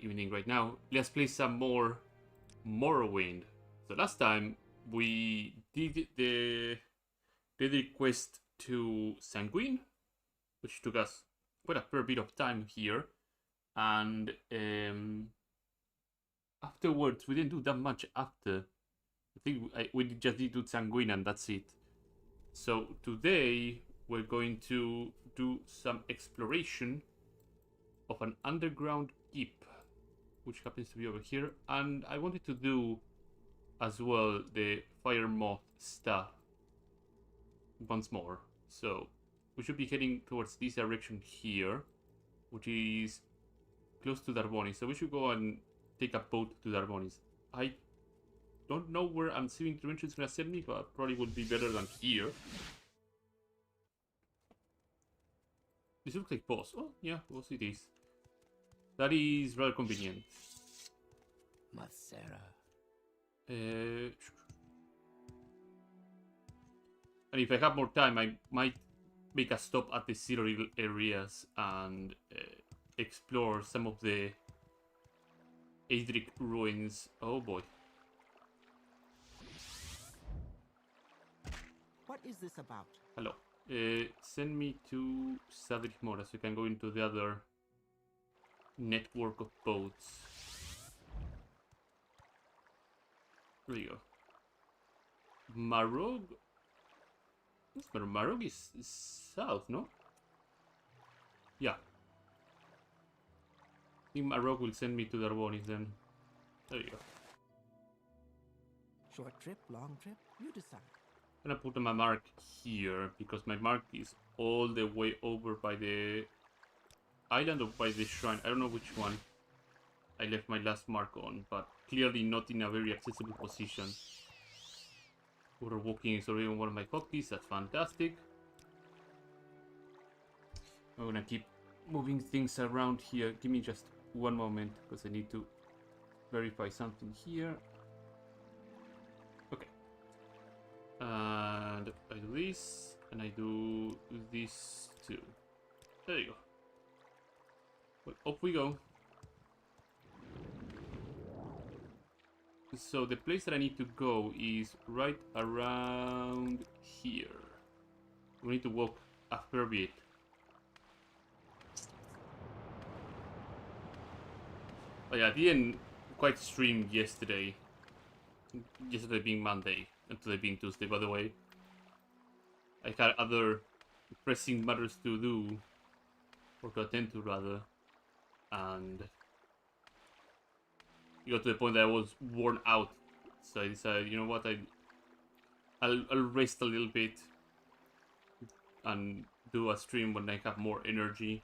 evening right now. Let's play some more Morrowind. So last time we did the quest to Sanguine, which took us quite a fair bit of time here, and afterwards we didn't do that much after. I think we just did do Sanguine and that's it. So today we're going to do some exploration of an underground keep, which happens to be over here, and I wanted to do as well the fire moth stuff once more. So we should be heading towards this direction here, which is close to Darbonis. So we should go and take a boat to Darbonis. I don't know where I'm seeing intervention is gonna send me, but probably would be better than here. This looks like boss. Oh yeah, we'll see this. That is rather convenient. Mathera. And if I have more time, I might make a stop at the Citadel areas and explore some of the Adric ruins. Oh boy. What is this about? Hello. Send me to Sadrich Mora so we can go into the other network of boats. There you go. Marog? Marog is south, no? Yeah. I think Marog will send me to Darbonis then. There you go. Short trip, long trip? You decide. I'm gonna put my mark here because my mark is all the way over by the island or by the shrine. I don't know which one I left my last mark on, but clearly not in a very accessible position. Water walking is already on one of my hotkeys. That's fantastic. I'm gonna keep moving things around here. Give me just one moment because I need to verify something here. Okay. And I do this, and I do this too. There you go. Well, up we go. So the place that I need to go is right around here. We need to walk a fair bit. Oh yeah, I didn't quite stream yesterday. Yesterday being Monday, and today being Tuesday, by the way. I had other pressing matters to do, or to attend to rather, and it got to the point that I was worn out. So I decided, you know what, I'll rest a little bit and do a stream when I have more energy.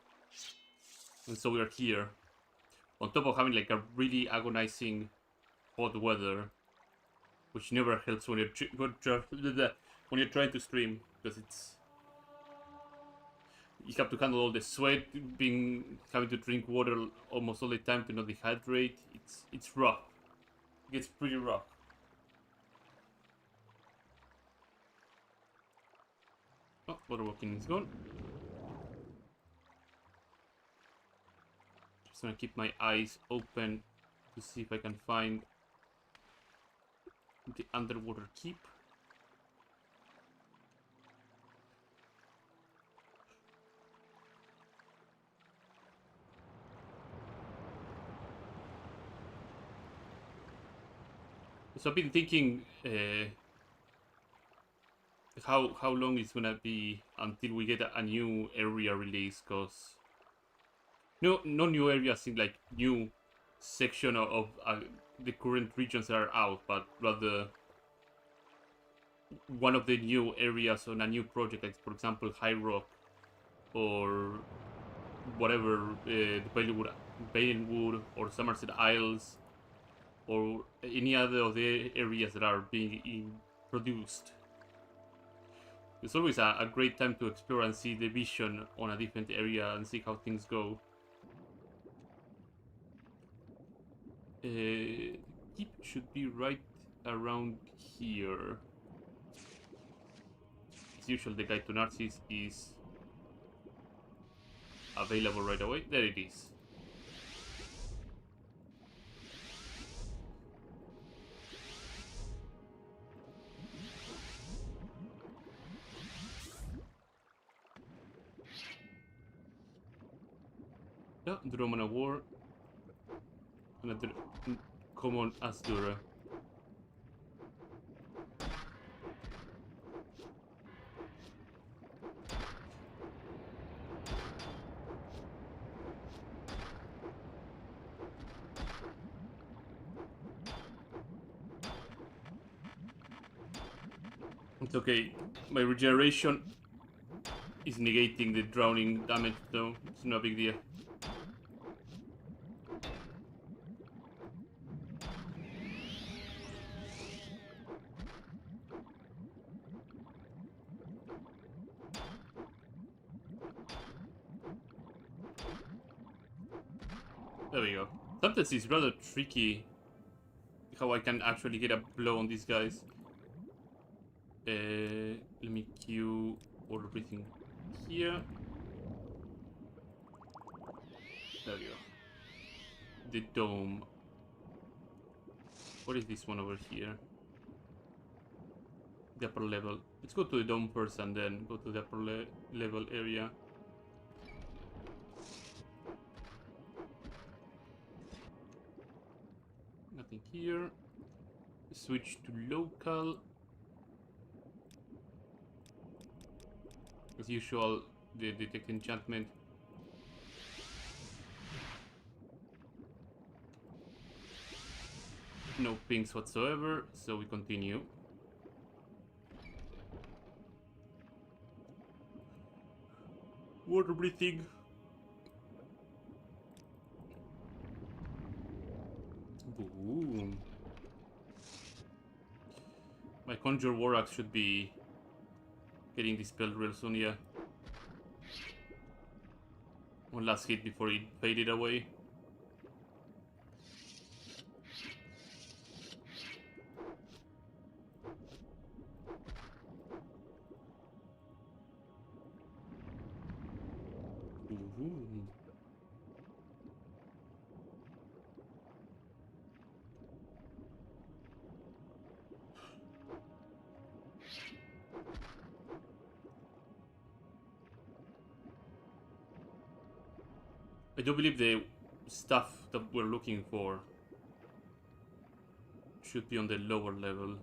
And so we are here. On top of having like a really agonizing hot weather, which never helps when you're trying to stream, because you have to handle all the sweat, having to drink water almost all the time to not dehydrate. It's rough. It gets pretty rough. Oh, water walking is gone. Just gonna keep my eyes open to see if I can find the underwater keep. So I've been thinking how long it's gonna be until we get a new area release, cause no new areas in like new section of the current regions that are out, but rather one of the new areas on a new project, like for example High Rock or whatever, Balenwood or Somerset Isles, or any other of the areas that are being produced. It's always a great time to explore and see the vision on a different area and see how things go. Keep should be right around here. As usual, the guide to Narcissus is available right away. There it is. Oh, Dromana War. Another common Asdura. It's okay. My regeneration is negating the drowning damage, though. It's no big deal. There we go. Sometimes it's rather tricky how I can actually get a blow on these guys. Let me queue all everything here. There we go. The dome. What is this one over here? The upper level. Let's go to the dome first and then go to the upper level area. Nothing here. Switch to local. As usual, the detect enchantment. No pings whatsoever, so we continue. Water breathing. Boom. My Conjure War Axe should be getting dispelled real soon, yeah. One last hit before it faded away. Ooh. I do believe the stuff that we're looking for should be on the lower level. I'm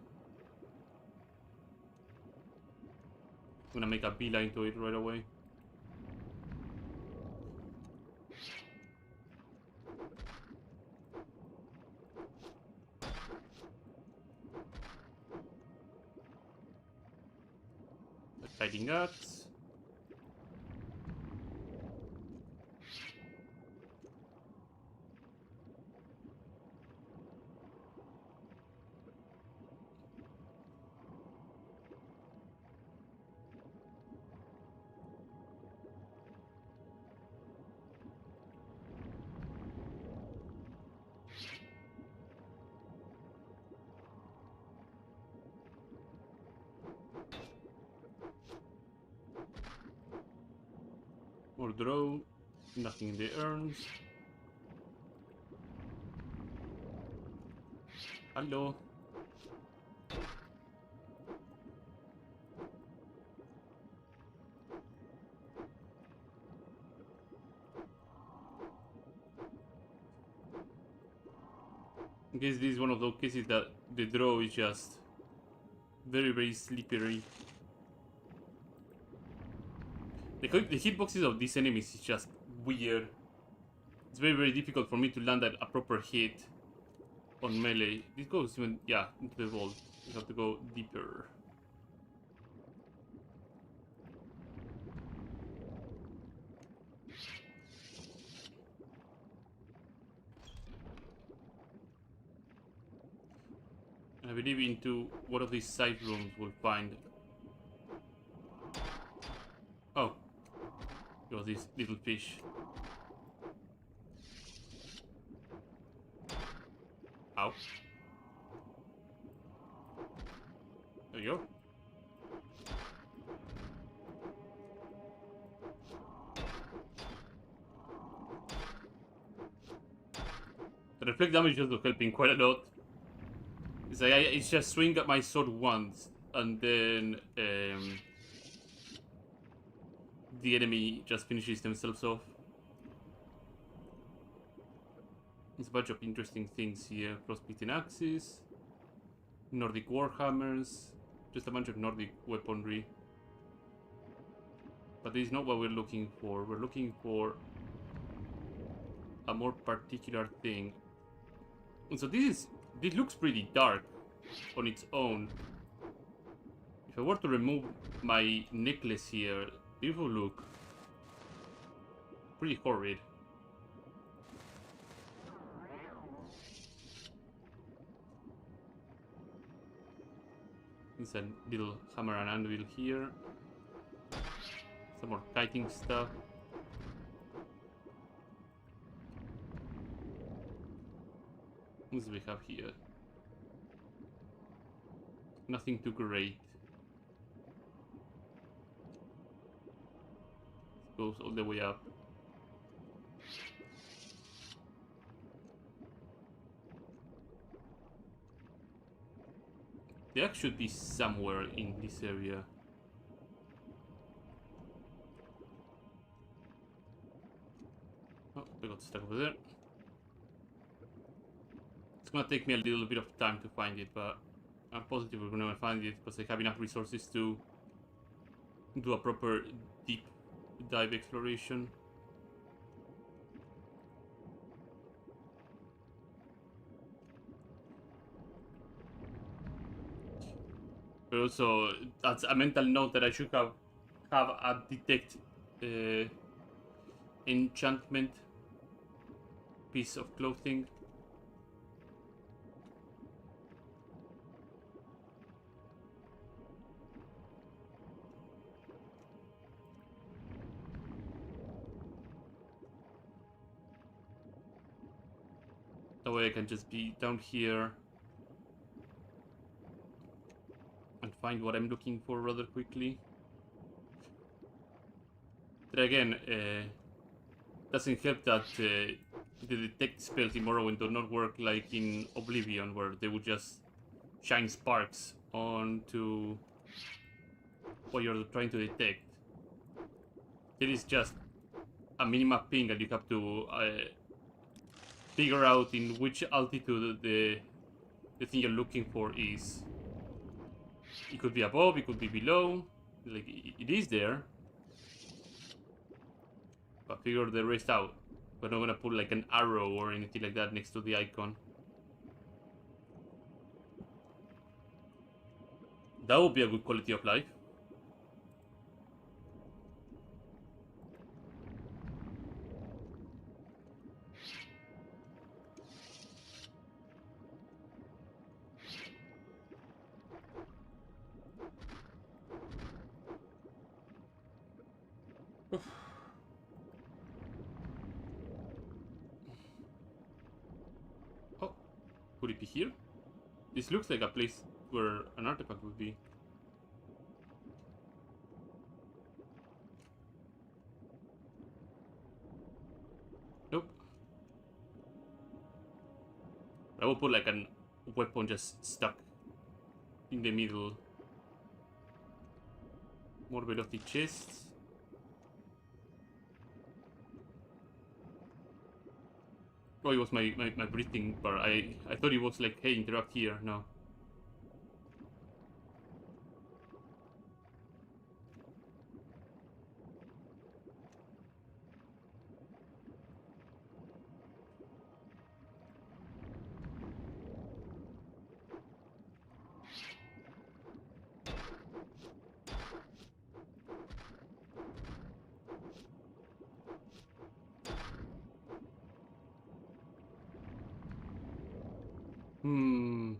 gonna make a beeline to it right away. Fighting Axe. More draw. Nothing in the urns. Hello. I guess this is one of those cases that the draw is just very, very slippery. The hitboxes of these enemies is just weird. It's very, very difficult for me to land a proper hit on melee. This goes even, yeah, into the vault. You have to go deeper. I believe into one of these side rooms we'll find. Oh, it was this little fish. Ow. There you go. The reflect damage is also helping quite a lot. It's like it's just swing at my sword once, and then the enemy just finishes themselves off. There's a bunch of interesting things here. Crossbeating axes, Nordic warhammers, just a bunch of Nordic weaponry. But this is not what we're looking for. We're looking for a more particular thing. And so this looks pretty dark on its own. If I were to remove my necklace here, it will look pretty horrid. There's a little hammer and anvil here. Some more kiting stuff. What do we have here? Nothing too great. Goes all the way up. The axe should be somewhere in this area. Oh, I got stuck over there. It's gonna take me a little bit of time to find it, but I'm positive we're gonna find it because I have enough resources to do a proper deep dive exploration. But also, that's a mental note that I should have a detect enchantment piece of clothing. That way I can just be down here and find what I'm looking for rather quickly. But again, doesn't help that the detect spells in Morrowind do not work like in Oblivion, where they would just shine sparks onto what you're trying to detect. It is just a minimap ping, and you have to figure out in which altitude the thing you're looking for is. It could be above, it could be below. Like, it is there. But figure the rest out. We're not gonna put like an arrow or anything like that next to the icon. That would be a good quality of life. Oh, could it be here? This looks like a place where an artifact would be. Nope. I will put like a weapon just stuck in the middle. More velocity chests. Oh, it was my breathing bar. I thought it was like, hey, interact here. No. Hmm.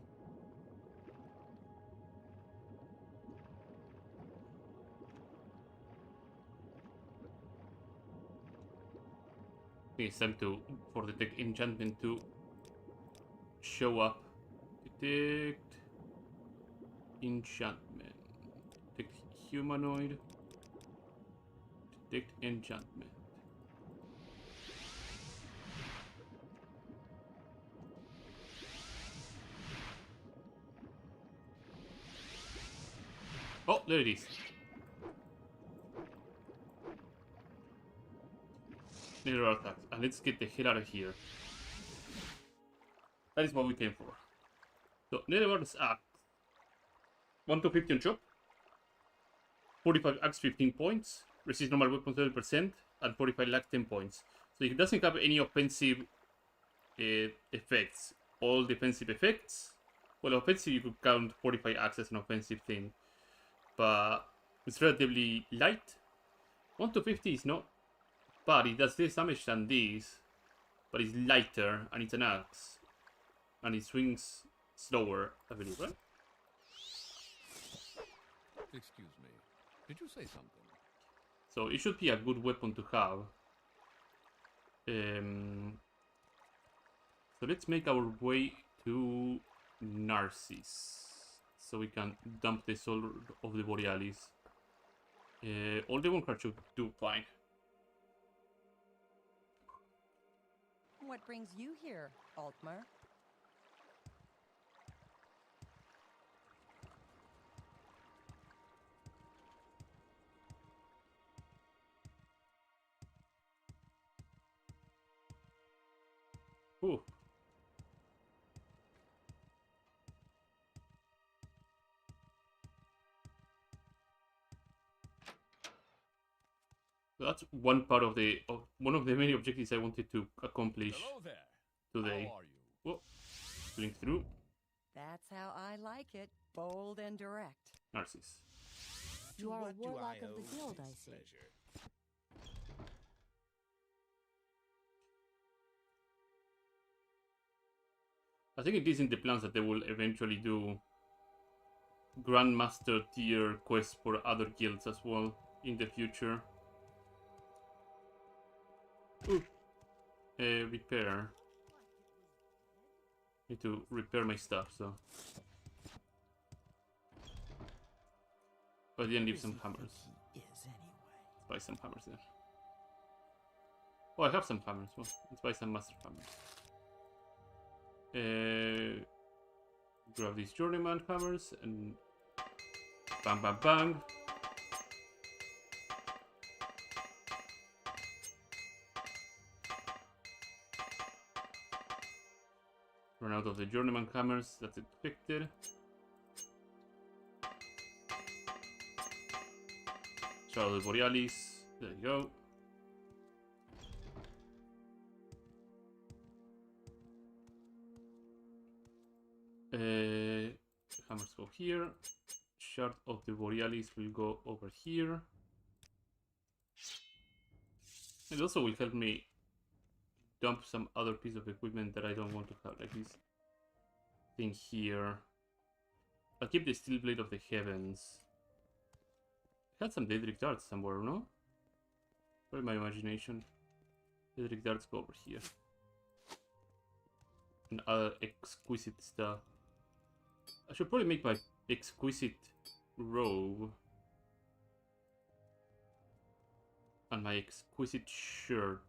I think it's time for the detect enchantment to show up. Detect enchantment. Detect humanoid. Detect enchantment. Oh, there it is. There are attacks. And let's get the hell out of here. That is what we came for. So, Netherworld's Axe. 1 to 50 on chop. 45 axe 15 points. Resist normal weapons 30%. And 45 lag 10 points. So it doesn't have any offensive effects. All defensive effects. Well, offensive you could count 45 axe as an offensive thing. But it's relatively light. 1 to 50 is not bad. It does less damage than this. But it's lighter and it's an axe. And it swings slower, I believe, right? Excuse me. Did you say something? So it should be a good weapon to have. So let's make our way to Narcissus. So we can dump the soul of the Borealis. All the one card should do fine. What brings you here, Altmar? Ooh. So that's one part of one of the many objectives I wanted to accomplish Hello there. today. How are you? Whoa. Going through That's how I like it. Bold and direct. Narcissus. You are a What do warlock I of the owe guild, this I see. pleasure? I think it is in the plans that they will eventually do Grandmaster tier quests for other guilds as well in the future. Ooh. Repair. Need to repair my stuff, so. But I didn't leave some hammers. He is anyway. Let's buy some hammers then. Oh, I have some hammers. Well, let's buy some master hammers. Grab these journeyman hammers and bang, bang, bang. Run out of the journeyman hammers. That's expected. Shadow of the Borealis. There you go. Hammers go here. Shard of the Borealis will go over here. It also will help me dump some other piece of equipment that I don't want to have, like this thing here. I'll keep the Steel Blade of the Heavens. I had some Daedric Darts somewhere, no? Or in my imagination? Daedric Darts go over here. And other exquisite stuff. I should probably make my exquisite robe. And my exquisite shirt.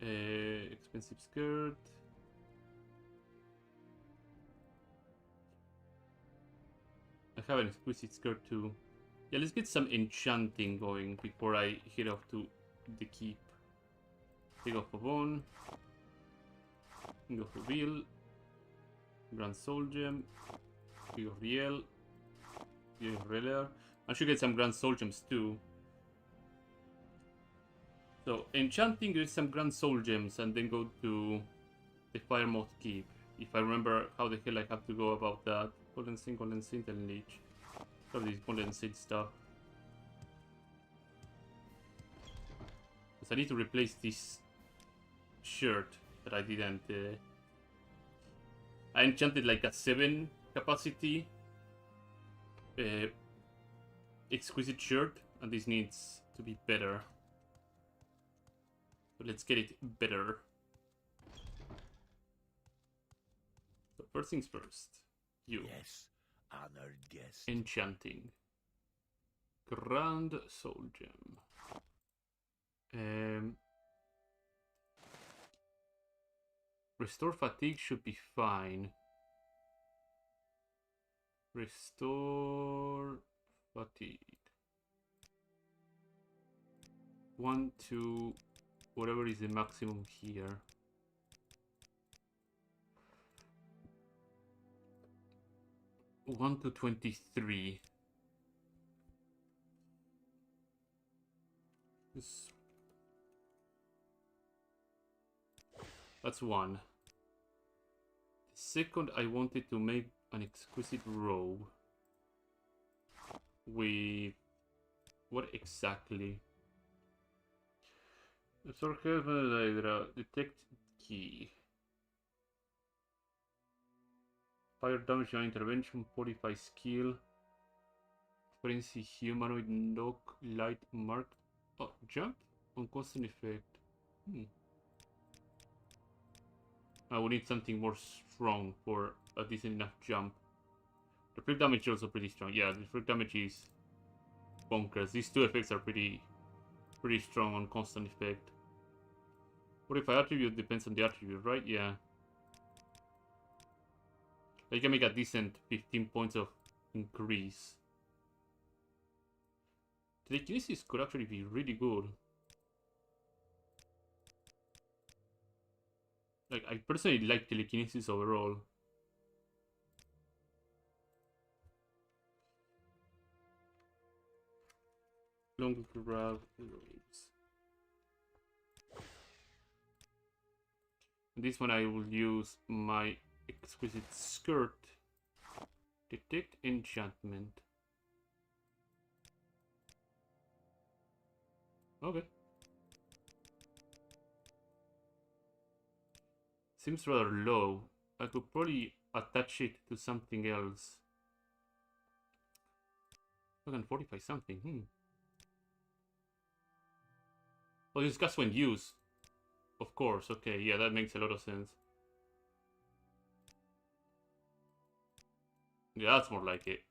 Expensive skirt. I have an exquisite skirt too. Yeah, let's get some enchanting going before I head off to the keep. Take off a bone. King of Reveal. Grand Soul Gem. King of Riel. King of Reler. I should get some Grand Soul Gems too. So, enchanting, get some Grand Soul Gems and then go to the Firemoth Keep. If I remember how the hell I have to go about that. Golden Zinc, and Leech. All this Golden Zinc stuff. Because I need to replace this shirt that I didn't. I enchanted like a 7 capacity exquisite shirt, and this needs to be better. So let's get it better. So first things first. You. Yes, honored guest. Enchanting. Grand Soul Gem. Restore fatigue should be fine. Restore fatigue. 1 to whatever is the maximum here. One to 23. That's one. The second, I wanted to make an exquisite robe. With what exactly? Detect key. Fire damage and intervention, modify skill. Frenzy humanoid knock light mark. Oh, jump on constant effect. I will need something more strong for a decent enough jump. The freak damage is also pretty strong. Yeah, the freak damage is bonkers. These two effects are pretty strong on constant effect. Modify attribute depends on the attribute, right? Yeah. I can make a decent 15 points of increase. Telekinesis could actually be really good. Like, I personally like telekinesis overall. Long grab robes. This one I will use my exquisite skirt. Detect enchantment. Okay. Seems rather low. I could probably attach it to something else. 145 something. Oh, discuss when used. Of course, okay, yeah, that makes a lot of sense. Yeah, that's more like it.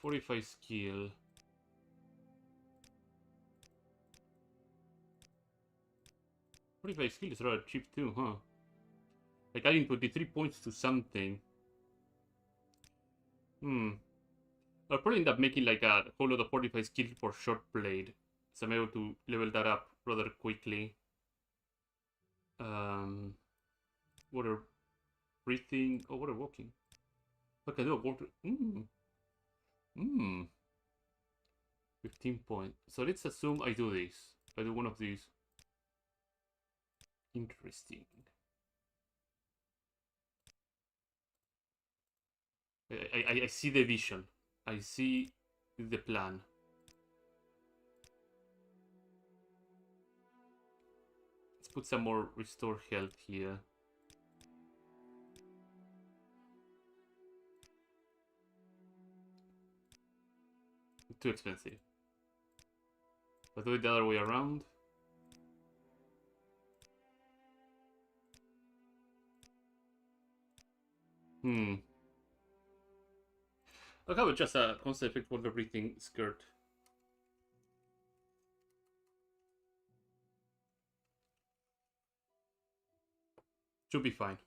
"45 skill. "45 skill is rather cheap too, huh? Like adding 23 points to something. I'll probably end up making like a whole lot of 45 skill for short blade. So I'm able to level that up rather quickly. Water breathing. Oh, water walking. Okay, do a water. 15 points. So let's assume I do this. I do one of these. Interesting. I see the vision. I see the plan. Let's put some more restore health here. Too expensive. But do it the other way around. I'll have just a constant effect water breathing skirt. Should be fine.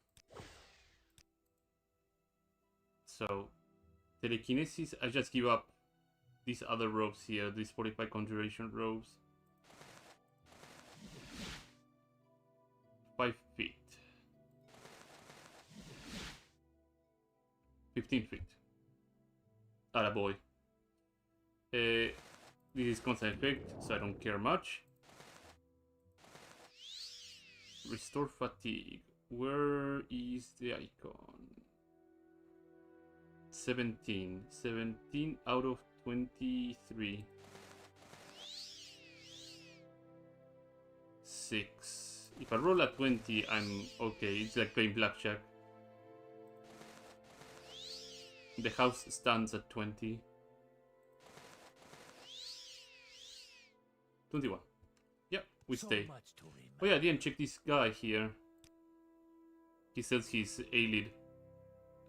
So, telekinesis, I just give up these other robes here, these 45 conjuration robes. 5 feet. 15 feet. Attaboy. This is constant effect, so I don't care much. Restore fatigue. Where is the icon? 17. 17 out of 23. 6. If I roll a 20, I'm okay. It's like playing blackjack. The house stands at 20. 21. Yeah, we stay. much to remember. Oh yeah, I didn't check this guy here. He says he's Aelid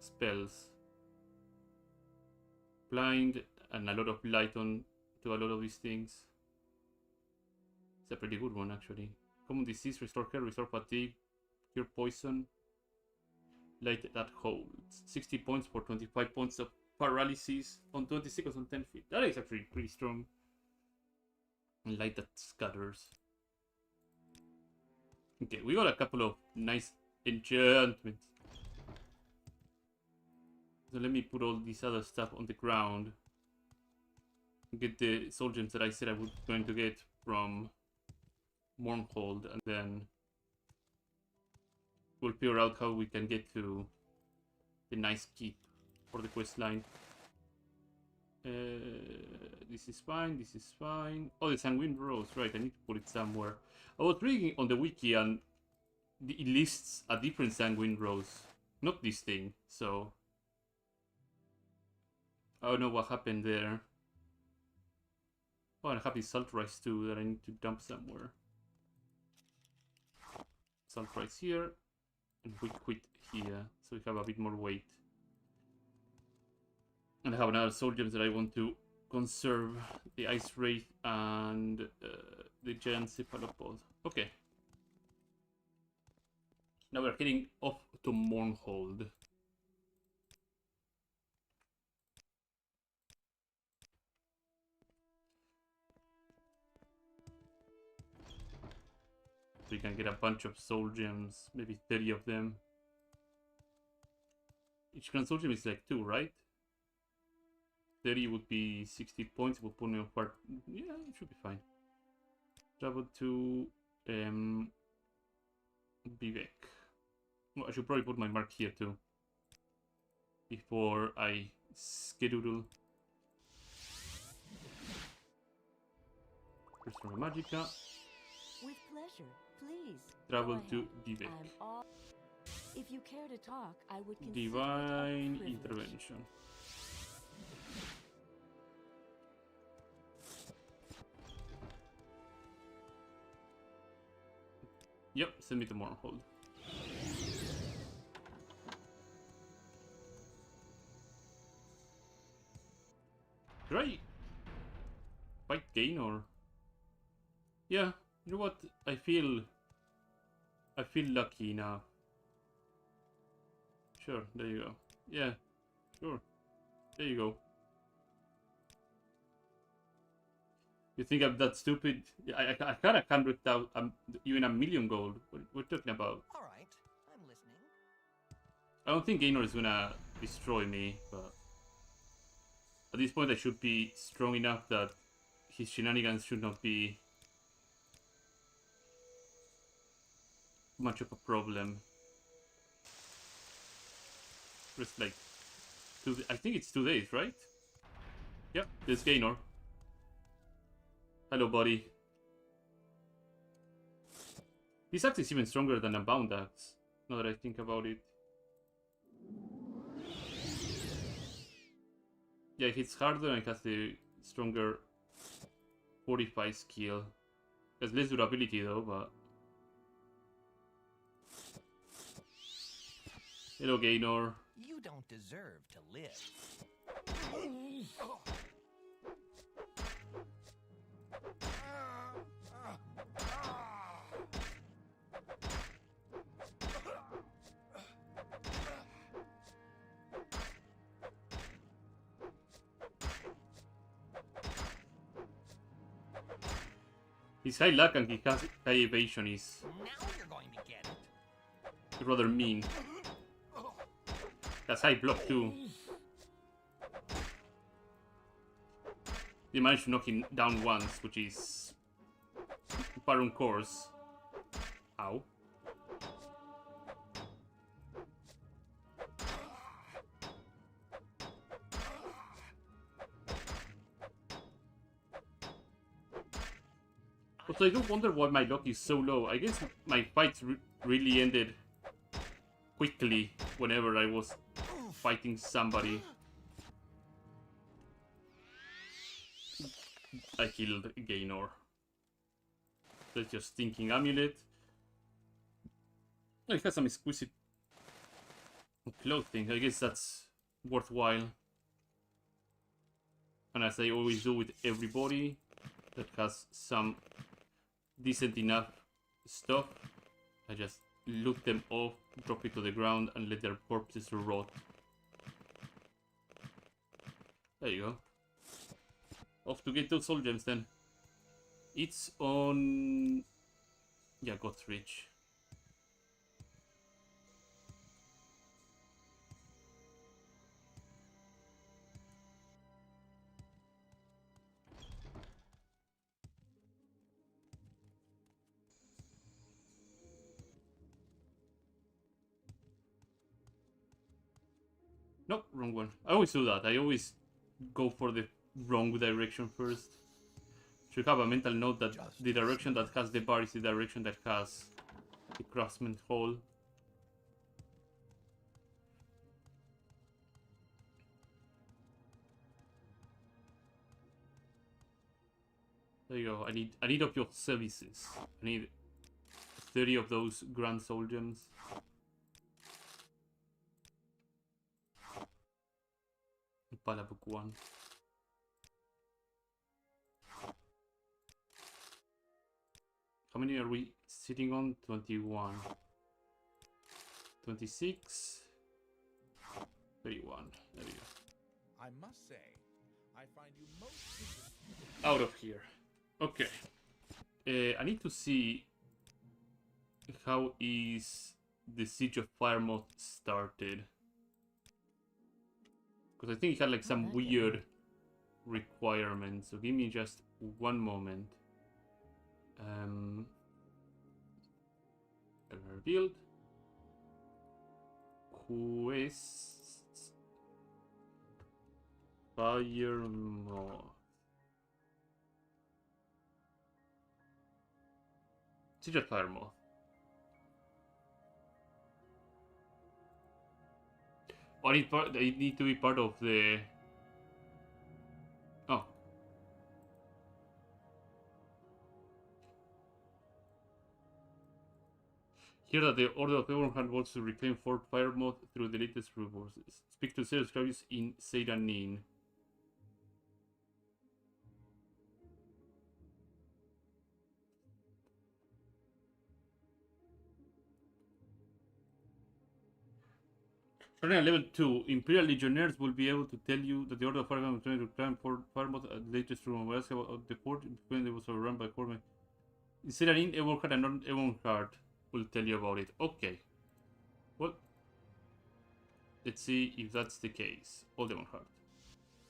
spells. Blind and a lot of light on to a lot of these things. It's a pretty good one actually. Common disease, restore care, restore fatigue, cure poison. Light that holds. 60 points for 25 points of paralysis on 20 seconds on 10 feet. That is actually pretty strong. And light that scatters. Okay, we got a couple of nice enchantments. So let me put all this other stuff on the ground. Get the soul gems that I said I was going to get from Mournhold, and then we'll figure out how we can get to the nice keep for the quest line. This is fine, this is fine. Oh, the Sanguine Rose, right, I need to put it somewhere. I was reading on the wiki and it lists a different Sanguine Rose, not this thing, so I don't know what happened there. Oh, and I have this Salt Rice too that I need to dump somewhere. Salt Rice here, and we quit here, so we have a bit more weight. And I have another soul gems that I want to conserve, the Ice Wraith and the Giant Cephalopod. Okay. Now we're heading off to Mournhold. So you can get a bunch of soul gems, maybe 30 of them. Each grand soul gem is like 2, right? 30 would be 60 points. We'll put me on part. Yeah, it should be fine. Travel to Vivek. Well, I should probably put my mark here too before I skedoodle. Restore Magica. With pleasure, please. Travel go to ahead. Vivek. I'm all... If you care to talk, I would consider Divine it a privilege. Intervention. Yep, send me to Mournhold. Should I fight Gain or? Yeah, you know what? I feel lucky now. Sure, there you go. Yeah, sure. There you go. You think I'm that stupid? I got 100,000, even 1,000,000 gold. What we're talking about? All right, I'm listening. I don't think Gaynor is gonna destroy me, but at this point I should be strong enough that his shenanigans should not be much of a problem. Just like I think it's 2 days, right? Yep, there's Gaynor. Hello, buddy. This axe is even stronger than a bound axe, now that I think about it. Yeah, it hits harder and it has the stronger Fortify skill. It has less durability though, but... Hello, Gaynor. You don't deserve to live. His high luck and his high evasion is Now you're going to get it. rather mean. That's high block too. You managed to knock him down once, which is par on course. Ow. Also, I do wonder why my luck is so low. I guess my fights really ended quickly whenever I was fighting somebody. I killed Gaynor. That's just Stinking Amulet. Oh, it has some exquisite clothing. I guess that's worthwhile. And as I always do with everybody that has some decent enough stuff, I just loot them off, drop it to the ground, and let their corpses rot. There you go. Off to get those soul gems then. It's on... Yeah, Godrich. Nope, wrong one. I always do that. I always go for the wrong direction first. Should have a mental note that the direction that has the bar is the direction that has the craftsman hole. There you go. I need up your services. I need 30 of those grand soul gems. Palabook 1. How many are we sitting on? 21. 26. 31. There we go. I must say, I find you most Out of here. Okay. I need to see how is the Siege of Firemoth started. Because I think it had like some weird requirements. So give me just one moment. Rebuild. Quests. Firemoth. Siege of Firemoth. Or it need to be part of the... Oh. Here that the Order of Everhand wants to reclaim Fort Firemoth through the latest resources. Speak to Sales Gravius in Seydanin. Starting at level 2, Imperial Legionnaires will be able to tell you that the Order of Firemoth is trying to climb Fort Firemoth at the latest room. We ask about the fort when it was overrun by Cormac. In Seydanin, Everhard and non-Everhard will tell you about it. Okay. Well, let's see if that's the case. Old Everhard.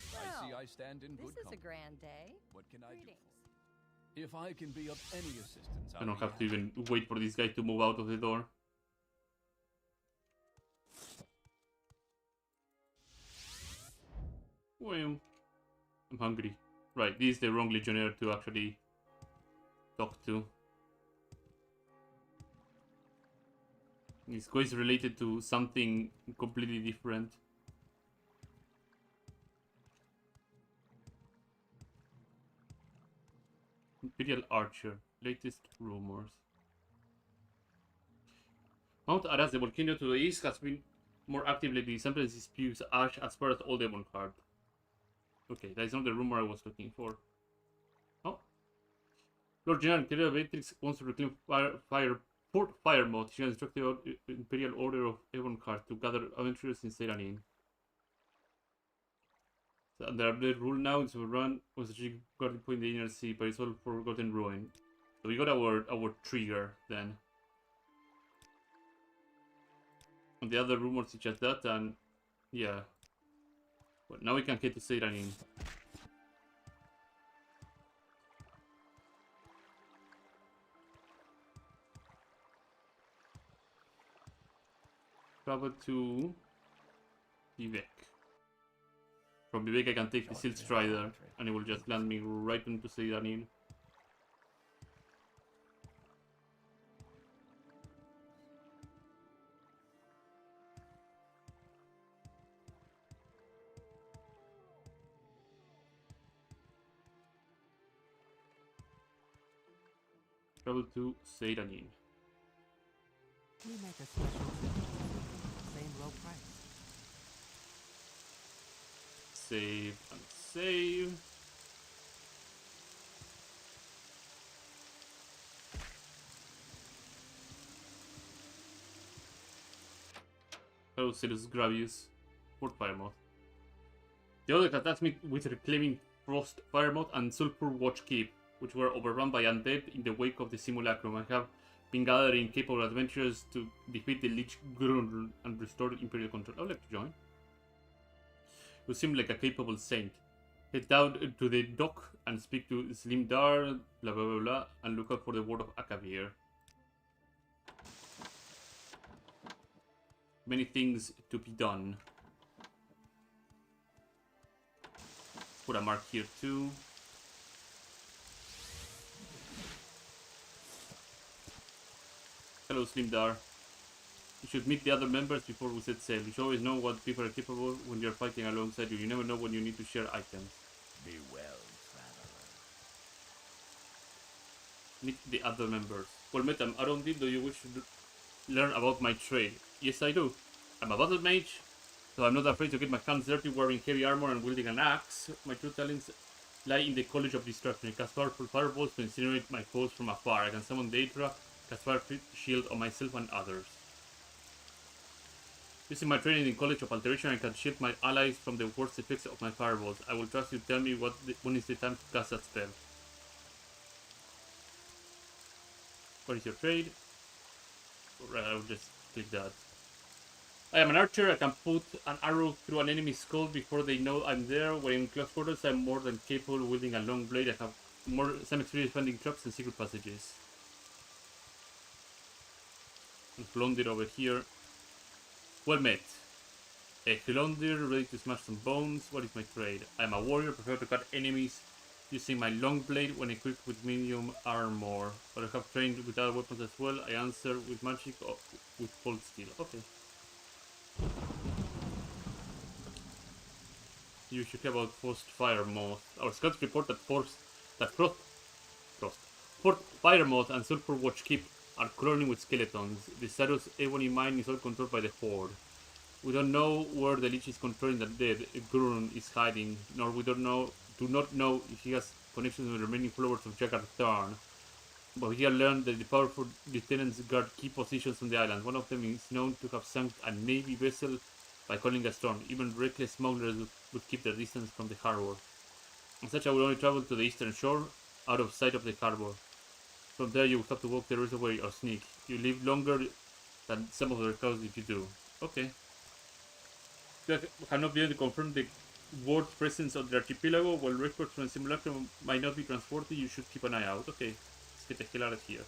I see I stand in This good is a company. grand day. What can I do Greetings. for you? If I can be of any assistance, I don't have to even wait for this guy to move out of the door. Well, I'm hungry. Right, this is the wrong Legionnaire to actually talk to. This quest is related to something completely different. Imperial Archer. Latest rumors. Mount Aras, the volcano to the east, has been more active lately. Sometimes it spews ash as far as Old Ebonheart. Okay, that is not the rumor I was looking for. Oh. Lord General Imperial Beatrix wants to reclaim Fort Firemoth. She has instructed the Imperial Order of Ebonheart to gather adventurers in Seydanin. So under the rule now is to run was a guarding point in the inner sea, but it's all forgotten ruin. So we got our trigger then. And the other rumors is just that, and yeah. But now we can get to Seydanin. Travel to Vivek. From Vivek I can take the Silt Strider and it will just land me right into Seydanin. Travel to Seydanin. We make a special same low price. Save and save. Hello, Sirius Gravius. Fort Firemoth. The other got tasked me with reclaiming Frost Firemoth and Sulphur Watch Keep, which were overrun by undead in the wake of the simulacrum. I have been gathering capable adventurers to defeat the Lich Grunn and restore Imperial control. I would like to join. You seem like a capable saint. Head down to the dock and speak to Slimdar, blah blah blah blah, and look out for the word of Akavir. Many things to be done. Put a mark here too. Hello, Slimdar. You should meet the other members before we set sail. You should always know what people are capable when you're fighting alongside you. You never know when you need to share items. Be well, traveler. Meet the other members. Well, Metam, Arondil, do you wish to learn about my trade? Yes, I do. I'm a battle mage, so I'm not afraid to get my hands dirty wearing heavy armor and wielding an axe. My true talents lie in the College of Destruction. I cast powerful fireballs to incinerate my foes from afar. I can summon Daedra, cast fire shield on myself and others. Using my training in College of Alteration, I can shield my allies from the worst effects of my fireballs. I will trust you to tell me when is the time to cast that spell. What is your trade? Right, I will just click that. I am an archer. I can put an arrow through an enemy's skull before they know I'm there. When in close quarters, I'm more than capable wielding a long blade. I have some experience finding traps and secret passages. And Blondir over here. Well met. A Hilondir, ready to smash some bones. What is my trade? I am a warrior, prefer to cut enemies using my long blade when equipped with medium armor. But I have trained with other weapons as well. I answer with magic or with cold steel. Okay. You should hear about Frost Firemoth. Our scouts report that Frost Firemoth and Sulphur Watch Keep are crawling with skeletons. The Saros Ebony mine is all controlled by the Horde. We don't know where the Lich is controlling the dead Grun is hiding, nor we do not know if he has connections with the remaining followers of Jaggard Tharn. But we have learned that the powerful lieutenants guard key positions on the island. One of them is known to have sunk a navy vessel by calling a storm. Even reckless smugglers would keep their distance from the harbor. As such, I will only travel to the eastern shore, out of sight of the harbor. From there, you will have to walk the rest of the way or sneak. You live longer than some of their cows if you do. Okay. You have not been able to confirm the ward's presence on the archipelago. While records from the simulacrum might not be transported, you should keep an eye out. Okay, let's get the hell out of here.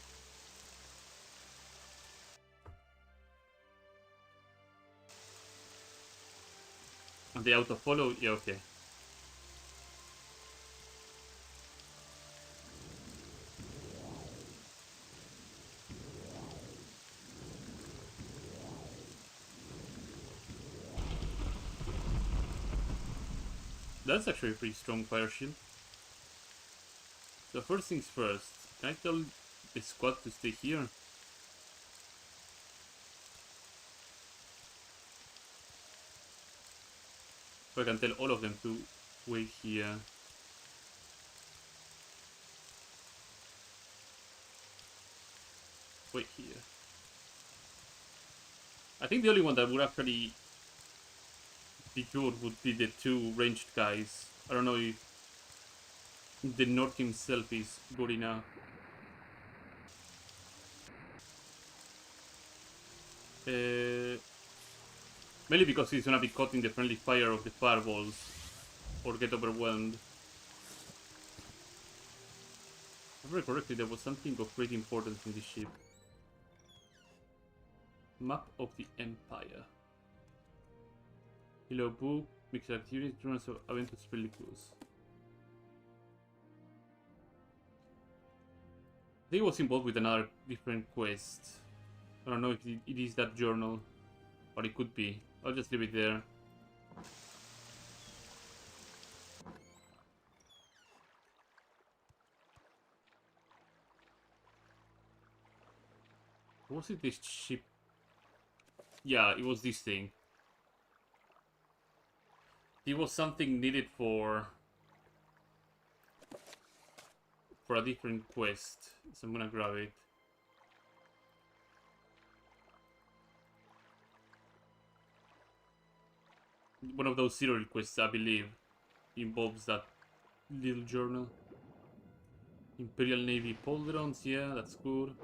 And the auto follow? Yeah, okay. That's actually a pretty strong fire shield. So first things first, can I tell the squad to stay here? Or I can tell all of them to wait here. Wait here. I think the only one that would actually be good would be the two ranged guys. I don't know if the North himself is good enough. Mainly because he's gonna be caught in the friendly fire of the fireballs or get overwhelmed. If I remember correctly, there was something of great importance in this ship. Map of the Empire. Hello book, mixed activities, journals of Aventus Pellicus. I think it was involved with another different quest. I don't know if it is that journal, but it could be. I'll just leave it there. Was it this ship? Yeah, it was this thing. It was something needed for a different quest, so I'm gonna grab it. One of those serial quests, I believe. involves that little journal. Imperial Navy pauldrons, yeah, that's good.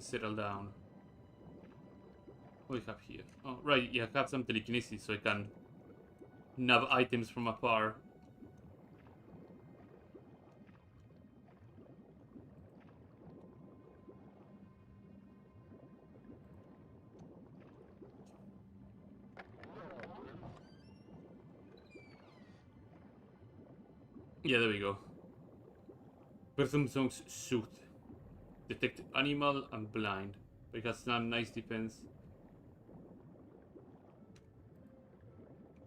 Settle down. What do we have here? Oh, right, yeah, I have some telekinesis so I can nav items from afar. Yeah, there we go. Person songs suit. Detect animal and blind. Because some nice defense.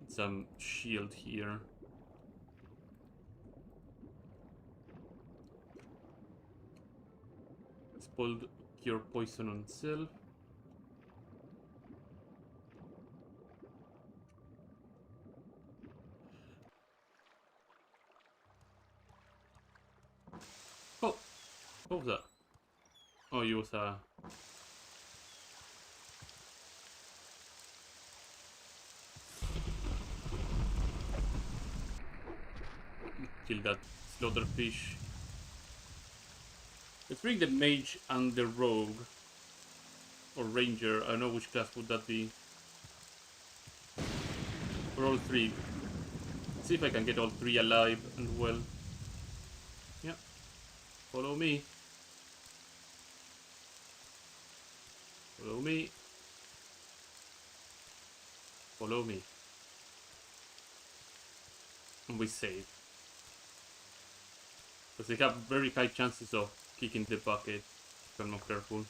Some shield here. Spoiled cure poison on self. Oh! What was that? Oh, you was a... Kill that slaughterfish. Let's bring the mage and the rogue. Or ranger, I don't know which class would that be. For all three. Let's see if I can get all three alive and well. Yeah. Follow me. Follow me. Follow me. And we save. Because they have very high chances of kicking the bucket if I'm not careful.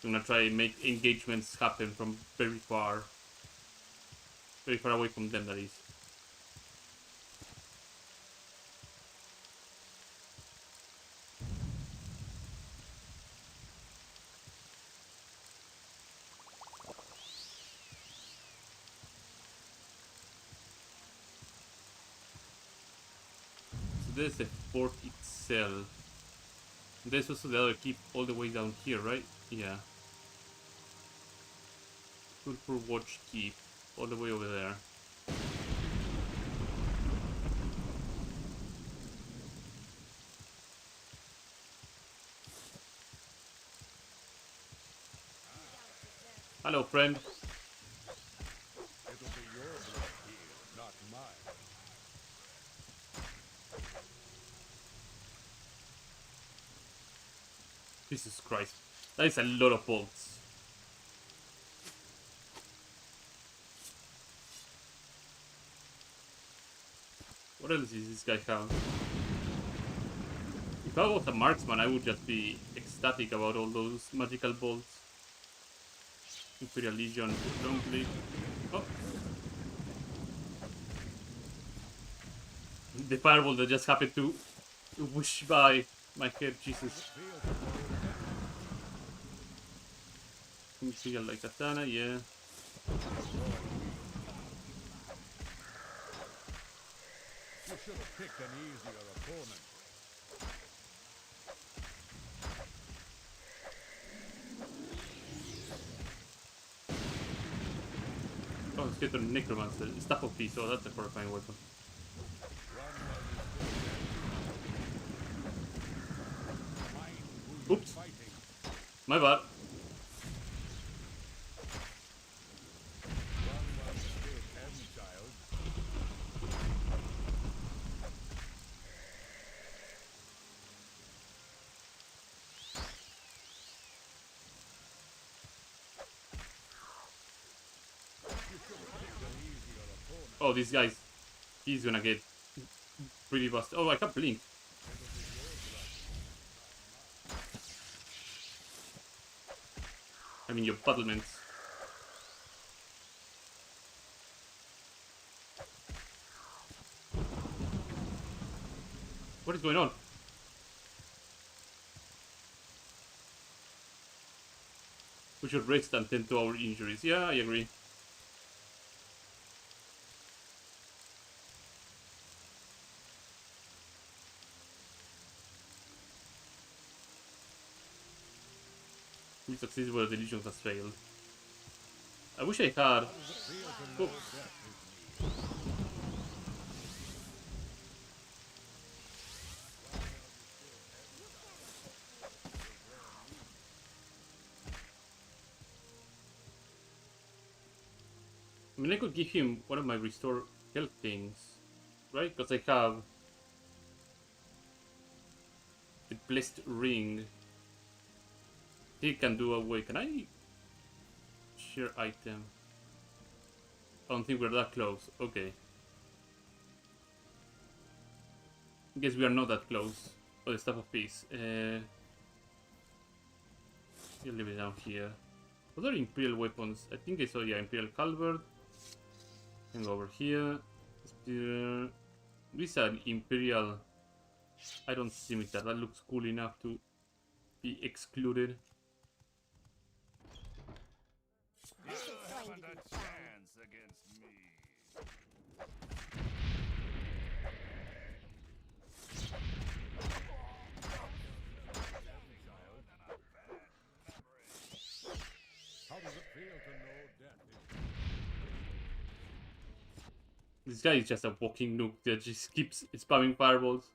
I'm gonna try and make engagements happen from very far. Very far away from them, that is. So there's the fort itself. There's also the other keep all the way down here, right? Yeah. Sulfur Watch Keep. All the way over there. Hello, friend. It'll be your blood here, not mine. Jesus Christ. That is a lot of bolts. What else is this guy have? If I was a marksman, I would just be ecstatic about all those magical bolts. Imperial Legion, long click. Oh. The fireball that just happened to whoosh by my head, Jesus. Imperial like katana, yeah. You should have picked an easier opponent. Oh, let's get the necromancer. Staff of peace, oh that's a horrifying weapon. Oops. My bad. Oh, this guy's... He's gonna get pretty busted. Oh, I can't blink. I mean, your battlements. What is going on? We should rest and tend to our injuries. Yeah, I agree. We succeeded where the Legion has failed. I wish I had. Oops. I mean, I could give him one of my restore health things, right? Because I have the blessed ring. He can do away. Can I share item? I don't think we're that close. Okay. Guess we are not that close. Oh, the Staff of Peace. You leave it down here. Other Imperial weapons. I think I saw, yeah, Imperial Halberd. And over here. Spear. This is an Imperial Iron Scimitar. That looks cool enough to be excluded. You haven't a chance against me. How does it feel to know death is This guy is just a walking nuke that just keeps spamming fireballs.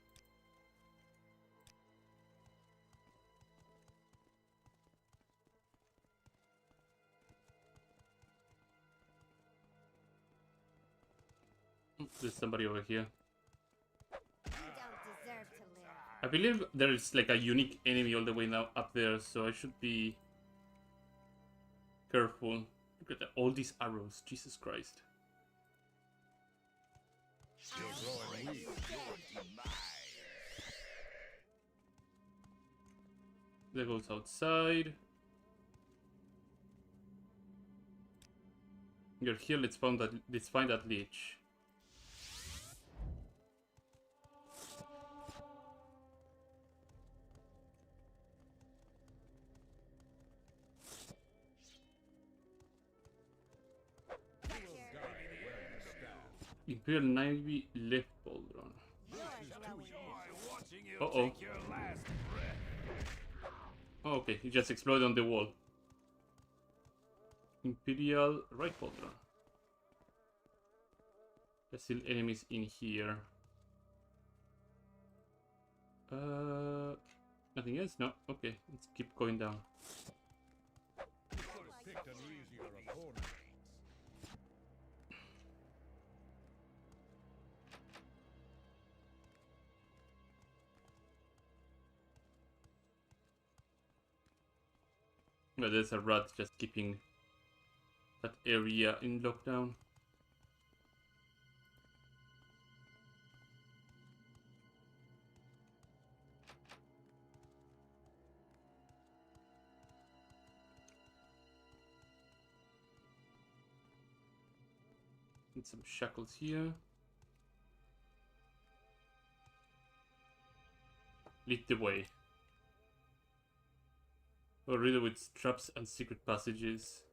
There's somebody over here. You don't deserve to live. I believe there is like a unique enemy all the way now up there, so I should be careful. Look at that, all these arrows, Jesus Christ. you're growing weak. That goes outside. You're here, let's find that leech. Imperial Navy left pauldron. Uh-oh. Oh, okay, he just exploded on the wall. Imperial right pauldron. There's still enemies in here. Nothing else? No? Okay, let's keep going down. You could have picked an easier opponent. Well, there's a rat just keeping that area in lockdown. And some shackles here. Lead the way. Or riddled with traps and secret passages.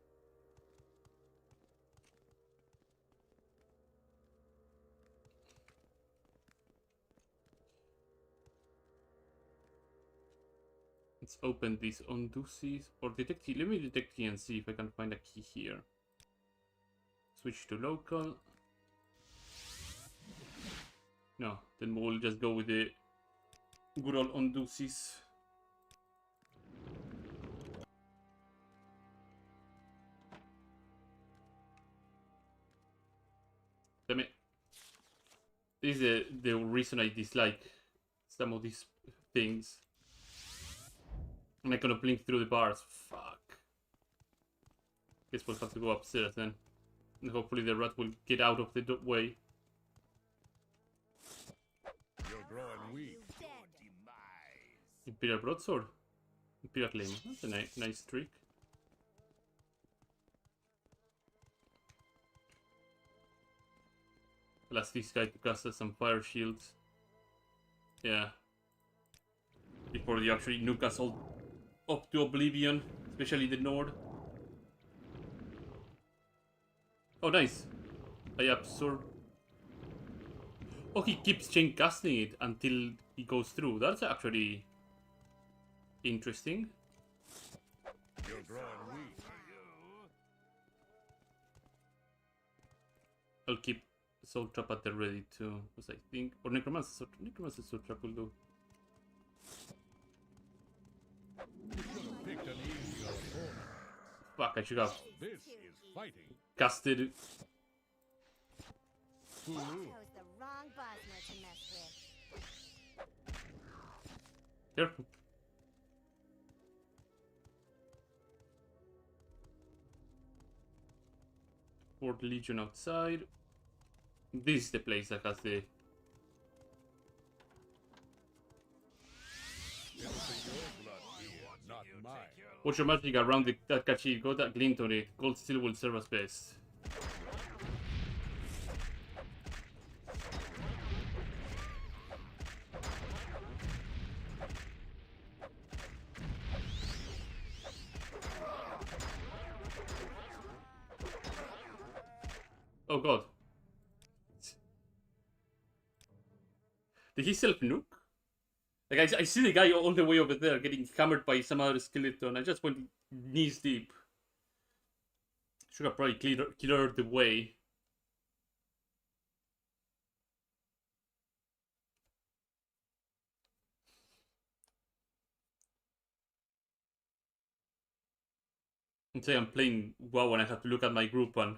Let's open these undoosies. Or detect key. Let me detect key and see if I can find a key here. Switch to local. No, then we'll just go with the good old undoosies. Damn it. This is the reason I dislike some of these things. And I cannot blink through the bars. Fuck. Guess we'll have to go upstairs then. And hopefully the rat will get out of the way. You're growing weak. Imperial Broadsword. Imperial Claymore. That's a nice trick. I'll ask this guy to cast us some fire shields. Yeah. Before they actually nuke us all up to oblivion. Especially the Nord. Oh, nice. I absorb. Oh, he keeps chain casting it until he goes through. That's actually interesting. You're growing weak. I'll keep Soul Trap at the ready too, because I think... Or Necromancer Soul Trap will do. You should have picked an easier opponent. Fuck, I should have This is fighting. casted... Ooh. Chose the wrong Bosmer to mess with. Careful. Fort Legion outside. This is the place that has the... It'll be your blood here, not mine. Watch your magic around the Takachi, got that glint on it. Gold still will serve as best. Oh god. Did he self-nuke? Like, I see the guy all the way over there getting hammered by some other skeleton. I just went knees deep. Should have probably cleared the way. And say I'm playing WoW and I have to look at my group and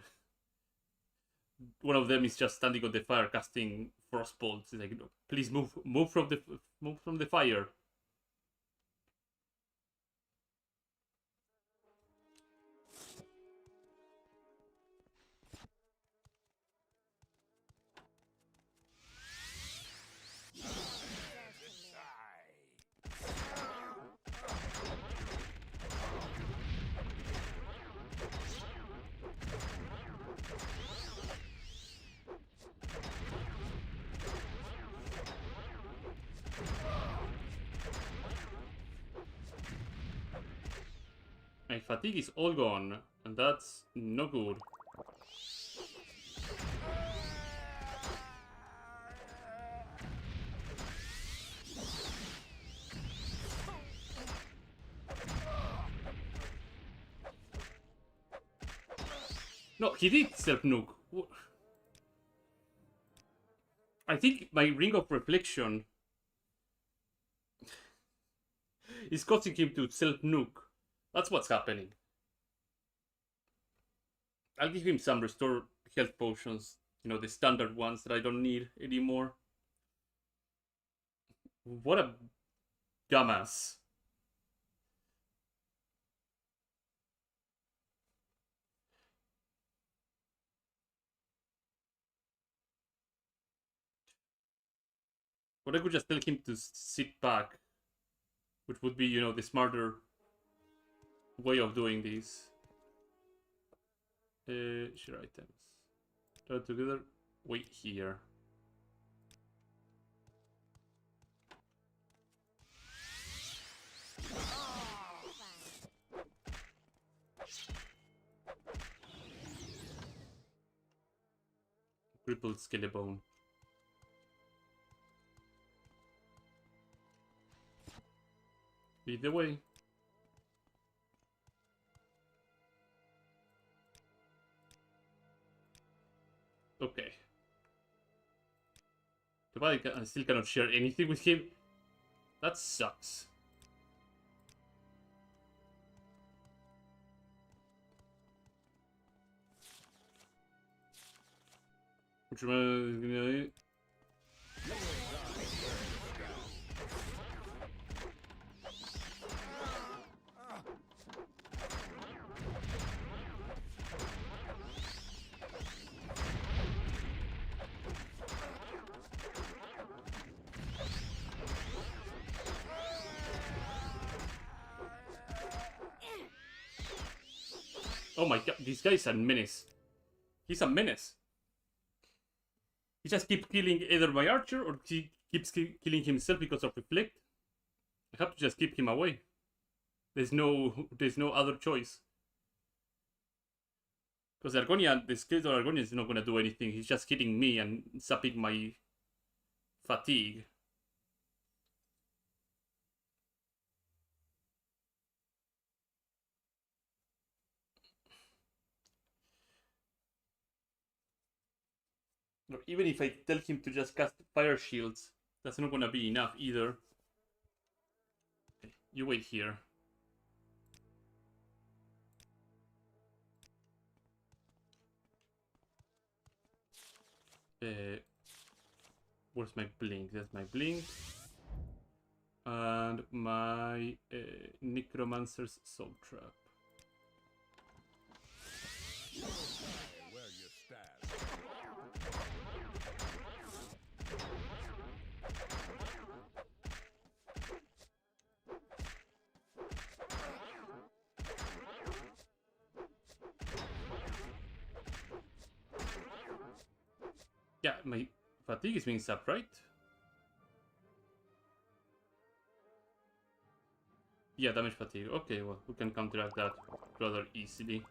one of them is just standing on the fire casting frostbolts. It's like, please move from the fire. My fatigue is all gone, and that's no good. No, he did self-nuke. I think my Ring of Reflection is causing him to self-nuke. That's what's happening. I'll give him some restore health potions. You know, the standard ones that I don't need anymore. What a dumbass. But I could just tell him to sit back. Which would be, you know, the smarter way of doing this. Share items. Try together. Wait here. Crippled skeleton. Lead the way. Okay. I still cannot share anything with him. That sucks. Which one? Oh my god, this guy is a menace. He's a menace. He just keeps killing either my archer or he keeps killing himself because of reflect. I have to just keep him away. There's no other choice. Because Argonia, the skeleton Argonia is not gonna do anything. He's just hitting me and sapping my fatigue. Or even if I tell him to just cast fire shields, that's not gonna be enough either. Okay, you wait here. Where's my blink? That's my blink. And my Necromancer's Soul Trap. Where you stand. Yeah, my fatigue is being up, right? Yeah, damage fatigue. Okay, well, we can counteract that rather easily.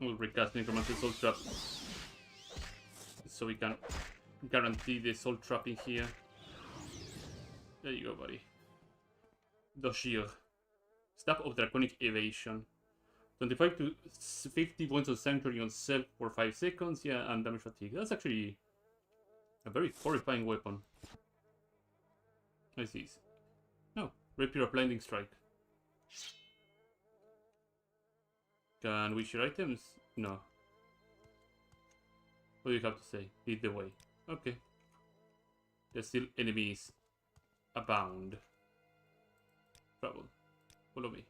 We'll recast Necromancer's Soul Trap so we can guarantee the Soul Trap in here. There you go, buddy. Doshir. Staff of Draconic Evasion. 25 to 50 points of Sanctuary on self for 5 seconds. Yeah, and damage fatigue. That's actually a very horrifying weapon. What is this? No. Rapier of Blinding Strike. Can we share items? No. What do you have to say? Lead the way. Okay. There's still enemies abound. Trouble. Follow me.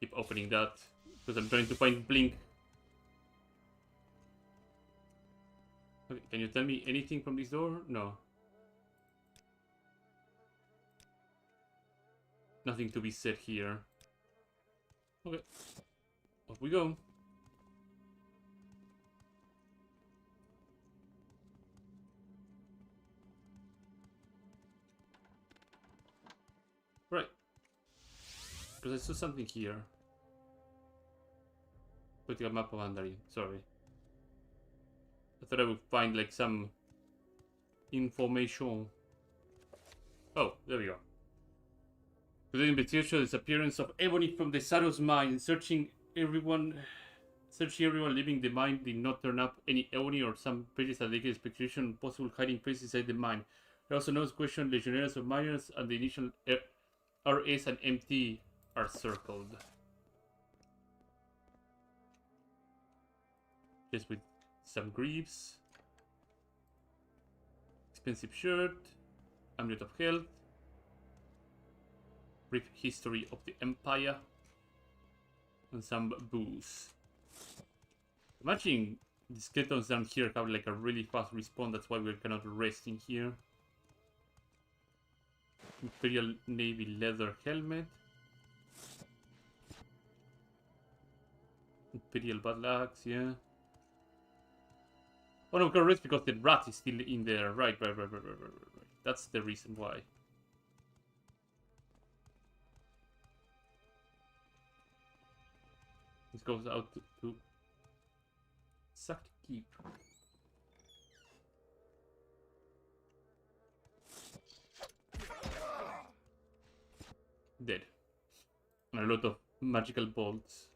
Keep opening that because I'm trying to find Blink. Okay, can you tell me anything from this door? No. Nothing to be said here. Okay. Off we go. Right. Because I saw something here. Putting a map of Andarin. Sorry. I thought I would find like some information. Oh, there we go. Today investigation the disappearance of Ebony from the Shadow's mine. Searching everyone leaving the mine did not turn up any Ebony or some previous dedicated speculation on possible hiding place inside the mine. There also no question legionnaires of miners and the initial RS and MT are circled. Just with some greaves. Expensive shirt. Amulet of Health. Brief history of the Empire. And some booze. Imagine the skeletons down here have like a really fast respawn, that's why we cannot rest in here. Imperial Navy leather helmet. Imperial battle axe, yeah. Oh no, we can rest because the rat is still in there. Right. That's the reason why. This goes out to Sucked Keep. Dead. And a lot of magical bolts.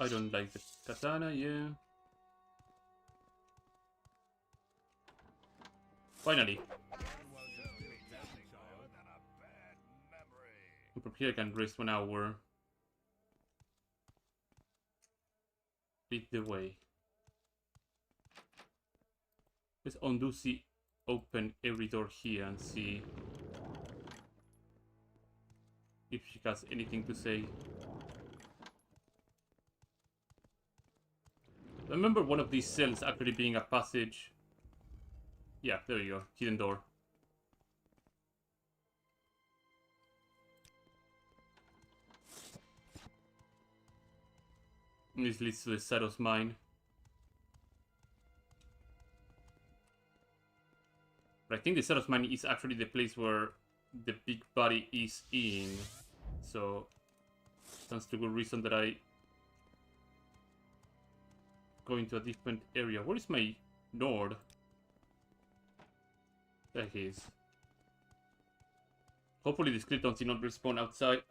I don't like the katana, yeah. Finally. From here I can rest 1 hour. Lead the way. Let's undo see open every door here and see if she has anything to say. I remember one of these cells actually being a passage. Yeah, there you go. Hidden door. This leads to the Saros mine. But I think the Saros mine is actually the place where the big body is in. So that's the good reason that I go into a different area. Where is my Nord? There he is. Hopefully the skeletons did not respawn outside.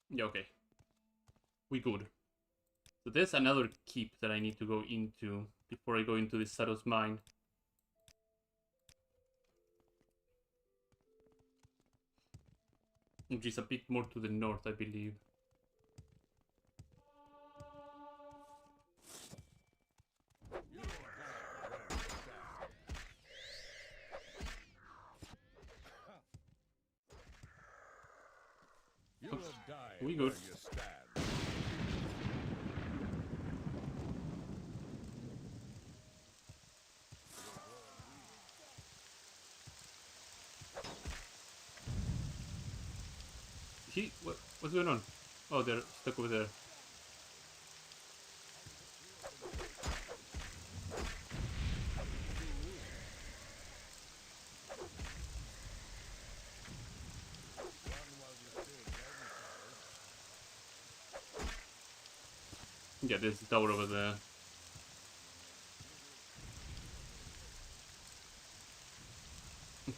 Yeah, okay. We good. So there's another keep that I need to go into before I go into the Saros mine. Which is a bit more to the north, I believe. You will die We where good. you stand. What's going on? Oh, they're stuck over there. Yeah, there's a tower over there.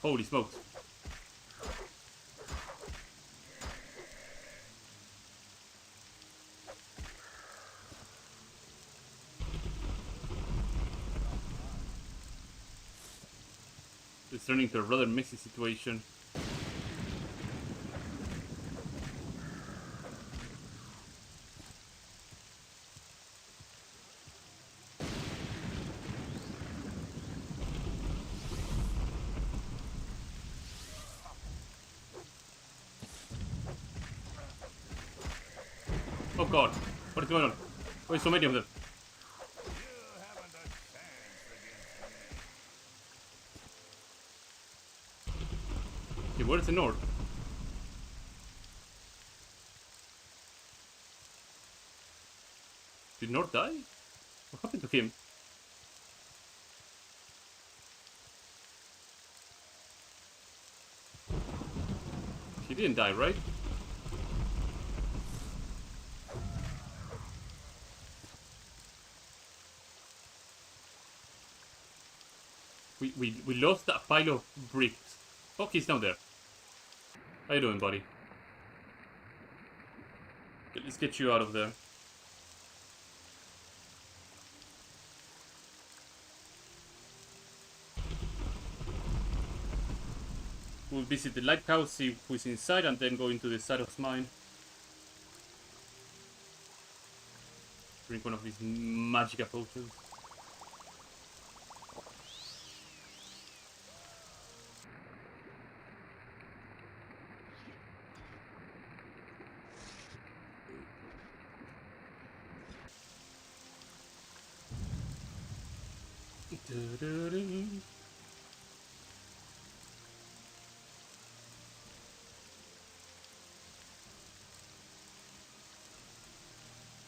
Holy smokes. It's turning into a rather messy situation. Oh god, what is going on? Why so many of them? You haven't a chance against me. Okay, where's the north? Did Nord die? What happened to him? He didn't die, right? We lost a pile of bricks. Oh, he's down there. How you doing, buddy? Okay, let's get you out of there. We'll visit the lighthouse, see who's inside, and then go into the Saros mine. Drink one of these magica potions.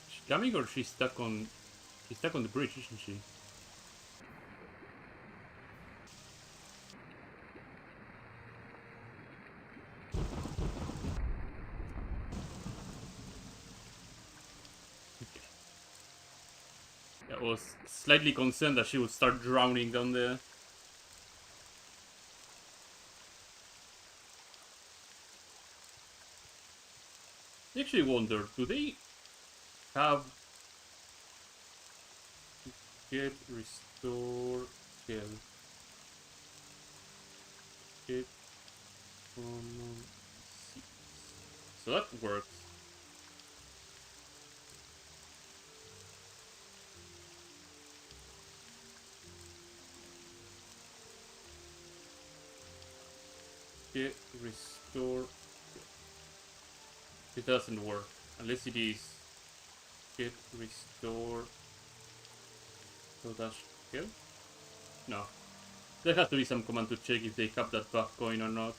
She coming or she's stuck on? She's stuck on the bridge, isn't she? I was slightly concerned that she would start drowning down there. I actually wonder, do they have get restore health? Get common seeds. So that works. Get restore. It doesn't work unless it is get restore. So that's kill? No. There has to be some command to check if they have that buff going or not.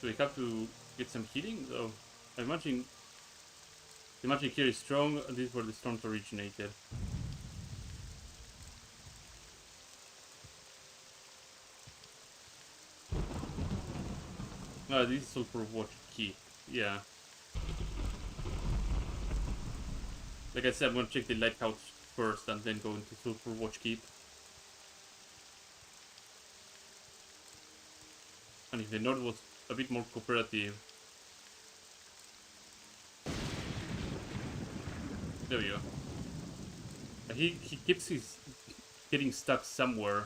Do we have to get some healing? Oh, I imagine the magic here is strong, and this is where the storms originated. Ah, this is all for watch key. Yeah. Like I said, I'm gonna check the lighthouse first and then go into Sulphur Watch Keep. And if the Nord was a bit more cooperative. There we go. He keeps his getting stuck somewhere.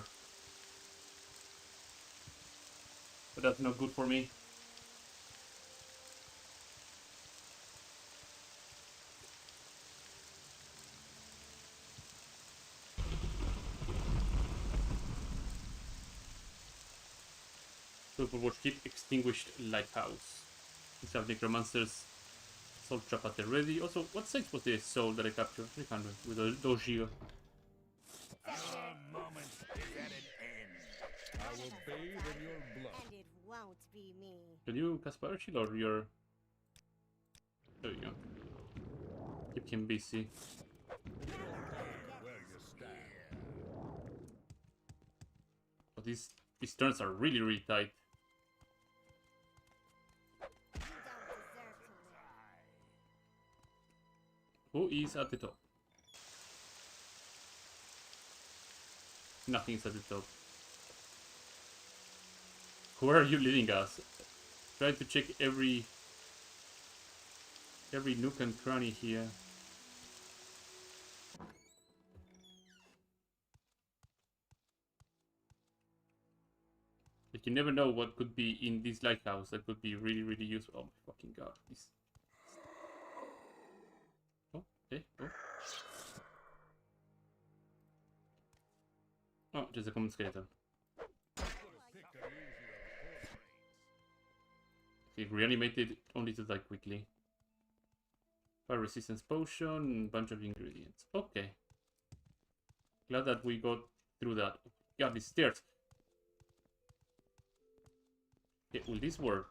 But that's not good for me. Sulphur Watch Keep, Extinguished Lighthouse. These have Necromancer's Soul Trap at the ready. Also, what size was the soul that I captured? 300 with a Dojio. Our moment is at an end. I will bathe in your blood. And it won't be me. Can you cast Fire Shield or your... There you go. Keep him busy. Where you stand. But these turns are really, really tight. You don't deserve to live. Who is at the top? Nothing's at the top. Where are you leading us? Try to check every nook and cranny here. Like you never know what could be in this lighthouse that could be really, really useful. Oh my fucking god! This. Oh, okay. Oh, just a common skeleton. He reanimated only to die quickly. Fire resistance potion, bunch of ingredients. Okay. Glad that we got through that. God, these stairs. Okay, will this work?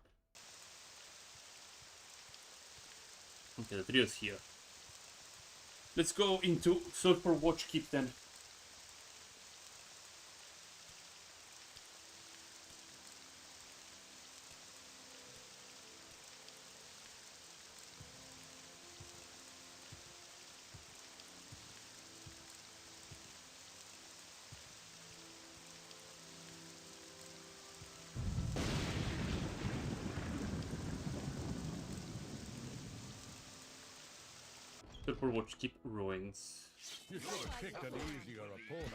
Okay, the trio's here. Let's go into Sulphur Watch Keep then. Sulphur Watch Keep ruins. You should have picked an easier opponent.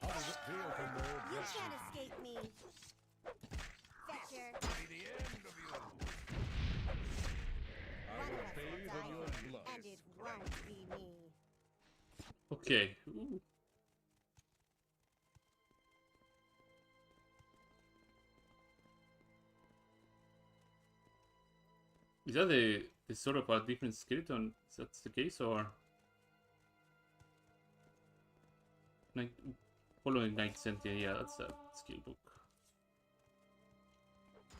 How does it feel to know You this? can't escape me. Fetcher. Be the end of you. I One will of us will bathe in die, your blood. and it won't be me. Okay. Ooh. Is that the sort of a different skeleton? Is that the case, or following Night Sentinel? Yeah, that's a skill book.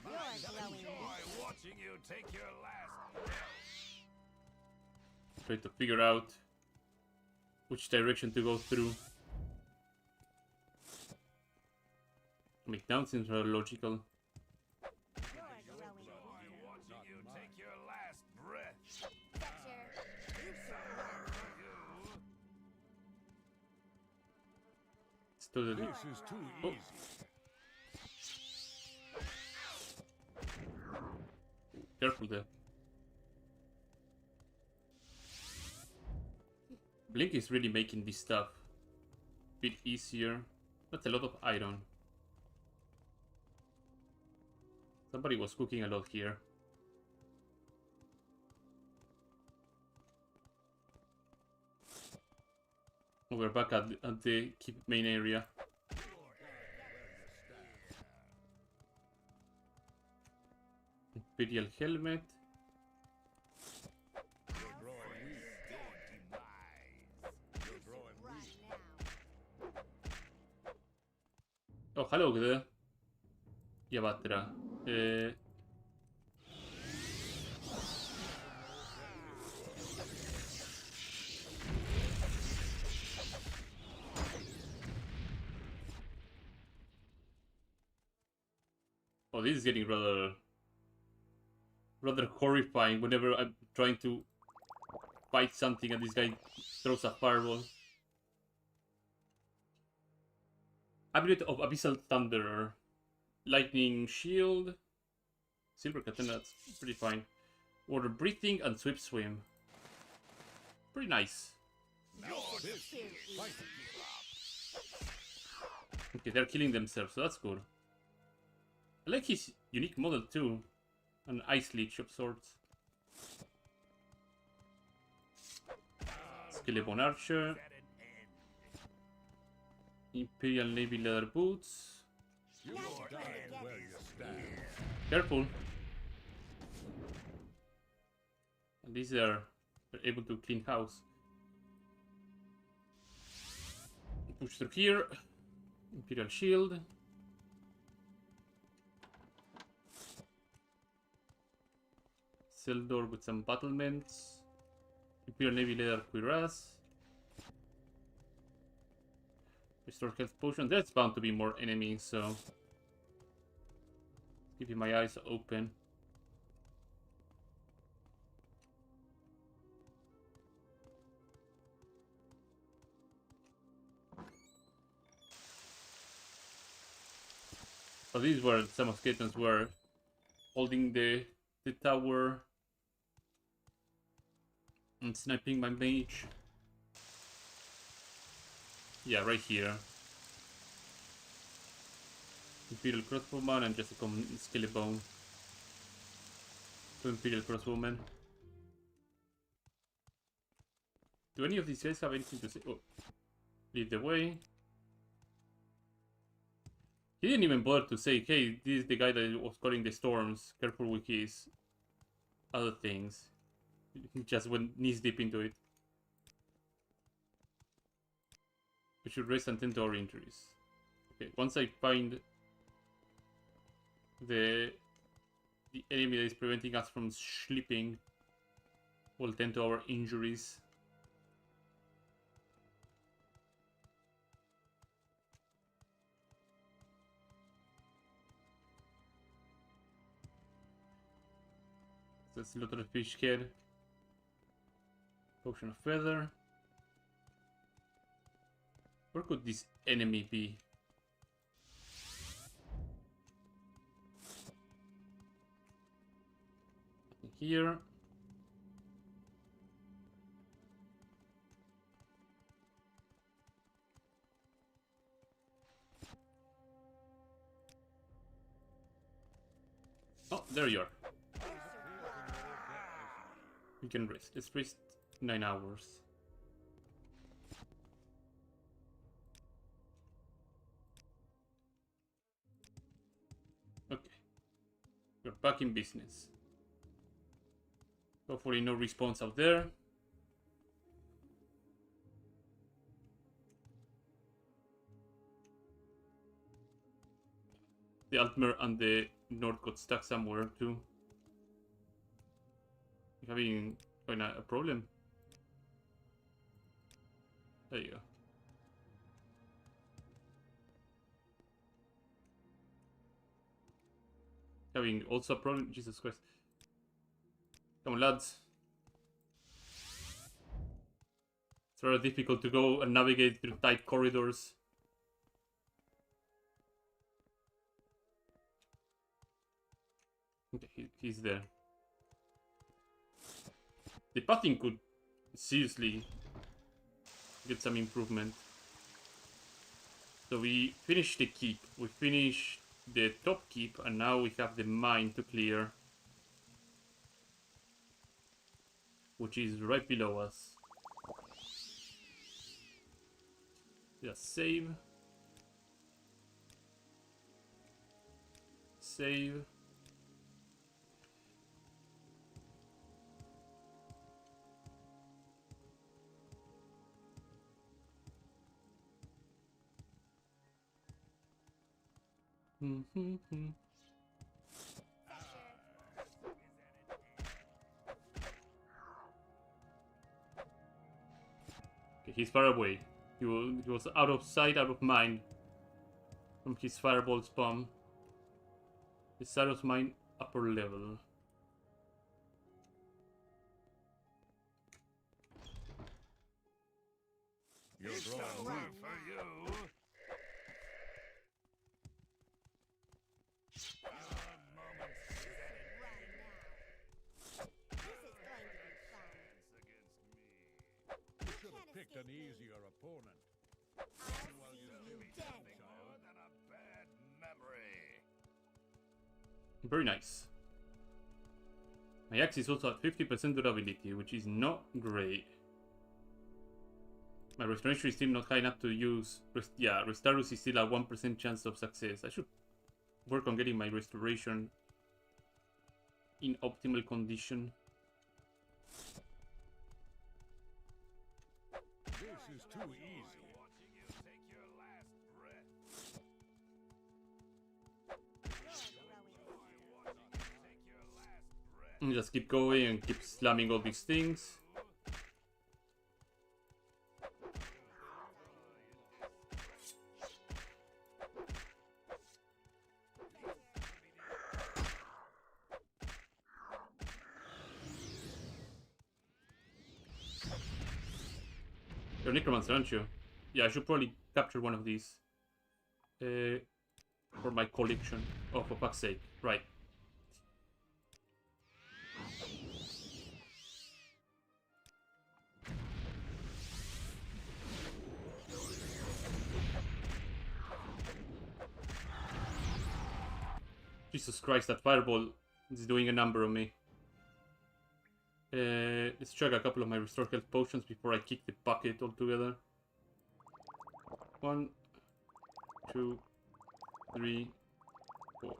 You're glowing. Enjoy watching you take your last breath. Try to figure out which direction to go through. Make down seems rather logical. You're glowing. Enjoy watching you take your last breath. Fetcher. You should run. You. It's totally. This is too Oh. easy. Careful there. Blink is really making this stuff a bit easier. That's a lot of iron. Somebody was cooking a lot here. Oh, we're back at the keep main area. Imperial helmet. You're growing weak. Oh, hello there. Yavatra. Oh, this is getting rather horrifying whenever I'm trying to fight something and this guy throws a fireball. Ability of Abyssal Thunderer. Lightning Shield. Silver Katana, that's pretty fine. Water Breathing and Swift Swim. Pretty nice. Okay, they're killing themselves, so that's good. I like his unique model too. An Ice Leech of sorts. Skeleton Archer. Imperial Navy Leather Boots. You stand where you stand. Careful. And these are able to clean house. Push through here. Imperial Shield. Cell door with some battlements. Imperial Navy Leather Cuirass. Restore health potion. There's bound to be more enemies, so keeping my eyes open. So these were some of skeletons were holding the tower and sniping my mage. Yeah, right here. Imperial Crossbowman and just a common Skellebone. Two Imperial Crossbowmen. Do any of these guys have anything to say? Oh, lead the way. He didn't even bother to say, hey, this is the guy that was calling the storms. Careful with his other things. He just went knees deep into it. We should rest and tend to our injuries. Okay, once I find the enemy that is preventing us from sleeping, we'll tend to our injuries. That's a lot of fish head. Potion of Feather. Where could this enemy be? Here. Oh, there you are. We can rest. Let's rest 9 hours. Okay. We're back in business. Hopefully no response out there. The Altmer and the Nord got stuck somewhere too. We're having quite a problem. There you go. Having also a problem. Jesus Christ. Come on, lads. It's very difficult to go and navigate through tight corridors. Okay, he's there. The pathing could seriously get some improvement. So we finished the keep. We finished the top keep, and now we have the mine to clear, which is right below us. Just save. Save. Okay, he's far away. He was out of sight, out of mind from his fireball spawn. His out of mind upper level. You're It's growing not weak. work for you. Your moment is at an Right now. This is going to be fun. against me. You should have picked an easier opponent. I'll see you dead. More than a bad memory. Very nice. My axe is also at 50% durability, which is not great. My restoration is still not high enough to use. Restarus is still a 1% chance of success. I should work on getting my restoration in optimal condition. This is too easy. Watching you take your last breath. Take your last breath. And just keep going and keep slamming all these things. You're a necromancer, aren't you? Yeah, I should probably capture one of these. For my collection. Oh, for fuck's sake. Right. Jesus Christ, that fireball is doing a number on me. Let's chug a couple of my restore health potions before I kick the bucket altogether. 1, 2, 3, 4.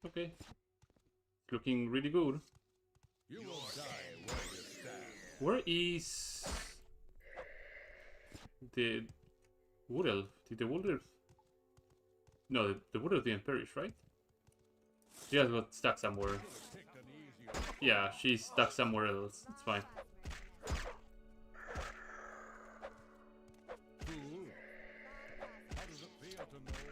Okay. It's looking really good. You will die where you stand. Where is the Wood Elf? Did the Wood Elf? No, the Wood Elf didn't perish, right? She has got stuck somewhere. Picked an easier Yeah, she's stuck somewhere else. It's fine. fool. How does it feel to know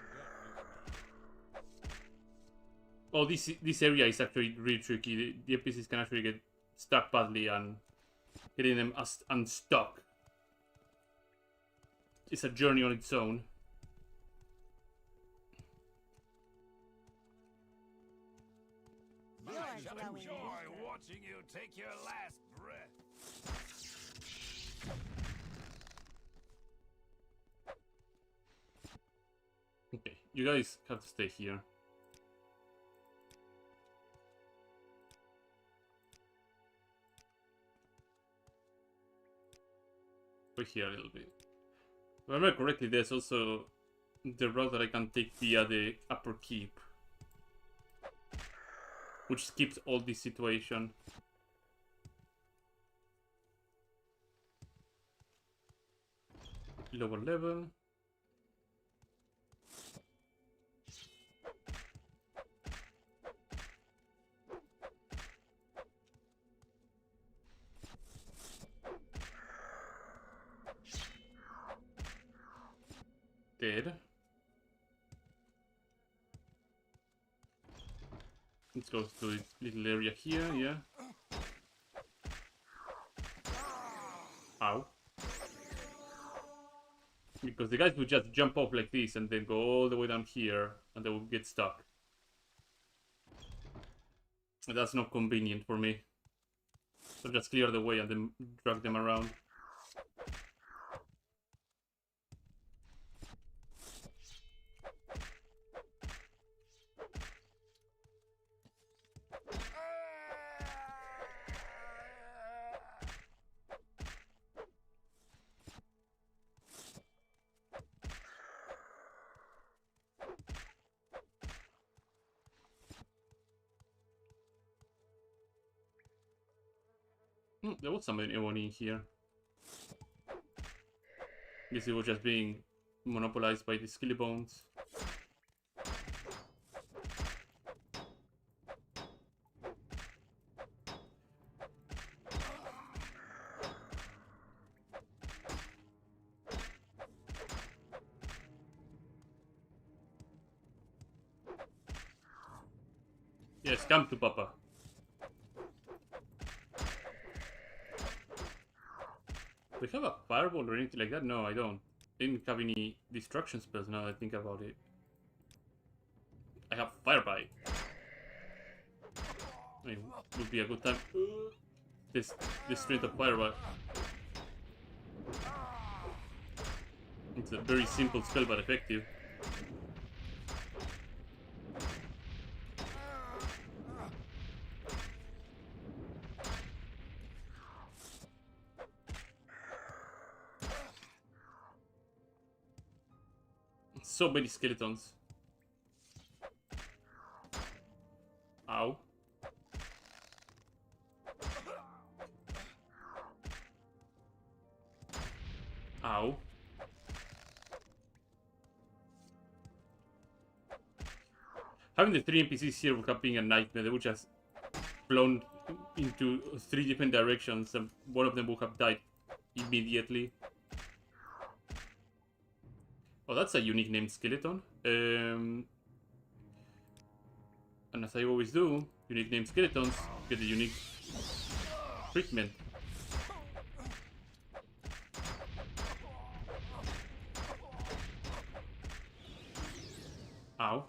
that is Oh, this area is actually really tricky. The NPCs can actually get stuck badly, and getting them unstuck is a journey on its own. You're growing Joy weaker. watching you take your last breath. Okay, you guys have to stay here. We're here a little bit. If I remember correctly, there's also the route that I can take via the upper keep, which skips all this situation. Lower level. Dead. Let's go to this little area here, yeah. Ow. Because the guys would just jump off like this and then go all the way down here and they will get stuck. And that's not convenient for me. So just clear the way and then drag them around. There was anyone in here. Guess it was just being monopolized by the skilly bones. Yes, come to Papa. Do we have a fireball or anything like that? No, I don't. Didn't have any destruction spells now that I think about it. I have Firebite. I mean, would be a good time. This strength of Firebite. It's a very simple spell but effective. So many skeletons. Ow. Ow. Having the 3 NPCs here would have been a nightmare. They would just blown into 3 different directions and one of them would have died immediately. Oh, that's a unique named skeleton. And as I always do, unique named skeletons get a unique treatment. Ow.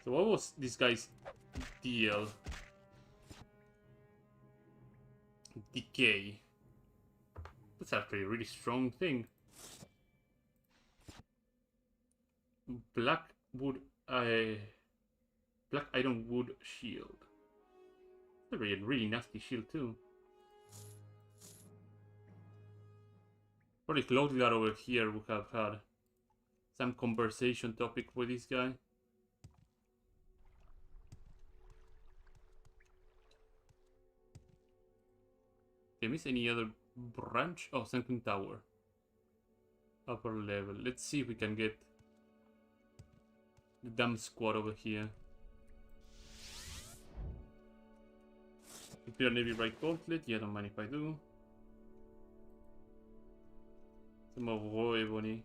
So what was this guy's deal? Decay. That's actually a really strong thing. Black iron wood shield. That's a really nasty shield too. Probably Cloudguard over here would have had some conversation topic with this guy. Did I miss any other branch? Oh, Sunken Tower. Upper level. Let's see if we can get the damn squad over here. Imperial Navy right gauntlet. Yeah, don't mind if I do. Some more raw ebony.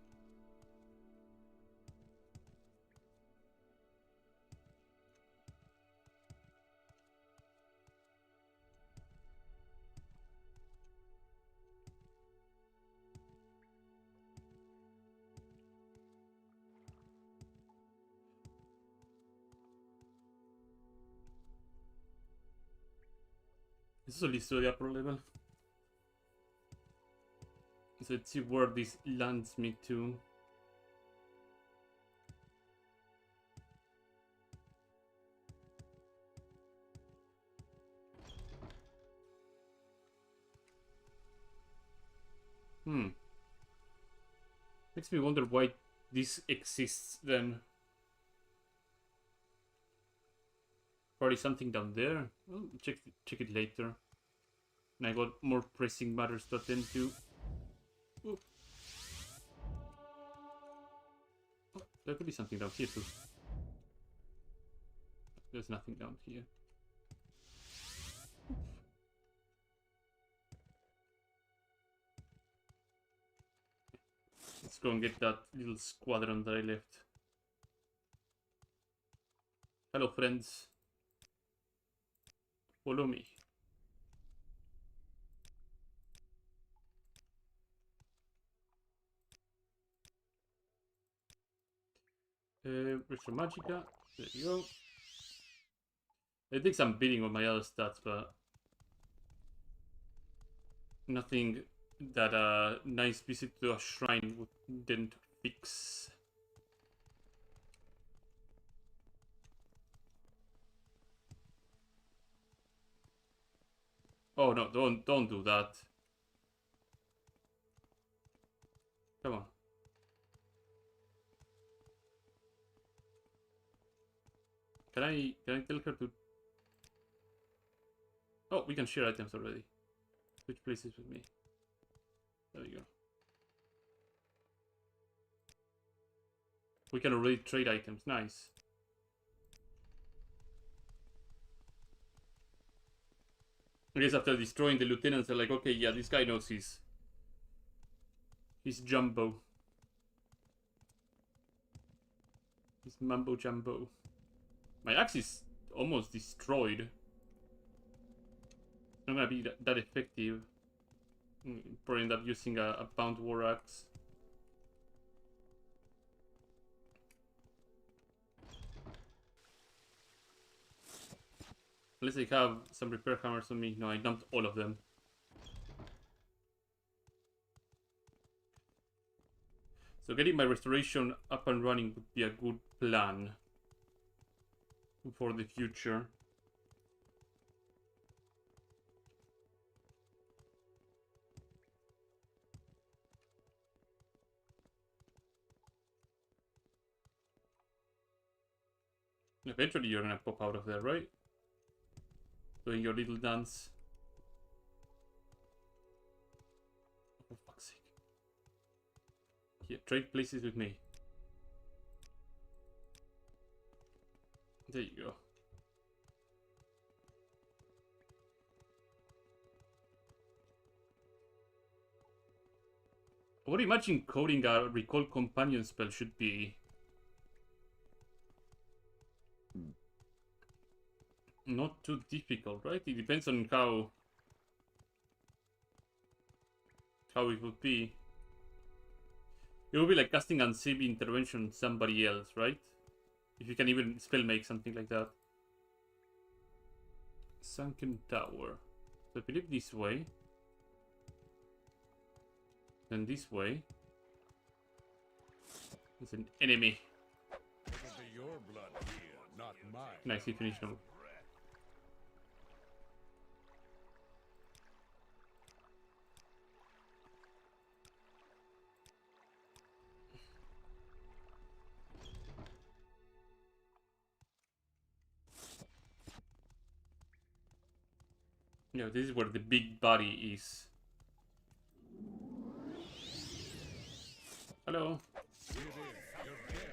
This is listo the upper level. So let's see where this lands me to. Makes me wonder why this exists then. Probably something down there. Well, check it later. And I got more pressing matters to attend to. Ooh. Oh, there could be something down here too. There's nothing down here. Let's go and get that little squadron that I left. Hello, friends. Follow me. Retro Magica. There you go. I think I'm beating on my other stats, but nothing that a nice visit to a shrine didn't fix. Oh no, don't do that. Come on. Can I tell her to... Oh, we can share items already. Switch places with me. There we go. We can already trade items. Nice. I guess after destroying the lieutenants, they're like, okay, yeah, this guy knows he's jumbo. He's mumbo jumbo. My axe is almost destroyed. It's not gonna be that effective. Probably end up using a bound war axe. Unless I have some repair hammers on me. No, I dumped all of them. So getting my restoration up and running would be a good plan for the future. Eventually you're gonna pop out of there, right? Doing your little dance. For fuck's sake. Here, trade places with me. There you go. I would imagine coding a recall companion spell should be not too difficult, right? It depends on how it would be. It would be like casting unsaved intervention on somebody else, right? If you can even spell make something like that. Sunken tower. So I believe this way. Then this way. It's an enemy. It'll be your blood here, not mine. Nicely finished them. Yeah, this is where the big body is. Hello. Give in. You're dead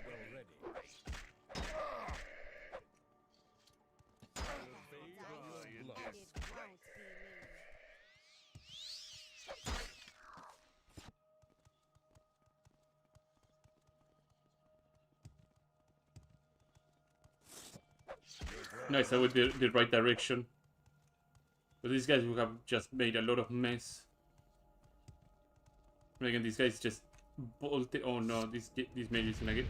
already. Obey your blood. And it won't be me. Nice, I went the right direction. But these guys would have just made a lot of mess. And again, these guys just bolted. Oh no, this mage is gonna get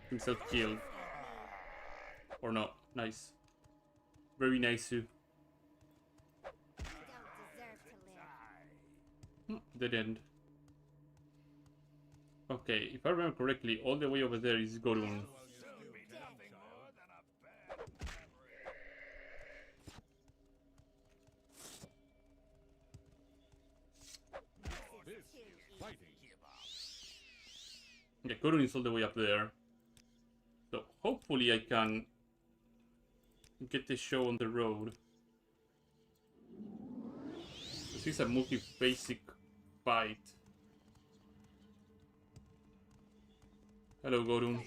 himself killed. Or not. Nice. Very nice, Sue. You don't deserve to live. Dead end. Okay, if I remember correctly, all the way over there is Gorun. Yeah, Gorun is all the way up there. So hopefully I can get this show on the road. This is a multi-basic fight. Hello, Gorun.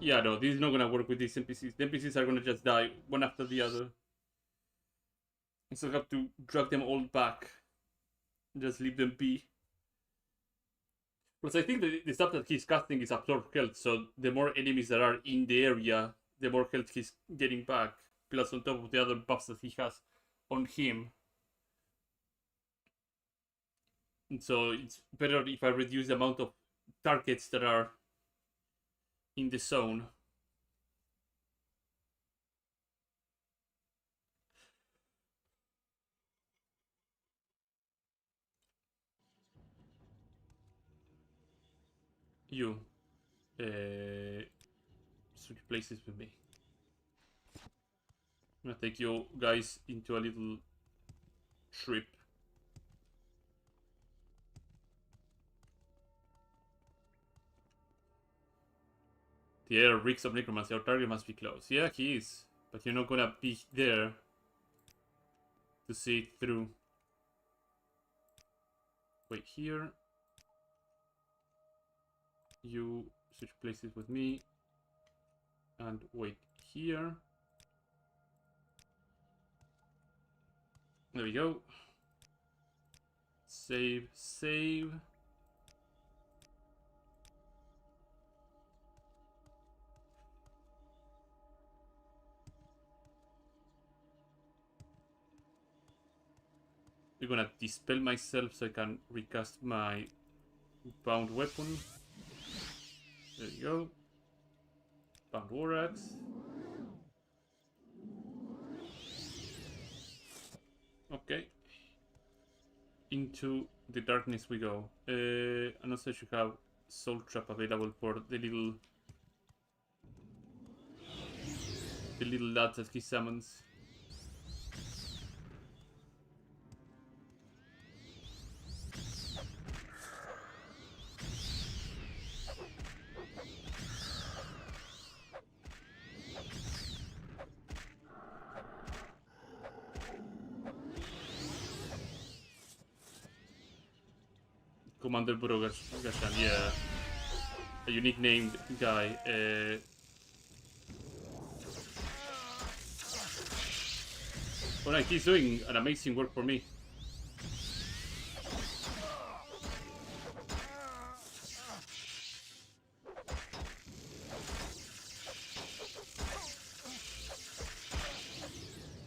Yeah, no, this is not gonna work with these NPCs. The NPCs are gonna just die one after the other. So I have to drag them all back. Just leave them be. Plus, I think the stuff that he's casting is absorb health, so the more enemies that are in the area, the more health he's getting back. Plus, on top of the other buffs that he has on him. And so it's better if I reduce the amount of targets that are in the zone. You. Switch places with me. I'm gonna take you guys into a little trip. The air reeks of necromancy. Our target must be close. Yeah, he is. But you're not gonna be there to see it through. Wait here. You switch places with me. And wait here. There we go. Save, save. I'm gonna dispel myself so I can recast my bound weapon. There you go. Bound war axe. Okay. Into the darkness we go. And also I should have soul trap available for the little lads that he summons. Commander Burogashan, yeah. A unique named guy. Alright, he's doing an amazing work for me.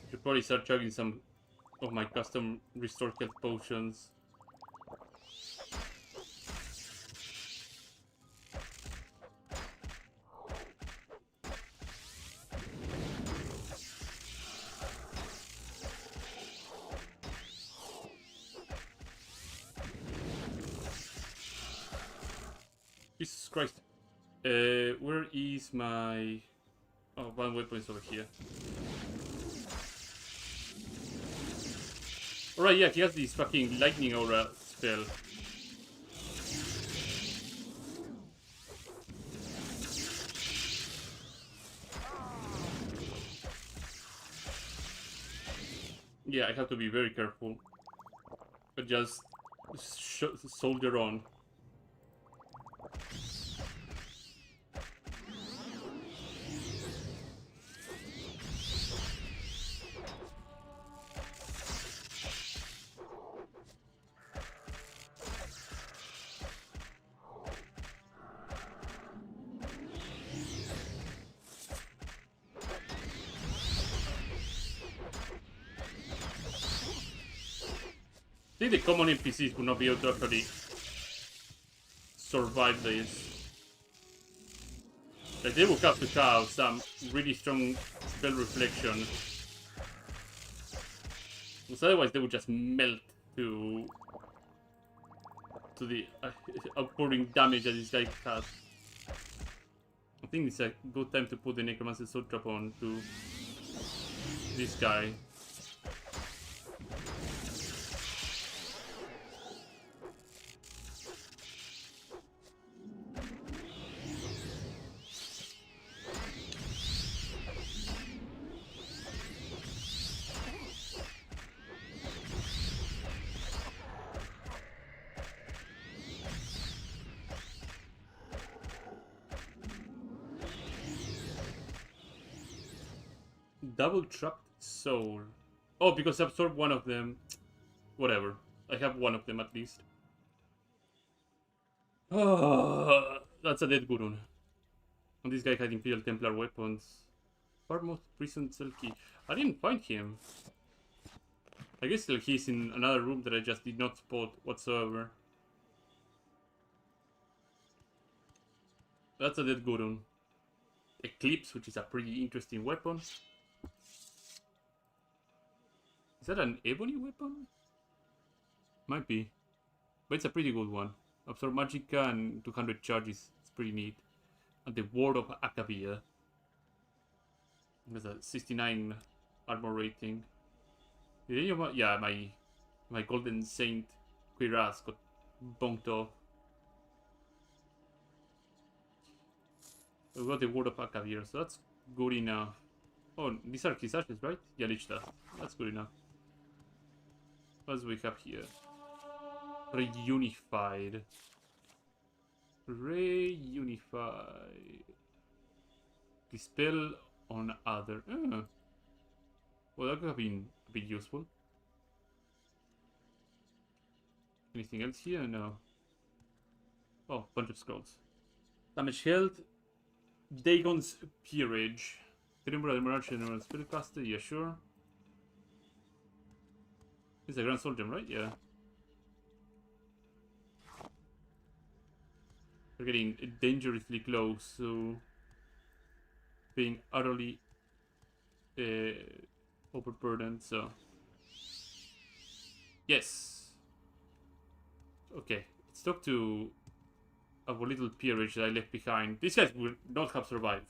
Should probably start chugging some of my custom restored health potions. Jesus Christ. Where is my... Oh, one weapon is over here. Alright, yeah, he has this fucking lightning aura spell. Yeah, I have to be very careful. But just soldier on. I think the common NPCs will not be able to actually survive this. Like, they will have to have some really strong spell reflection. Because otherwise they would just melt to the outpouring damage that this guy has. I think it's a good time to put the Necromancer Soul Trap on to this guy. Double trapped soul. Oh, because I absorbed one of them. Whatever. I have one of them at least. Oh, that's a dead Gurun. And this guy had Imperial Templar weapons. Farmoth Prison Cell Key. I didn't find him. I guess still he's in another room that I just did not spot whatsoever. That's a dead Gurun. Eclipse, which is a pretty interesting weapon. Is that an ebony weapon? Might be. But it's a pretty good one. Absorb Magicka and 200 charges. It's pretty neat. And the Ward of Akavir. There's a 69 armor rating. Did any of my... Yeah, my Golden Saint Quiraz got bonked off. We got the Ward of Akavir, so that's good enough. Oh, these are Kisashes, right? Yeah, Lichta. That's good enough. What do we have here? Reunified. Reunified. Dispel on other. Well, that could have been a bit useful. Anything else here? No. Oh, bunch of scrolls. Damage health. Dagon's Peerage. Timber, Emerald, General Spellcaster. Yeah, sure. It's a Grand Soul Gem, right? Yeah. We're getting dangerously close, so being utterly overburdened, so yes. Okay, let's talk to our little peerage that I left behind. These guys would not have survived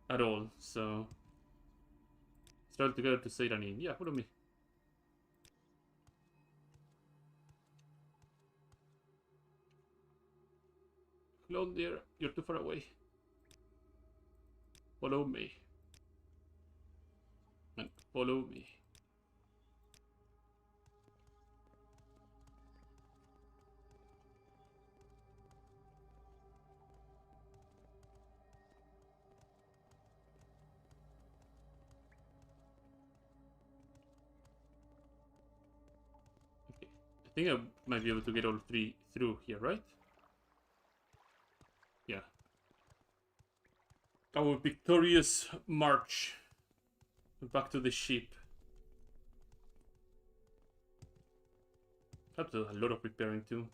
at all, so start together to say that in. Yeah, follow me. Hello there, you're too far away. Follow me. And follow me. Okay. I think I might be able to get all three through here, right? Yeah. Our victorious march back to the ship. Have to do a lot of preparing too.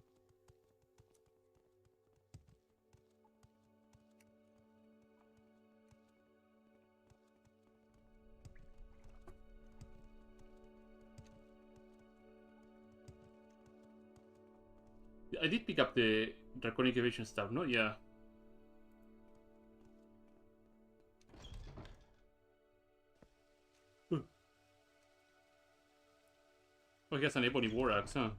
I did pick up the Draconic Evasion stuff, no? Yeah. Oh, he has an Ebony War Axe, huh?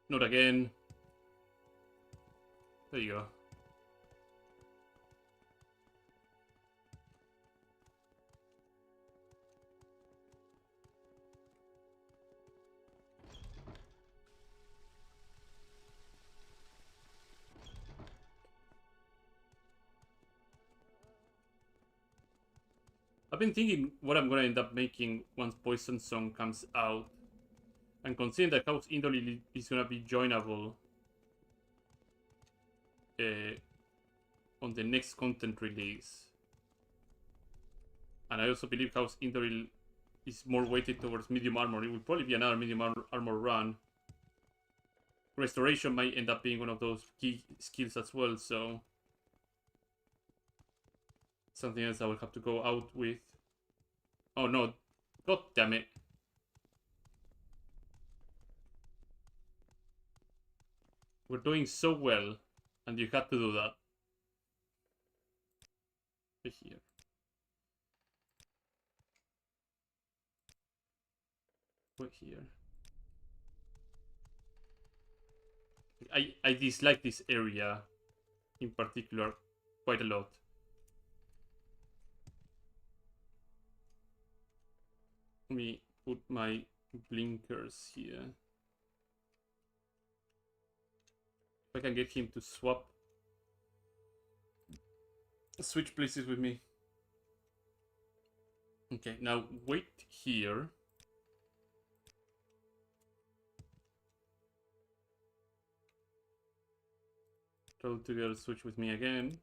Not again. There you go. I've been thinking what I'm gonna end up making once Poison Song comes out. And considering that House Indolil is gonna be joinable on the next content release. And I also believe House Indolil is more weighted towards medium armor. It will probably be another medium armor run. Restoration might end up being one of those key skills as well, so something else I will have to go out with. Oh no, god damn it. We're doing so well, and you had to do that. Right here. Right here. I dislike this area in particular quite a lot. Let me put my blinkers here. If I can get him to switch places with me. Okay, now wait here. Try to get a switch with me again.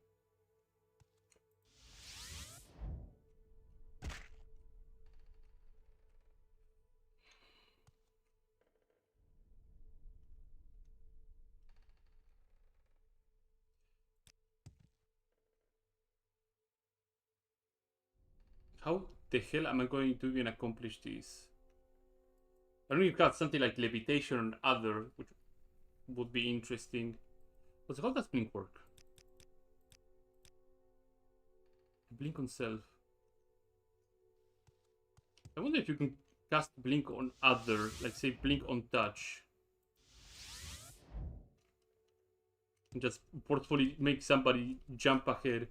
How the hell am I going to even accomplish this? I don't know if got something like levitation or other, which would be interesting. But how does blink work? Blink on self. I wonder if you can cast blink on other, like say blink on touch. And just forcefully make somebody jump ahead.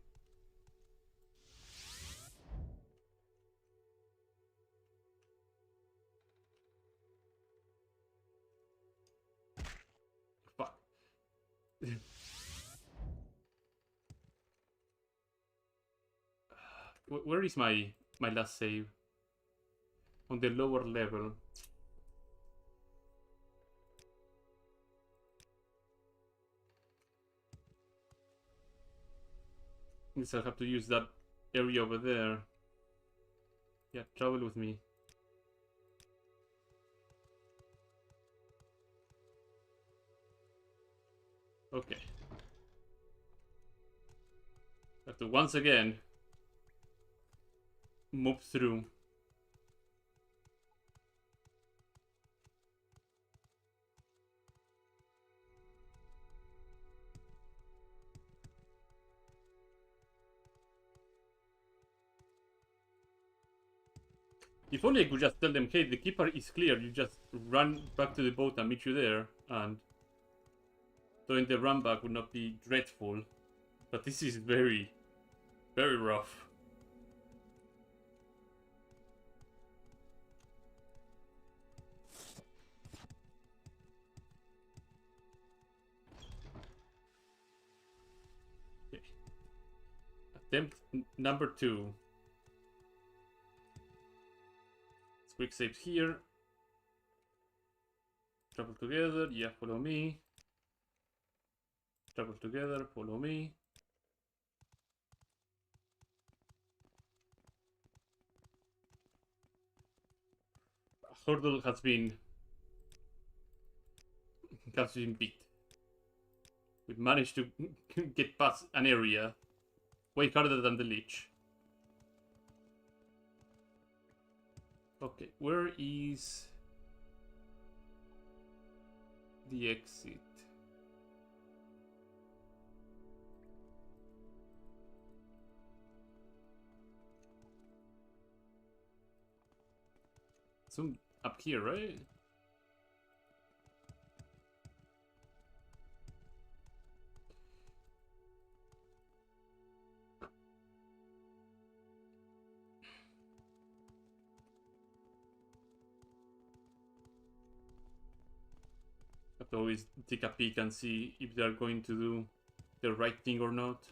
Fuck. Where is my last save? On the lower level. Guess I'll have to use that area over there. Yeah, travel with me. Okay. Have to once again move through. If only I could just tell them, hey, the keeper is clear, you just run back to the boat and meet you there, and doing the run back would not be dreadful. But this is very, very rough. Okay. Attempt number 2. Quick save here. Travel together. Yeah, follow me. Travel together. Follow me. Hurdle has been beat. We've managed to get past an area way harder than the Lich. Okay, where is the exit? So up here, right? Have to always take a peek and see if they're going to do the right thing or not.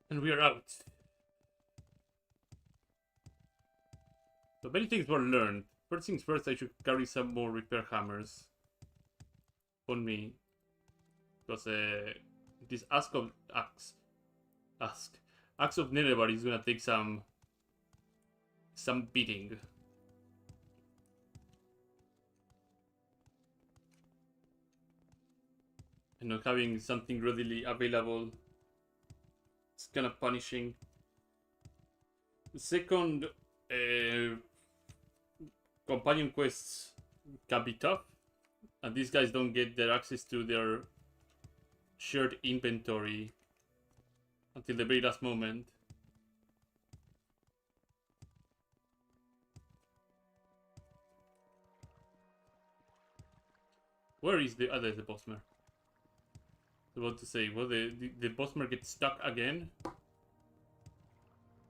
And we are out. So many things were learned. First things first, I should carry some more repair hammers on me. Because this Axe of Nerevar is gonna take some beating. And not having something readily available, it's kind of punishing. The second, companion quests can be tough, and these guys don't get their access to their shared inventory until the very last moment. Where is the other the Bosmer? I was about to say, will the Bosmer get stuck again?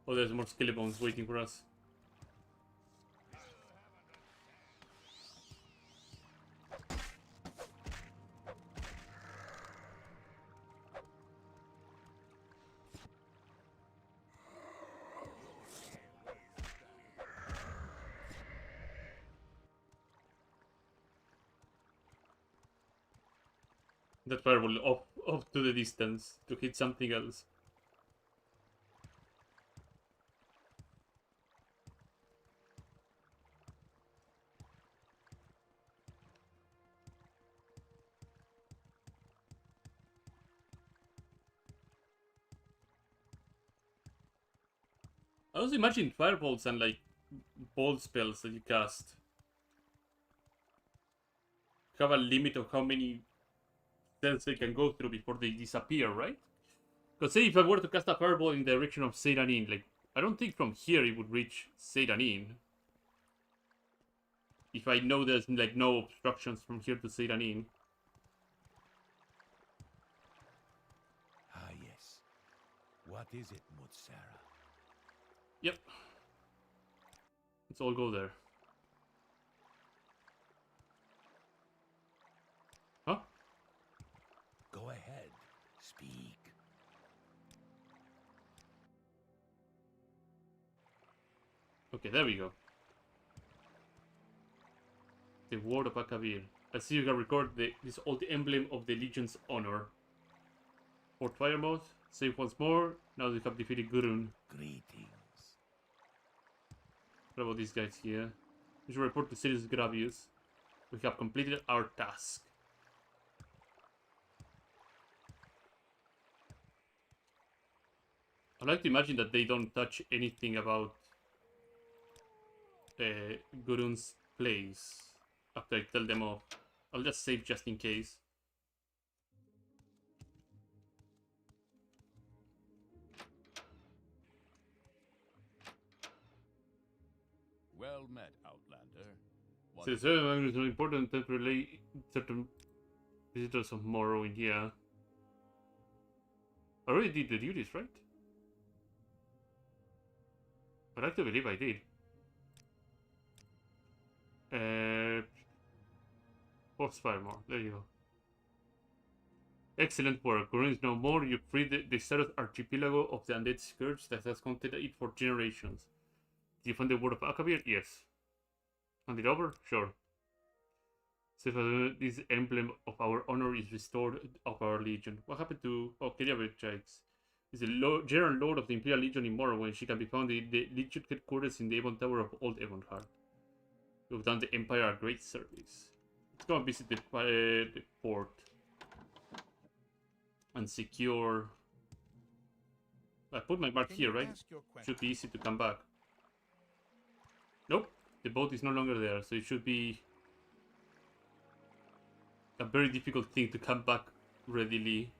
Oh, there's more skelebones waiting for us. that fireball off to the distance to hit something else. I also imagine fireballs and like bolt spells that you cast have a limit of how many cells they can go through before they disappear, right? Because say if I were to cast a fireball in the direction of Seyranin, like I don't think from here it would reach Seyranin. If I know there's like no obstructions from here to Seyranin. Ah, yes. What is it, Mutsara? Yep. Let's all go there. Huh? Go ahead. Speak. Okay, there we go. The Word of Akavir. I see you can record this old emblem of the Legion's honor. Fort Firemouth, save once more. Now they have defeated Gurun. Greetings. What about these guys here? We should report to Sirius Gravius. We have completed our task. I like to imagine that they don't touch anything about Gurun's place after I tell them off. I'll just save just in case. Well met, Outlander. What So it's very important to relay certain visitors of Morrowind, yeah. I already did the duties, right? I'd like to believe I did. Force Firemore, there you go. Excellent work. Gurun is no more. You freed the deserted archipelago of the undead scourge that has haunted it for generations. Did you find the Word of Akavir? Yes. Hand it over? Sure. So this emblem of our honor is restored of our legion. What happened to Keriavich? Is the General Lord of the Imperial Legion in Morrowind. She can be found in the Legion headquarters in the Avon Tower of Old Avonheart. You've done the Empire a great service. Let's go and visit the port. And secure... I put my mark here, right? Should be easy to come back. Nope. The boat is no longer there, so it should be a very difficult thing to come back readily.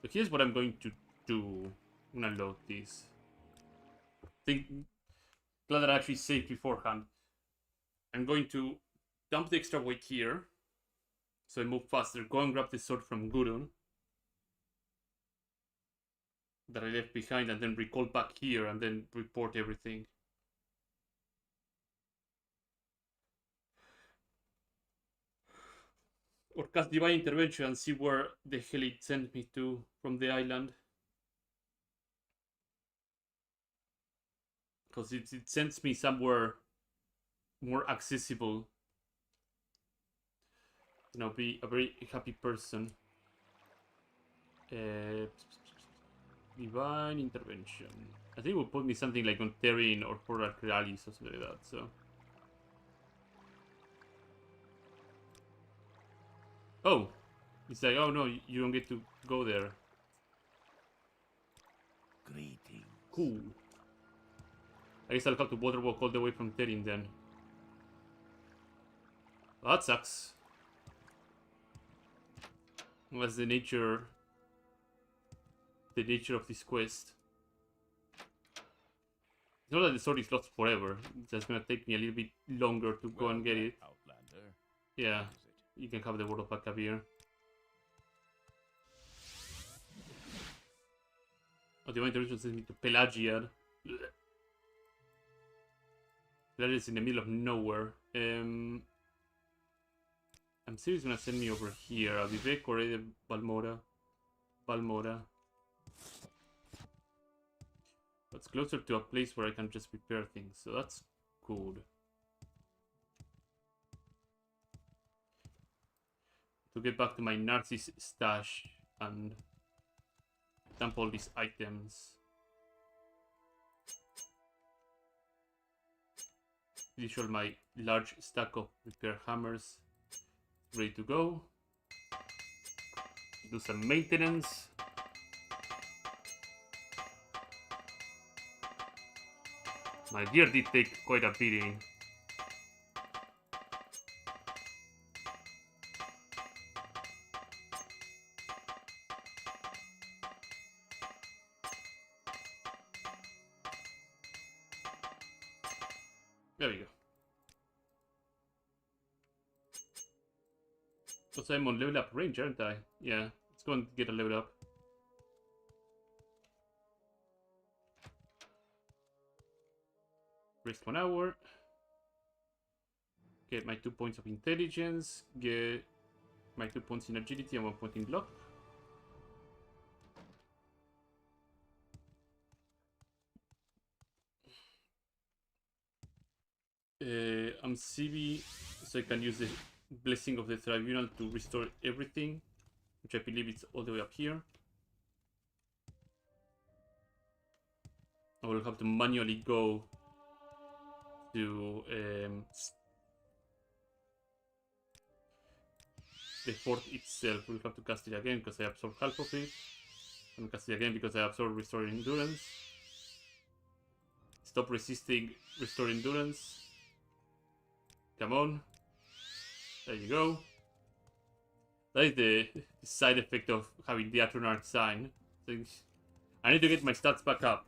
So here's what I'm going to do. I'm gonna load this. Glad that I actually saved beforehand. I'm going to dump the extra weight here, so I move faster. Go and grab the sword from Gurun that I left behind, and then recall back here, and then report everything. Or cast Divine Intervention and see where the hell it sent me to from the island. Because it sends me somewhere more accessible. You know, be a very happy person. Divine Intervention. I think it will put me something like on Terrain or Port Arcralis or something like that, so... Oh! It's like, oh no, you don't get to go there. Greetings. Cool. I guess I'll have to water walk all the way from Terrain then. Well, that sucks. What's the nature of this quest? It's not that the sword is lost forever. It's just gonna take me a little bit longer to go and get it. Outlander. Yeah, you can have the Word of Akavir. Oh, Divine Intervention sends me to Pelagiad. Pelagiad is in the middle of nowhere. I'm serious gonna send me over here. I'll be back already. Balmora. It's closer to a place where I can just repair things, so that's cool. to get back to my Narcissus stash and dump all these items. Visual my large stack of repair hammers ready to go. Do some maintenance. My gear did take quite a beating. There we go. Also, I'm on level up range, aren't I? Yeah, let's go and get a level up. Rest 1 hour. Get my 2 points of intelligence. Get my 2 points in agility and 1 point in luck. I'm CB, so I can use the Blessing of the Tribunal to restore everything, which I believe it's all the way up here. I will have to manually go to the fort itself. We'll have to cast it again because I absorbed half of it. And cast it again because I absorbed Restore Endurance. Stop resisting Restore Endurance. Come on. There you go. That is the side effect of having the Atronach sign. I need to get my stats back up.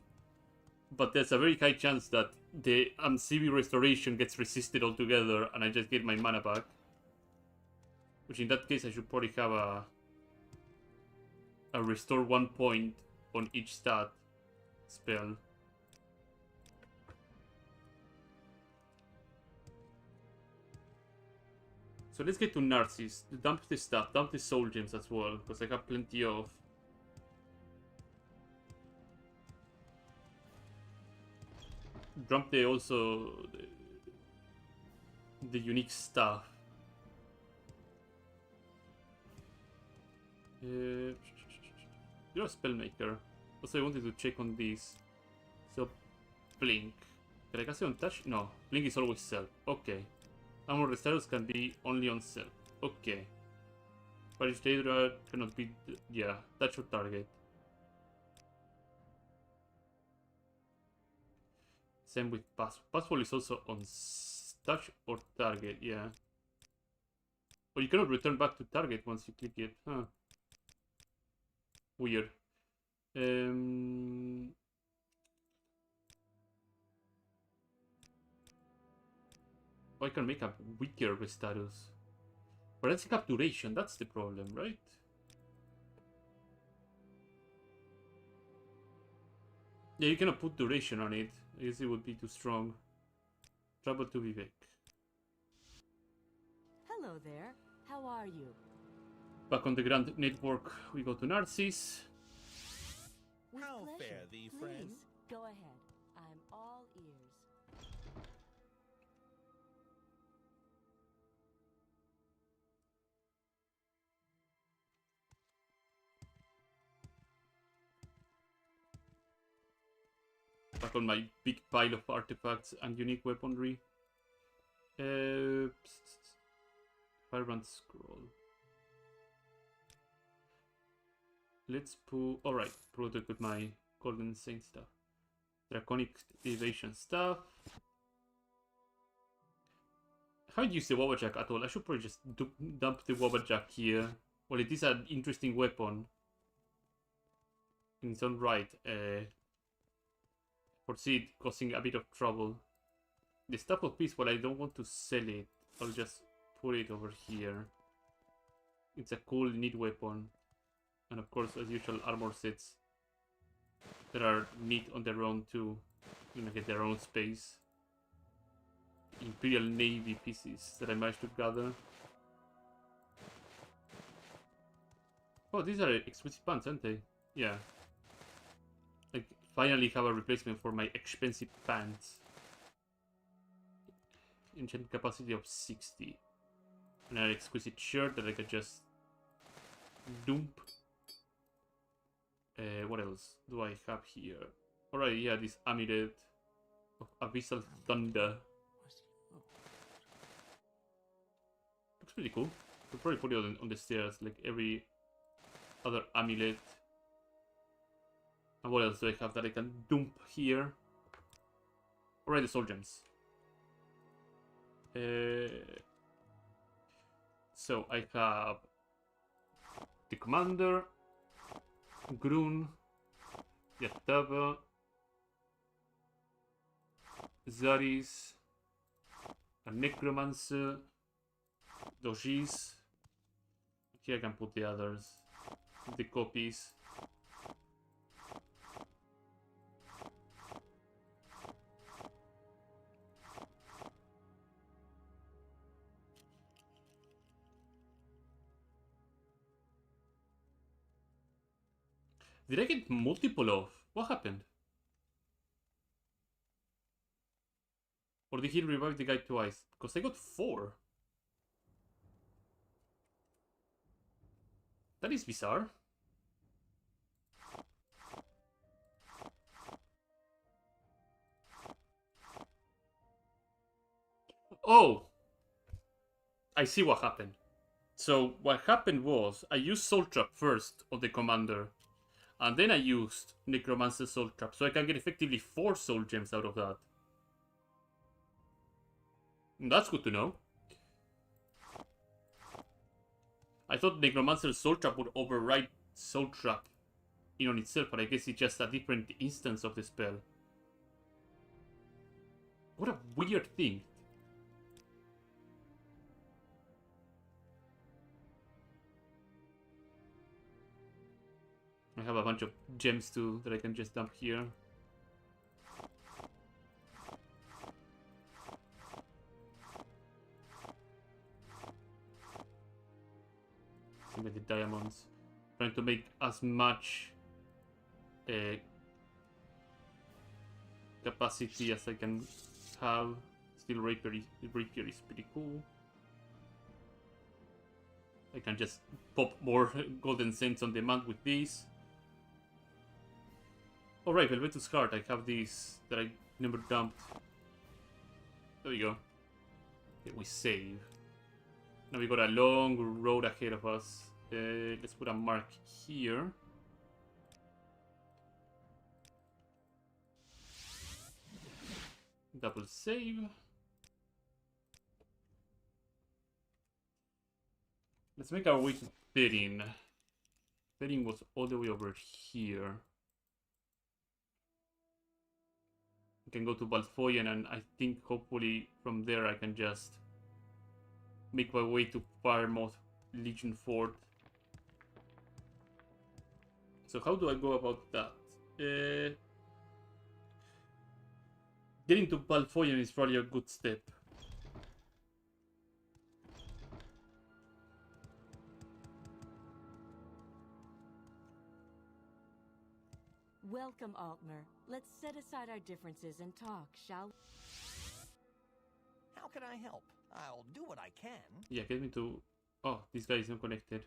But there's a very high chance that the CB restoration gets resisted altogether and I just get my mana back. Which in that case I should probably have a restore 1 point on each stat spell. So let's get to Narcissus. Dump this stuff. Dump the soul gems as well, because I have plenty of. Dump the the unique stuff. You're a spellmaker. Also, I wanted to check on this. So, blink. Can I cast it on touch? No, blink is always self. Okay. Armor restores can be only on self. Okay. Parish Daedra cannot be. Yeah, touch or target. Same with Pass. Passwall is also on touch or target, yeah. Or you cannot return back to target once you click it. Huh. Weird. I can make a weaker status. But that's capturation, that's the problem, right? Yeah, you cannot put duration on it. I guess it would be too strong. Trouble to Vivek. Hello there. How are you? Back on the Grand Network, we go to Narcissus. With How pleasure. fare thee, friend? Please, go ahead. I'm all ears. Back on my big pile of artifacts and unique weaponry. Firebrand scroll. Let's pull. Alright, protect with my Golden Saint stuff. Draconic evasion stuff. I haven't used the Wabbajack at all. I should probably just dump the Wabbajack here. Well, it is an interesting weapon in its own right. Foresee it causing a bit of trouble. The Staff of Peace, well, I don't want to sell it. I'll just put it over here. It's a cool, neat weapon. And of course, as usual, armor sets that are neat on their own too. Gonna get their own space. Imperial Navy pieces that I managed to gather. Oh, these are expensive pants, aren't they? Yeah. Like, finally have a replacement for my expensive pants. Enchant capacity of 60. And an exquisite shirt that I could just Doom. What else do I have here? Alright, yeah, this amulet of abyssal thunder. Looks pretty cool. Could probably put it on the stairs like every other amulet. And what else do I have that I can dump here? Alright, the soul gems. So I have the commander, Grun, Yattaba, Zaris, a necromancer, Dojis. Here I can put the others, the copies. Did I get multiple of? What happened? Or did he revive the guy twice? Because I got 4. That is bizarre. Oh! I see what happened. So what happened was, I used Soul Trap first on the commander. And then I used Necromancer Soul Trap. So I can get effectively 4 soul gems out of that. That's good to know. I thought Necromancer Soul Trap would override Soul Trap in on itself, but I guess it's just a different instance of the spell. What a weird thing. I have a bunch of gems too that I can just dump here. Same with the diamonds. Trying to make as much capacity as I can have. Still rapier is pretty cool. I can just pop more golden cents on demand with these. Alright, Velvetus Heart, I have these that I never dumped. There we go. Okay, we save. Now we got a long road ahead of us. Let's put a mark here. Double save. Let's make our way to Therin. Therin was all the way over here. I can go to Balfoyan, and I think hopefully from there I can just make my way to Firemoth Legion Fort. So how do I go about that? Getting to Balfoyan is probably a good step. Welcome, Altmer. Let's set aside our differences and talk, shall we? How can I help? I'll do what I can. Yeah, get me to... Oh, this guy is not connected.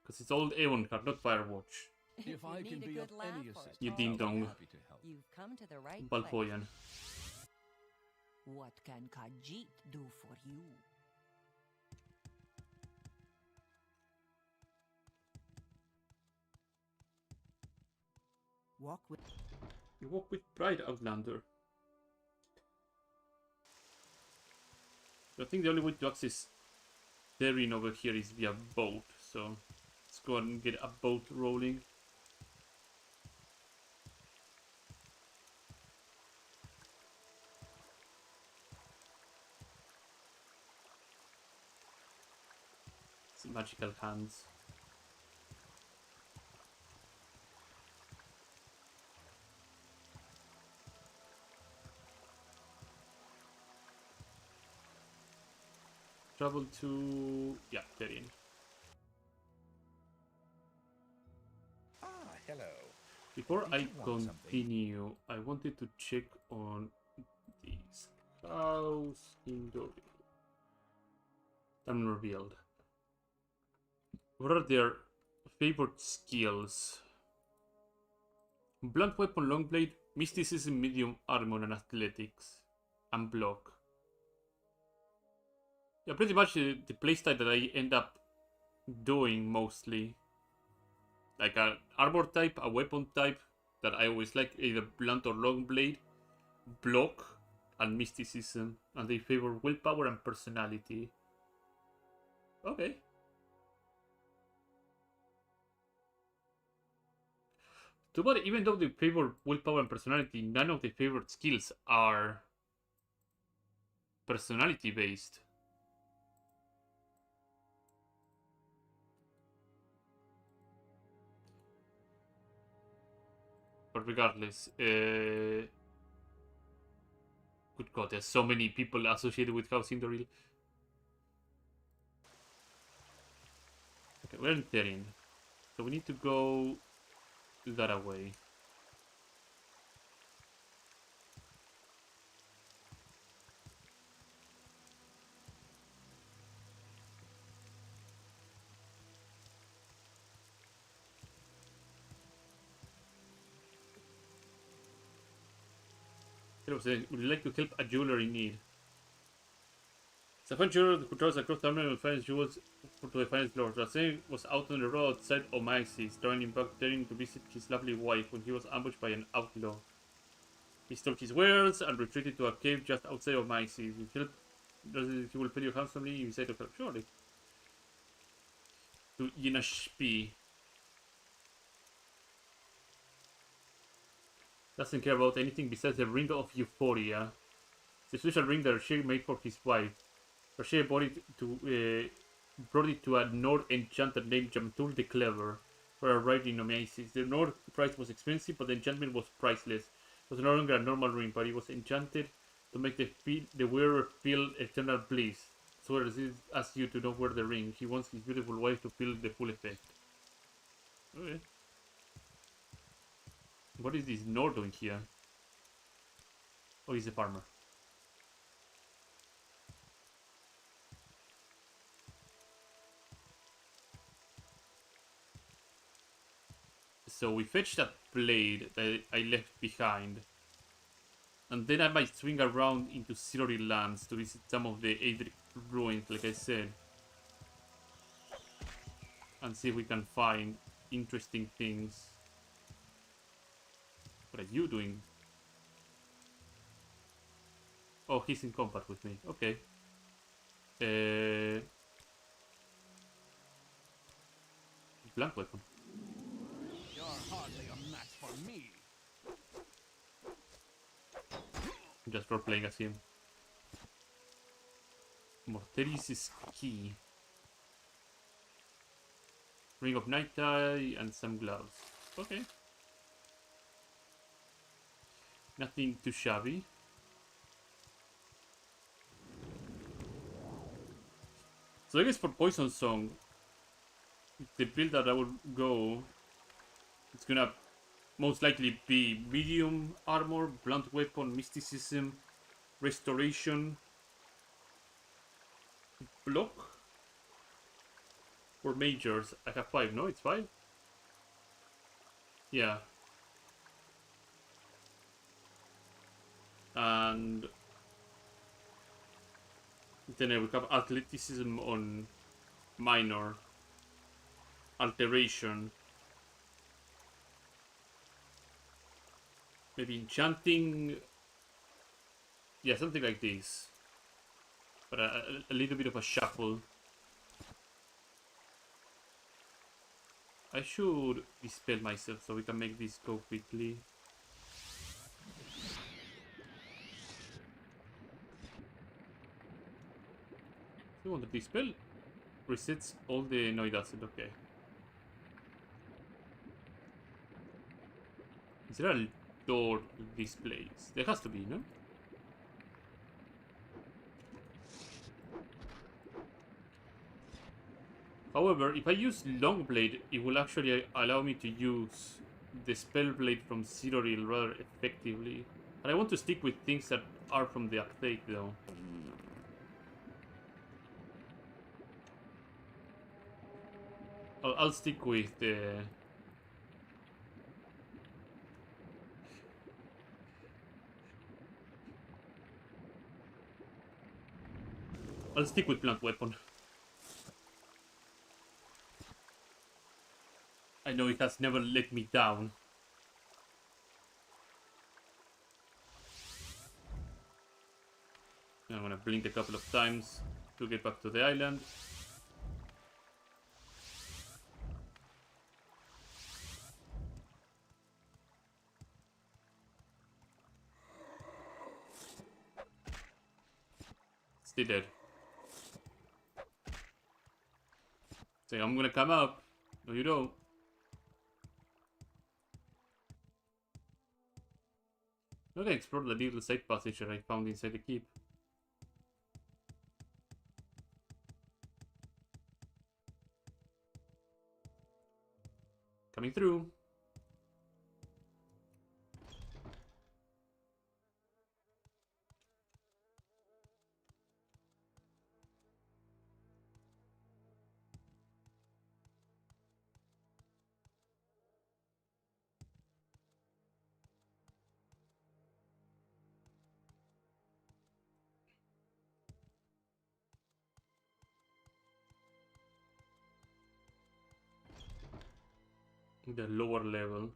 Because it's old Aeon card, not Firewatch. If I can need a be good of laugh any or a assistance, You I'll ding be dong. happy to help. You've come to the right place. Balfoyan. What can Khajiit do for you? Walk with... You walk with pride, Outlander. I think the only way to access Therin over here is via boat, so let's go and get a boat rolling. It's magical hands. Travel to... yeah, Therin. Ah, hello. Before Did I you want something? continue, I wanted to check on these cows in Dory. Tamriel Rebuilt. What are their favorite skills? Blunt weapon, long blade, mysticism, medium armor, and athletics, and block. Yeah, pretty much the playstyle that I end up doing mostly. Like an armor type, a weapon type that I always like, either blunt or long blade, block, and mysticism, and they favor willpower and personality. Okay. Too bad, even though they favor willpower and personality, none of the favorite skills are personality based. But regardless, good god, there's so many people associated with House Indoril. Okay, we're in Therin. So we need to go that way. Would you like to help a jeweler in need? It's a fine jeweler who travels across Tamriel and finds jewels to the finest lords. Rasay was out on the road outside Omaxis, traveling back Therin to visit his lovely wife when he was ambushed by an outlaw. He stole his wares and retreated to a cave just outside Omaxis. If you help, he will pay you handsomely if you decide to help. Surely. To Yinashpi. Doesn't care about anything besides the Ring of Euphoria. It's a special ring that Rashay made for his wife. Rashay brought it to a Nord enchanter named Jamtul the Clever, who arrived in Oasis. The Nord price was expensive, but the enchantment was priceless. It was no longer a normal ring, but it was enchanted to make the wearer feel eternal bliss. So Rashay asks you to not wear the ring. He wants his beautiful wife to feel the full effect. Okay. What is this Nord doing here? Oh, he's a farmer. So we fetched that blade that I left behind. And then I might swing around into Cyrodiil lands to visit some of the Aedric ruins, like I said. And see if we can find interesting things. What are you doing? Oh, he's in combat with me. Okay. Blunt weapon. You're hardly a match for me. Just for playing as him. Morteris is key. Ring of Night Eye and some gloves. Okay. Nothing too shabby. So I guess for Poison Song, the build that I would go, it's gonna most likely be medium armor, blunt weapon, mysticism, restoration, block, or majors. I have 5, no? It's 5? Yeah. And then I will have athleticism on minor, alteration, maybe enchanting, yeah, something like this, but a little bit of a shuffle. I should dispel myself so we can make this go quickly. You want to dispel? Resets all the... No, it doesn't. Okay. Is there a door to this place? There has to be, no? However, if I use Longblade, it will actually allow me to use the Spellblade from Cyrodiil rather effectively. And I want to stick with things that are from the update, though. I'll stick with the... I'll stick with plant weapon. I know it has never let me down. I'm gonna blink a couple of times to get back to the island. Stay dead. Say, I'm gonna come up. No, you don't. I'm gonna explore the little side passage that I found inside the keep. Coming through. The lower level.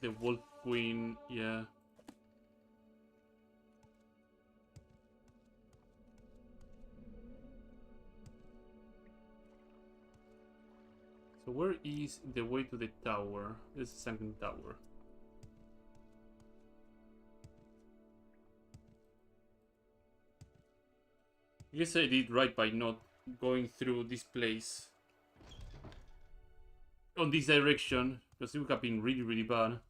The Wolf Queen, yeah. So where is the way to the tower? This is the second tower. I guess I did right by not going through this place on this direction, because it would have been really, really bad.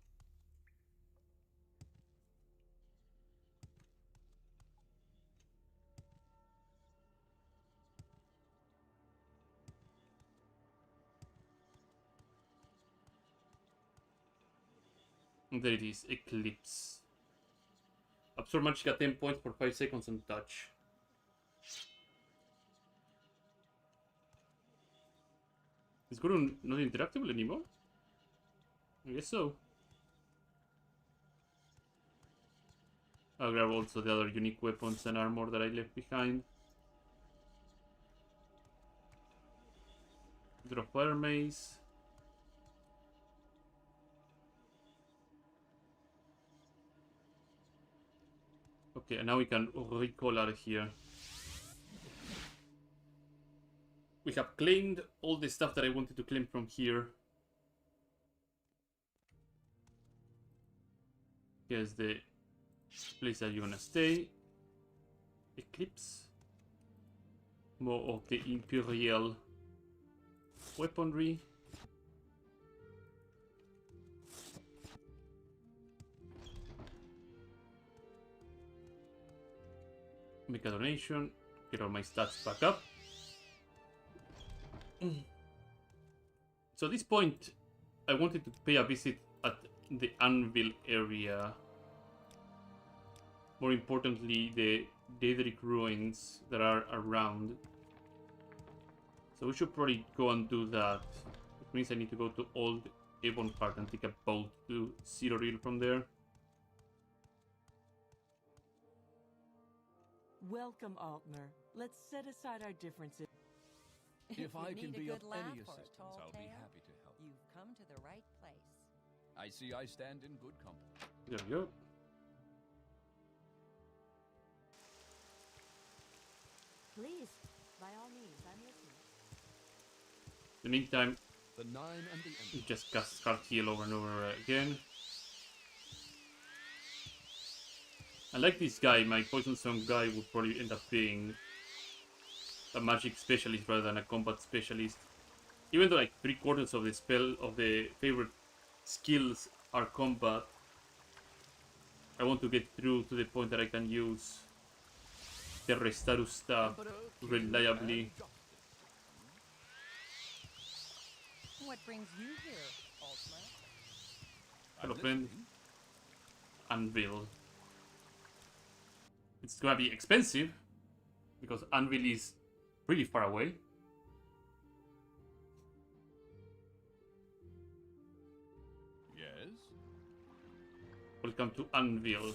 And there it is, Eclipse. Absorb Magicka 10 points for 5 seconds and touch. Is Guru not interactable anymore? I guess so. I'll grab also the other unique weapons and armor that I left behind. Drop Fire Mace. Okay, and now we can recall out of here. We have claimed all the stuff that I wanted to claim from here. Here's the place that you're gonna stay. Eclipse. More of the Imperial weaponry. Make a donation. Get all my stats back up. So at this point, I wanted to pay a visit at the Anvil area. More importantly, the Daedric ruins that are around. So we should probably go and do that. Which means I need to go to Old Avonheart and take a boat to Cyrodiil from there. Welcome, Altmer. Let's set aside our differences. If I can be of any for a assistance, tall I'll be tale, happy to help. You've come to the right place. I see I stand in good company. There we go. Please, by all means, I'm listening. In the meantime, The Nine and the we Emperor. just cast Scarlet Heal over and over again. I like this guy. My Poison Song guy would probably end up being a magic specialist rather than a combat specialist. Even though like 3/4 of the spell of the favorite skills are combat, I want to get through to the point that I can use the Restaru staff reliably. what brings you here, Altman? Hello, friend. Anvil. It's gonna be expensive because Anvil is pretty far away. Yes? Welcome to Anvil.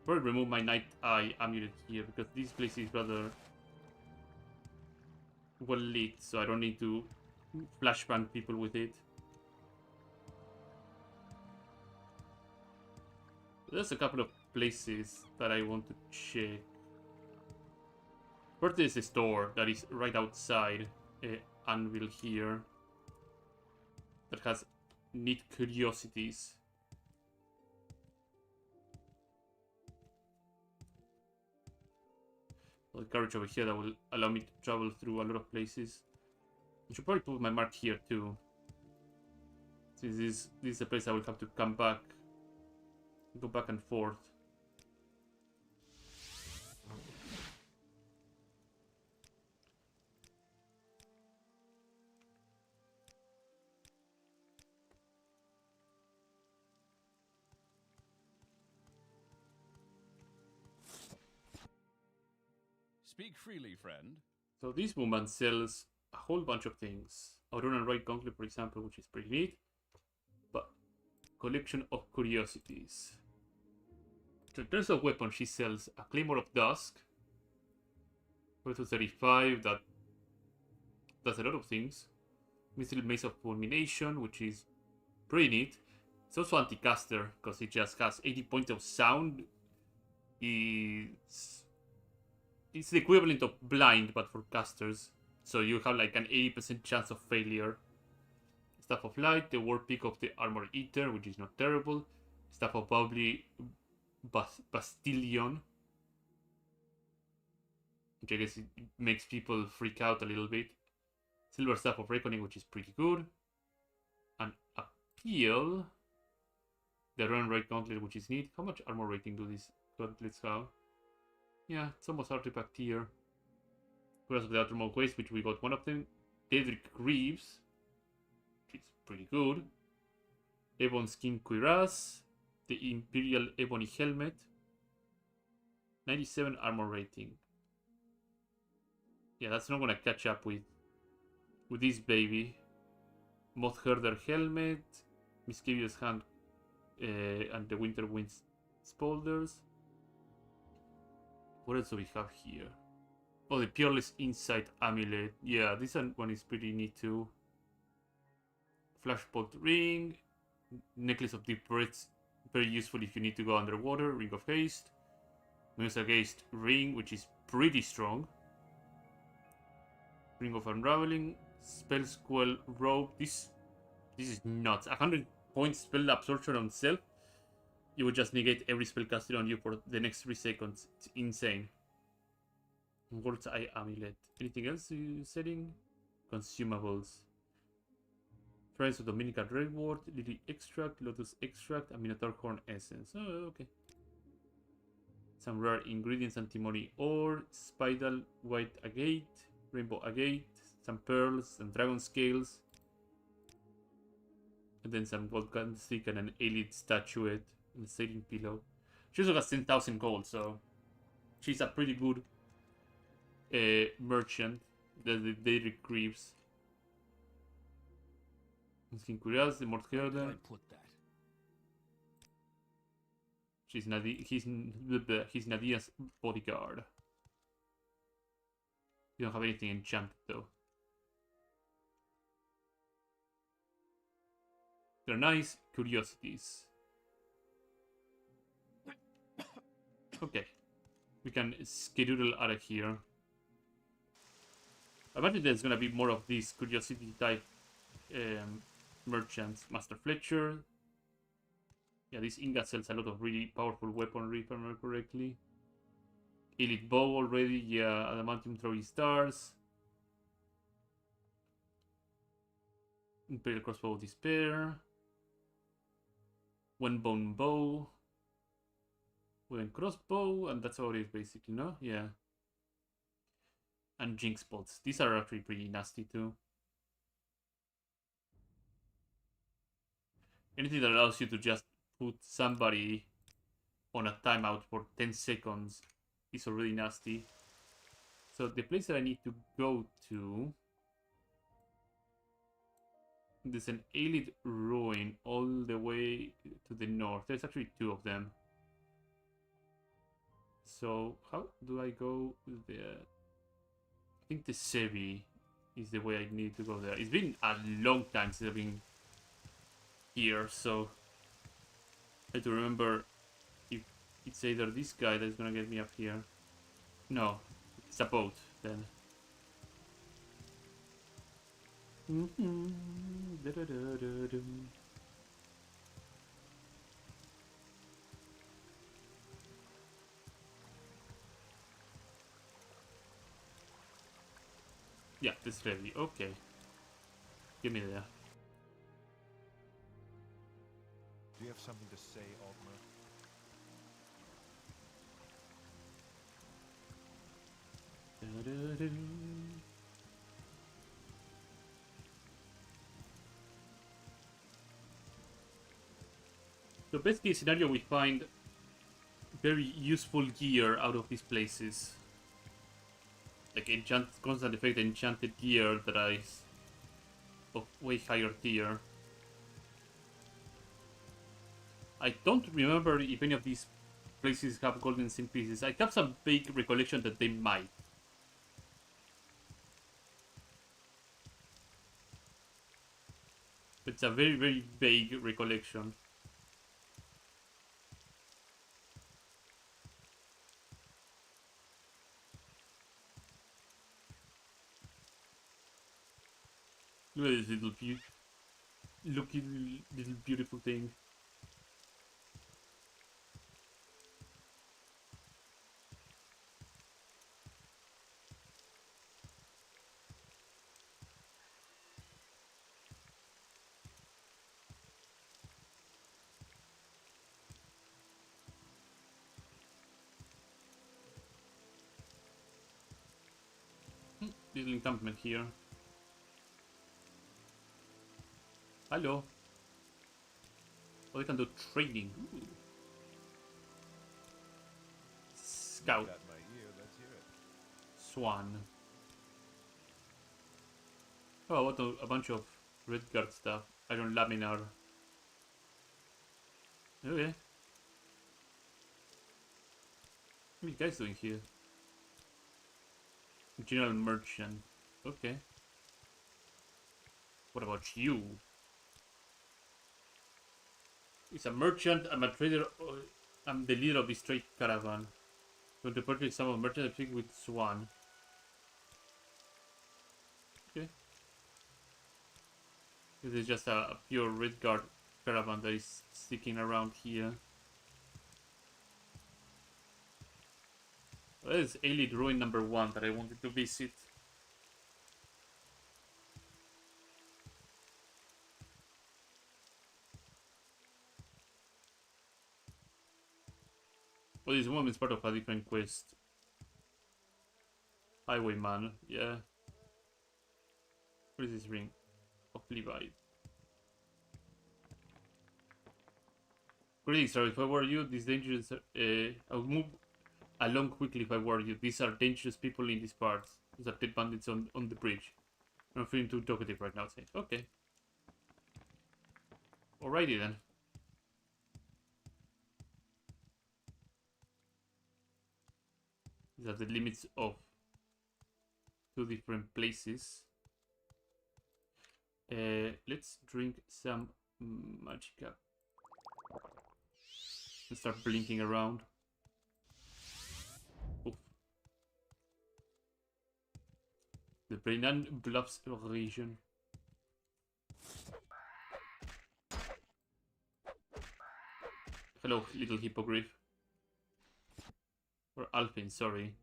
Probably remove my Night Eye amulet here because this place is rather well lit, so I don't need to flashbang people with it. There's a couple of places that I want to check. First, there's a store that is right outside Anvil here that has neat curiosities. The carriage over here that will allow me to travel through a lot of places. I should probably put my mark here too. Since this is a place I will have to come back, go back and forth. Speak freely, friend. So this woman sells a whole bunch of things. Auroran Right Gauntlet, for example, which is pretty neat. But collection of curiosities. So there's a weapon she sells, a Claymore of Dusk. Go to 35, that does a lot of things. Missile Mace of Fulmination, which is pretty neat. It's also anti-caster, because it just has 80 points of sound. It's the equivalent of blind, but for casters. So you have like an 80% chance of failure. Staff of Light, the War Pick of the Armor Eater, which is not terrible. Staff of Bubbly Bastillion, which I guess it makes people freak out a little bit. Silver Staff of Reckoning, which is pretty good. And Appeal, the Run Right Gauntlet, which is neat. How much armor rating do these gauntlets have? Yeah, it's almost artifact tier. Curse of the Outermost Waste, which we got one of them. Daedric Greaves, which is pretty good. Ebon Skin Cuirass. The Imperial Ebony Helmet. 97 armor rating. Yeah, that's not gonna catch up with this baby. Moth Herder Helmet. Mischievous Hand and the Winter Winds Spolders. What else do we have here? Oh, the Peerless Insight Amulet. Yeah, this one is pretty neat too. Flashbolt Ring. Necklace of Deep Breaths. Very useful if you need to go underwater. Ring of Haste. Medusa Haste Ring, which is pretty strong. Ring of Unraveling. Spell Squall Robe. This is nuts. 100 points spell absorption on self. You would just negate every spell casted on you for the next 3 seconds. It's insane. World's Eye Amulet. Anything else you setting? Consumables. Friends of Dominican Redward, Lily Extract, Lotus Extract, and Minotaur Horn Essence. Oh, okay. Some rare ingredients, antimony ore, Spidal White Agate, Rainbow Agate, some pearls, some dragon scales. And then some gold candlestick and an elite statuette and a sailing pillow. She also has 10,000 gold, so she's a pretty good merchant. The Daedric Greaves. Skin Curious, the Mort Where did I Herder. put that? He's Nadia's bodyguard. You don't have anything enchanted though. They're nice curiosities. Okay. We can skedoodle out of here. I imagine there's gonna be more of these curiosity type merchants. Master Fletcher. Yeah, this Inga sells a lot of really powerful weaponry, if I remember correctly. Elite Bow already, yeah, Adamantium Throwing Stars. Imperial Crossbow of Despair. Windbone Bow. Wooden Crossbow, and that's all it is basically, no? Yeah. And Jinx Pots. These are actually pretty nasty too. Anything that allows you to just put somebody on a timeout for 10 seconds is already nasty. So the place that I need to go to... There's an Aelid ruin all the way to the north. There's actually 2 of them. So how do I go there? I think the Sevi is the way I need to go there. It's been a long time since I've been here, so I have to remember if it's either this guy that's gonna get me up here. No, it's a boat then. Yeah, this ready. Okay. Give me there. Do you have something to say, Altmer? So best case scenario, we find very useful gear out of these places. Like constant effect enchanted gear that is of way higher tier. I don't remember if any of these places have golden zinc pieces. I have some vague recollection that they might. It's a very, very vague recollection. Look at this little beautiful thing. Little encampment here. Hello. Oh, they can do training. Ooh. Scout. Got my ear, let's hear it. Swan. Oh, what a bunch of red guard stuff. Iron laminar. Okay. What are you guys doing here? General merchant. Okay. What about you? He's a merchant. I'm a trader. I'm the leader of this trade caravan. Going to purchase some of merchant, I think, with Swan. Okay. This is just a pure red guard caravan that is sticking around here. Well, that is Aelid Ruin number 1 that I wanted to visit. Well, this one is part of a different quest. Highwayman, yeah. What is this ring? Of Levi. Greetings, sir. If I were you, these dangerous... I would move along quickly if I were you. These are dangerous people in these parts. These are dead bandits on the bridge. I'm feeling too talkative right now. Say, okay. Alrighty then. These are the limits of 2 different places. Let's drink some Magica. And start blinking around. Oof. The Brennan Bluffs region. Hello, little hippogriff. Or Alpine, sorry.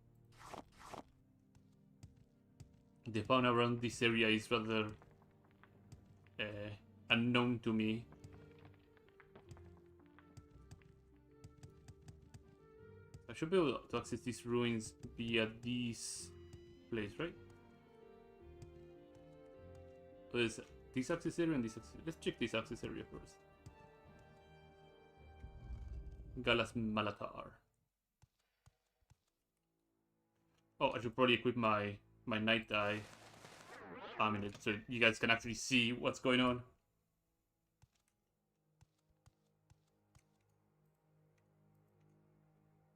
The fauna around this area is rather unknown to me. I should be able to access these ruins via this place, right? So there's this access area and this access. Let's check this access area first. Galas Malatar. Oh, I should probably equip my night eye. I mean, so you guys can actually see what's going on.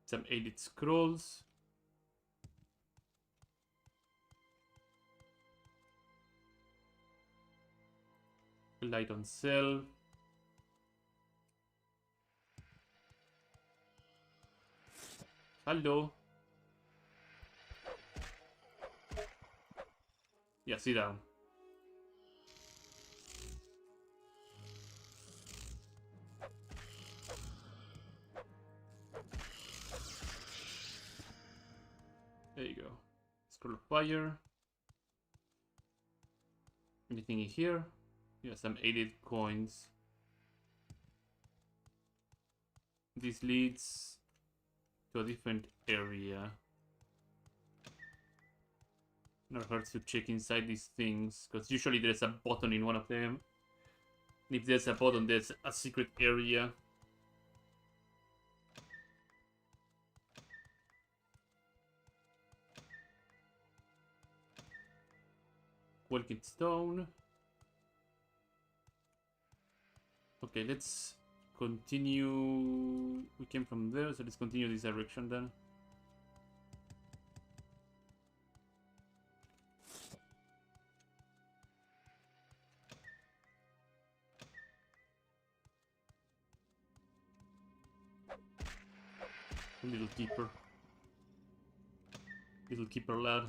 Some aided scrolls. Light on cell. Hello. Yeah, sit down. There you go. Scroll of fire. Anything in here? Yeah, some aided coins. This leads to a different area. Never hurts to check inside these things, because usually there's a button in one of them. And if there's a button, there's a secret area. Welkin stone. Okay, let's continue. We came from there, so let's continue this direction then. A little keeper. Little keeper lad.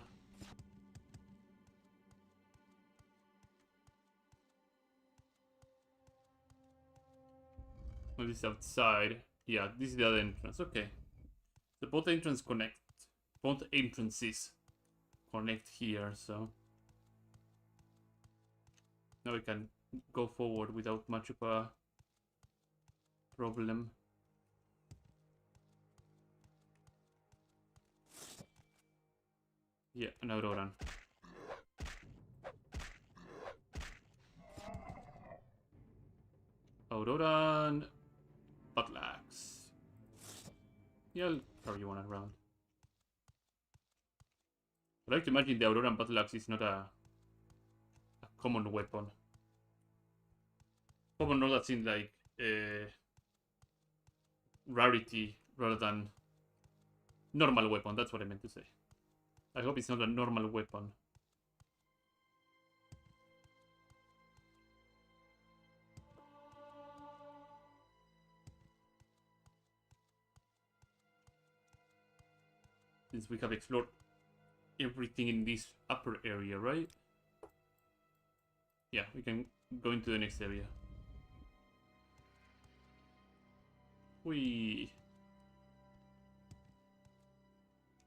Oh, this is outside. Yeah, this is the other entrance. Okay. The both entrance connect. Both entrances connect here, so now we can go forward without much of a problem. Yeah, an Auroran. Auroran Buttlax. Yeah, I'll carry one around. I like to imagine the Auroran Buttlax is not a common weapon. Common not that's in like rarity rather than normal weapon. That's what I meant to say. I hope it's not a normal weapon. Since we have explored everything in this upper area, right? Yeah, we can go into the next area. Whee!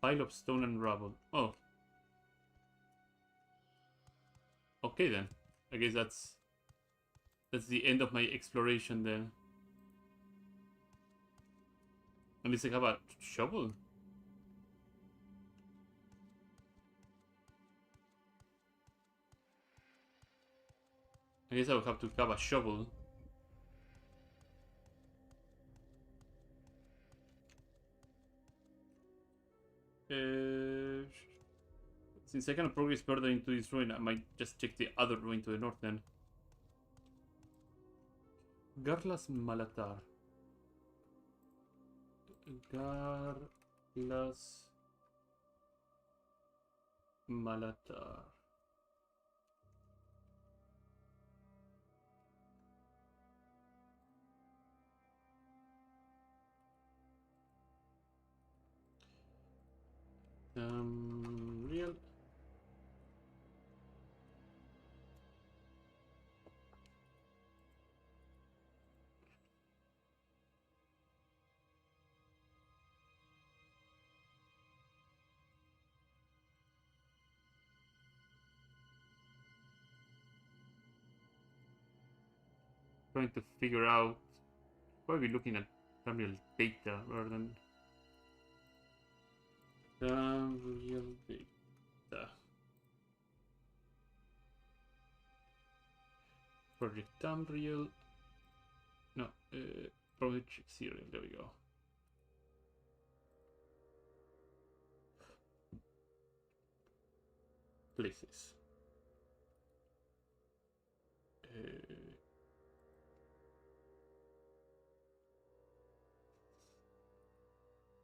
Pile of stone and rubble. Oh. Okay then. I guess that's the end of my exploration then. At least I have a shovel. I guess I would have to have a shovel. Since I cannot progress further into this ruin, I might just check the other ruin to the north then. Garlas Malatar. Garlas Malatar. Real. Trying to figure out. Probably looking at Tamriel data rather than Tamriel data. Project Tamriel. No, Project Serial. There we go. places.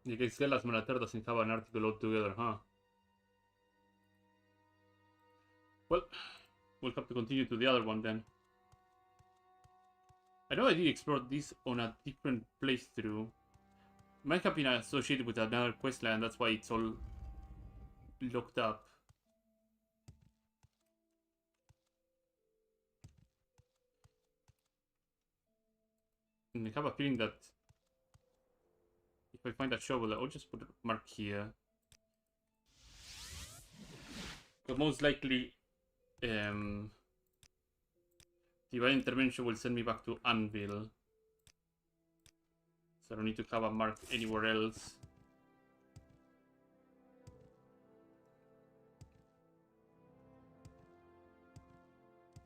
You can sell as Manater doesn't have an article altogether, huh? Well, we'll have to continue to the other one then. I know I did explore this on a different playthrough. Might have been associated with another questline, that's why it's all locked up. And I have a feeling that if I find a shovel, I'll just put a mark here. But most likely, Divine Intervention will send me back to Anvil. So I don't need to have a mark anywhere else.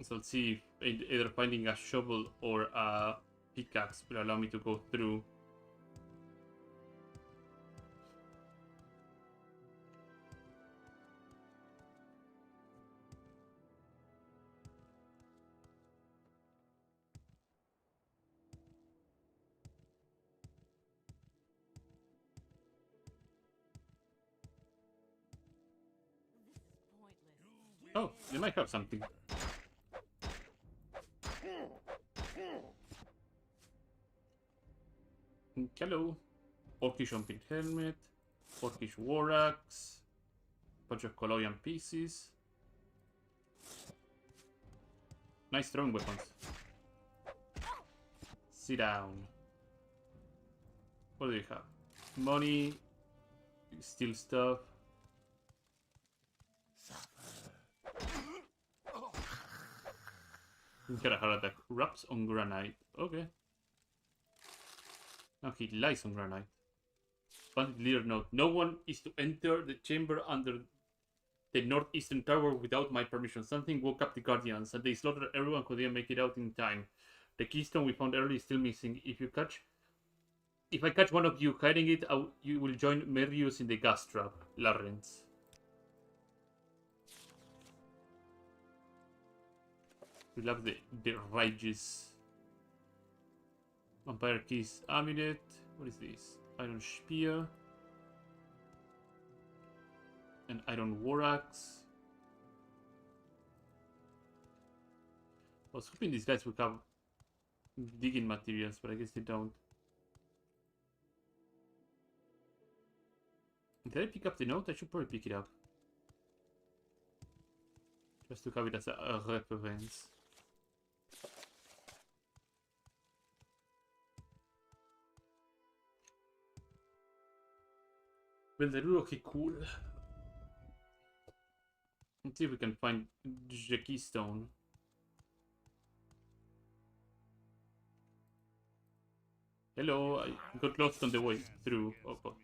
So let's see if either finding a shovel or a pickaxe will allow me to go through. Oh, they might have something. Hello. Orcish Jumping Helmet. Orcish War Axe. Bunch of Coloian pieces. Nice throwing weapons. Sit down. What do you have? Money. Steal stuff. Get a heart attack. Wraps on granite. Okay. Now he lies on granite. Bandit leader note. No one is to enter the chamber under the northeastern tower without my permission. Something woke up the guardians and they slaughtered everyone who didn't make it out in time. The keystone we found earlier is still missing. If I catch one of you hiding it, you will join Merius in the gas trap. Lawrence. We love the rages. Vampire Keys Amulet. What is this? Iron Spear. An Iron War Axe. I was hoping these guys would have digging materials, but I guess they don't. Did I pick up the note? I should probably pick it up. Just to have it as a reference. Well, they're really cool. Let's see if we can find the keystone. Hello, I got lost on the way through. Oh, oh.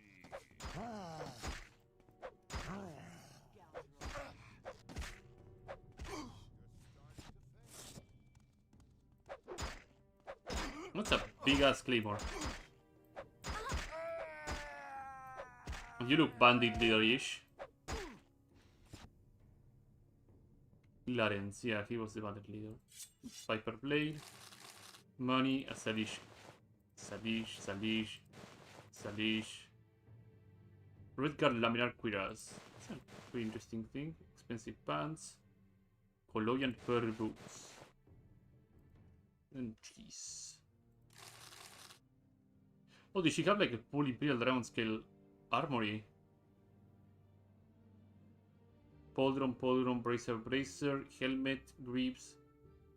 What's a big ass claymore? You look bandit leader-ish. Lawrence, yeah, he was the bandit leader. Viper blade. Money, a Salish. Salish. Redguard laminar cuirass. That's a pretty interesting thing. Expensive pants. Coloian fur boots. And cheese. Oh, did she have like a full Imperial Dragon scale armory? Pauldron, bracer, helmet, greaves.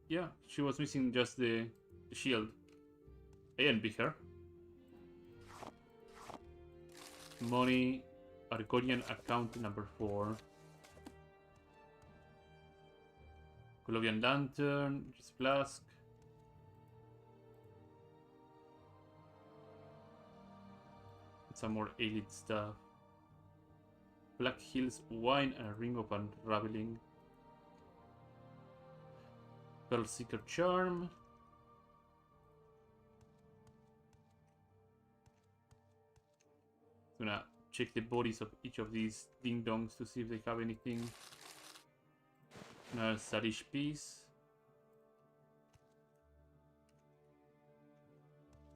Yeah, she was missing just the shield. I envy her. Money, Argonian account number 4. Colovian lantern, flask. Some more elite stuff. Black Hills wine and a ring of unraveling. Pearl Seeker charm. Gonna check the bodies of each of these ding dongs to see if they have anything. Another stylish piece.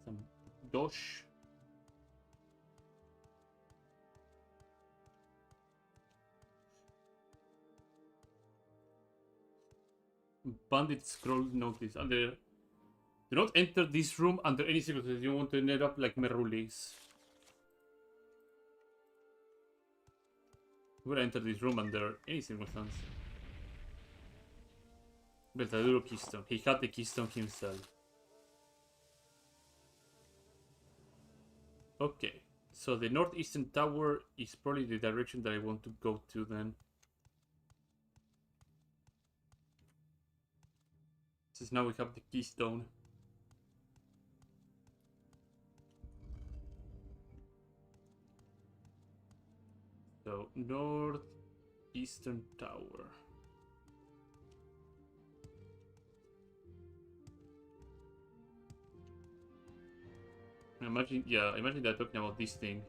Some dosh. Bandit scroll notice. Under, do not enter this room under any circumstances. You want to end up like Merulis. You would enter this room under any circumstance. Verdadero keystone. He had the keystone himself. Okay. So the northeastern tower is probably the direction that I want to go to then. Since now we have the keystone. So, northeastern tower. Imagine, yeah, imagine they're talking about this thing.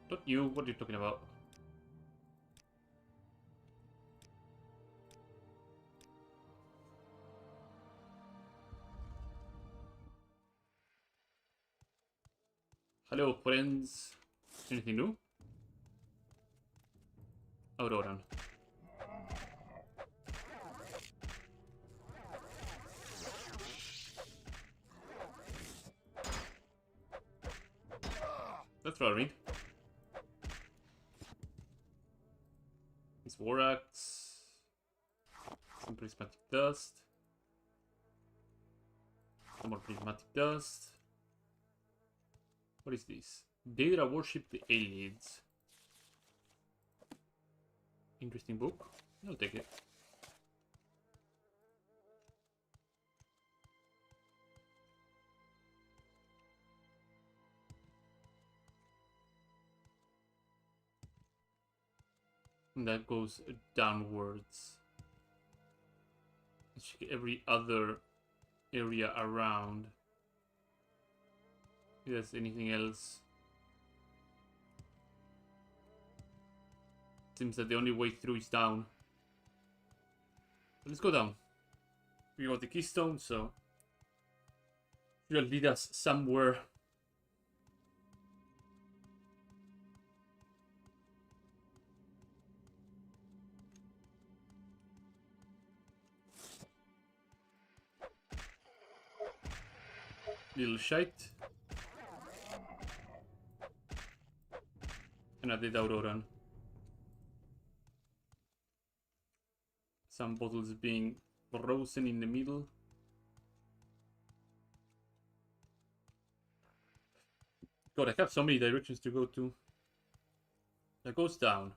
Not you, what are you talking about? Hello, friends. Anything new? Auroran. That's worrying. It's war axe. Some prismatic dust. Some more prismatic dust. What is this? Daedra worship the aliens. Interesting book. I'll take it. And that goes downwards. Let's check every other area around. If there's anything else. Seems that the only way through is down. But let's go down. We got the keystone, so it'll lead us somewhere. Little shite. And I did Auroran. Some bottles being frozen in the middle. God, I have so many directions to go to. That goes down.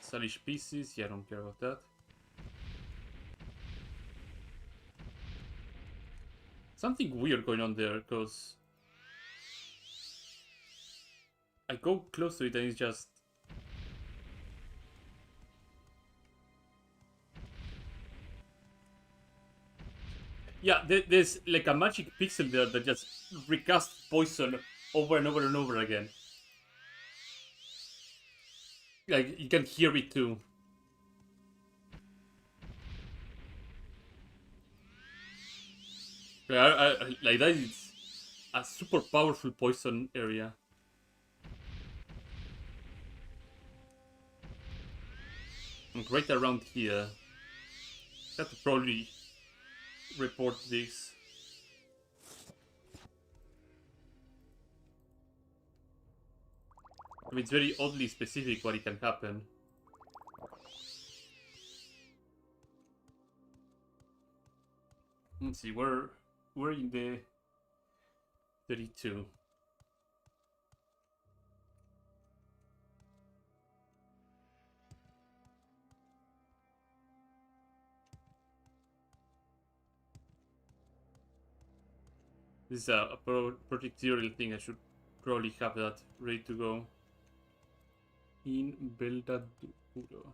Stylish pieces, yeah, I don't care about that. Something weird going on there, because I go close to it and it's just... Yeah, there's like a magic pixel there that just recast poison over and over and over again. Like, you can hear it too. Like that is a super powerful poison area. And right around here. I have to probably report this. I mean, it's very oddly specific what it can happen. Let's see, we're in the 32. This is a projectorial thing. I should probably have that ready to go. In Beldaduro.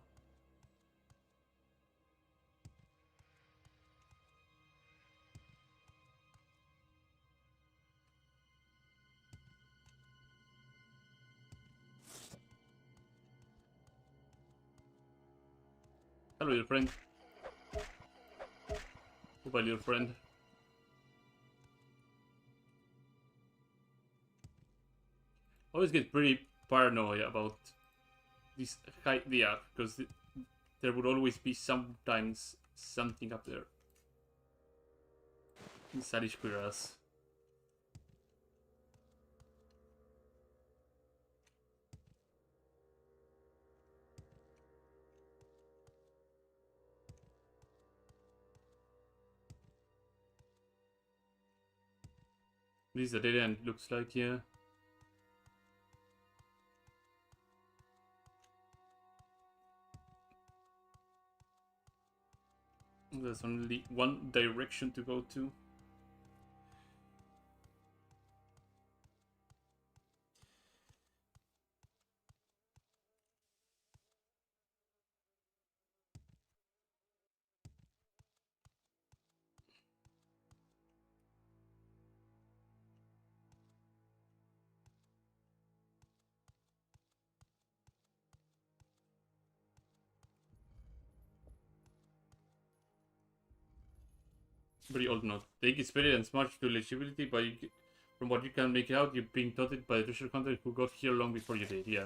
Hello, little friend. Goodbye, little friend. I always get pretty paranoid about this idea because there would always be sometimes something up there. Salish Quiras. This is the dead end, looks like, yeah. There's only one direction to go to. Very old note. Take experience much to legibility, but from what you can make out, you're being taught by the treasure hunter who got here long before you did, yeah.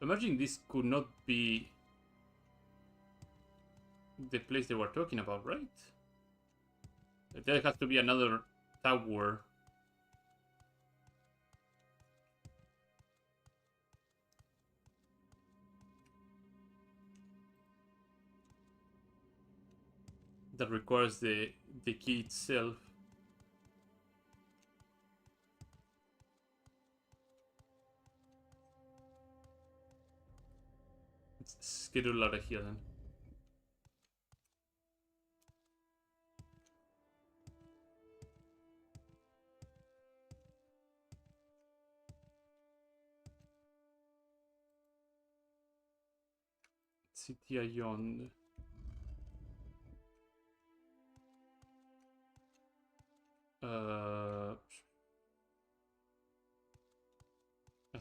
Imagine this could not be the place they were talking about, right? There has to be another tower. That requires the key itself. Let's get it out of here then. City Ion. I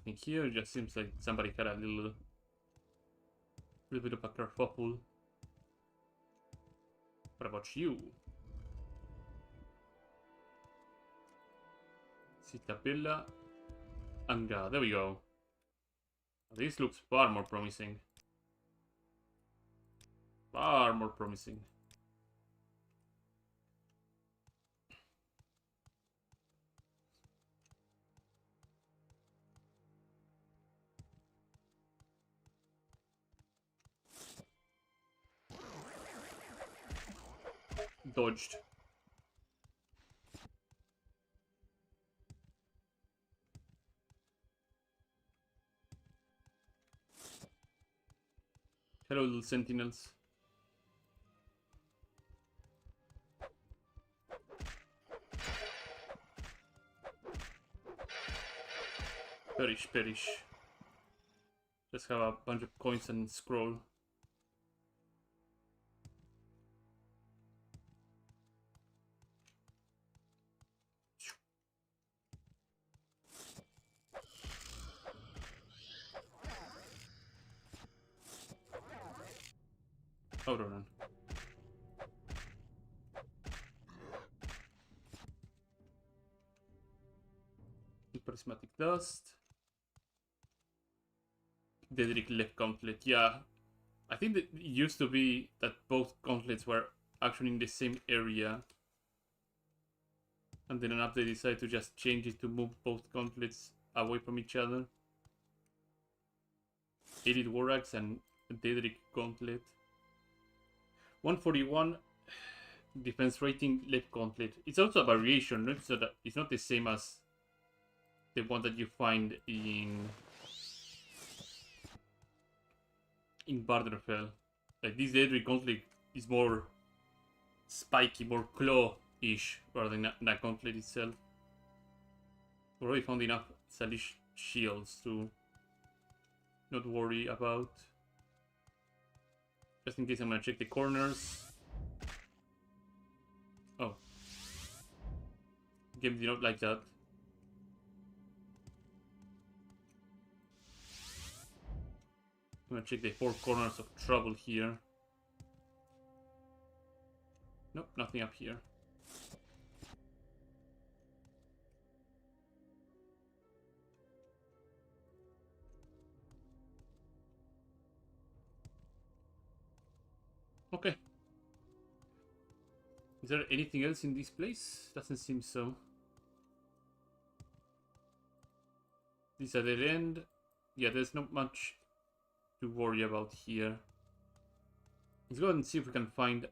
think here it just seems like somebody had a little bit of a kerfuffle. What about you? Citabella Anga. There we go. This looks far more promising. Far more promising. Dodged. Hello, little sentinels. Perish, perish. Let's have a bunch of coins and scroll. Oh, Ronan. Prismatic dust. Dedrick left gauntlet. Yeah, I think that it used to be that both gauntlets were actually in the same area, and then an update decided to just change it to move both gauntlets away from each other. Elite War Axe and Dedrick Gauntlet. 141 defense rating left gauntlet. It's also a variation, right? So that it's not the same as the one that you find in Barderfell. Like this Dedrick Gauntlet is more spiky, more claw-ish rather than a gauntlet itself. We already found enough Salish shields to not worry about. Just in case, I'm gonna check the corners. Game did not like that. I'm gonna check the four corners of trouble here. Nope, nothing up here. Okay. Is there anything else in this place? Doesn't seem so. This is a dead end. Yeah, there's not much to worry about here. Let's go and see if we can find a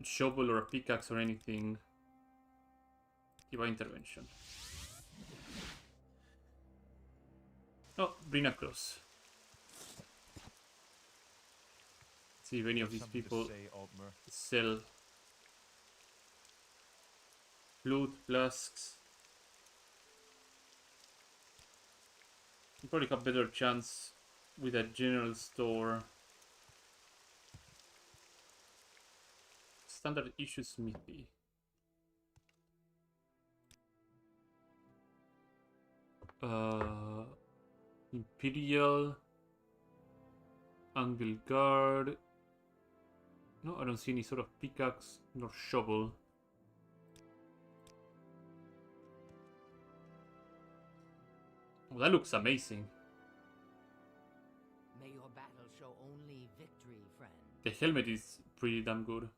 shovel or a pickaxe or anything. Divine intervention. Oh, bring across. See if any of these Something to people say, Altmer? sell flute flasks. You probably have better chance with a general store. Standard issue smithy. Imperial Anvil Guard. No, I don't see any sort of pickaxe nor shovel. Oh, that looks amazing. May your battle show only victory, friend. The helmet is pretty damn good.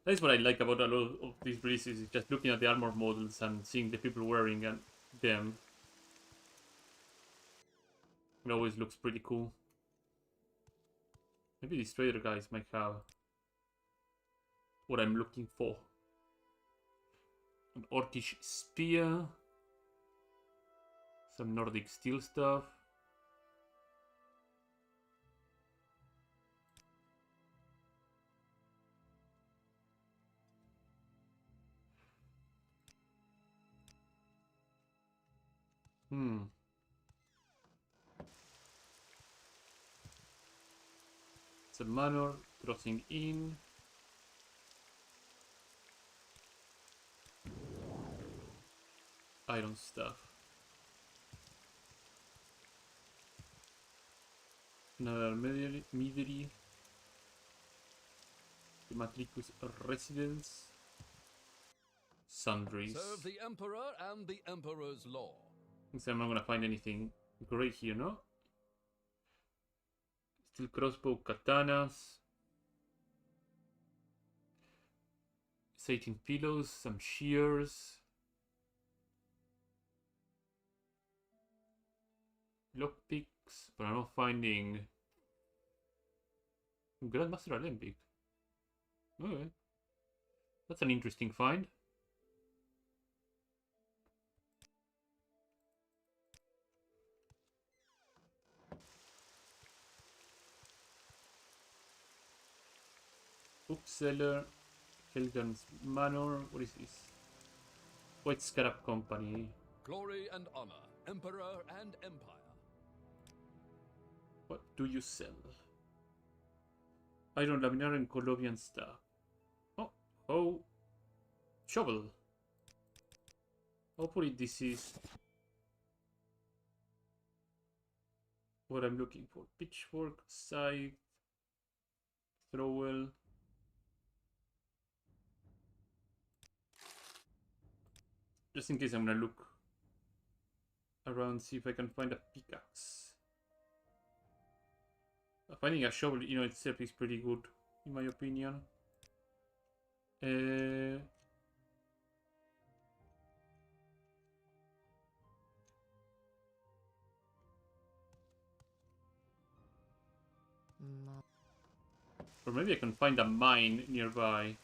That is what I like about a lot of these releases, is just looking at the armor models and seeing the people wearing them. It always looks pretty cool. Maybe these trader guys might have what I'm looking for. An Orcish spear. Some Nordic steel stuff. It's a manor crossing in. Iron stuff. Another Midri. The Matricus residence. Sundries. Serve the Emperor and the Emperor's law. So I'm not gonna find anything great here, no? Still crossbow katanas. 18 pillows, some shears. Lockpicks, but I'm not finding Grandmaster Alembic. Okay. That's an interesting find. Bookseller, Helgen's Manor. What is this? White Scarab Company. Glory and honor, Emperor and Empire. What do you sell? Iron laminar and Colobian staff. Oh, shovel. Hopefully this is what I'm looking for. Pitchfork, scythe, trowel. Just in case, I'm gonna look around, see if I can find a pickaxe. Finding a shovel, itself is pretty good, in my opinion. Or maybe I can find a mine nearby.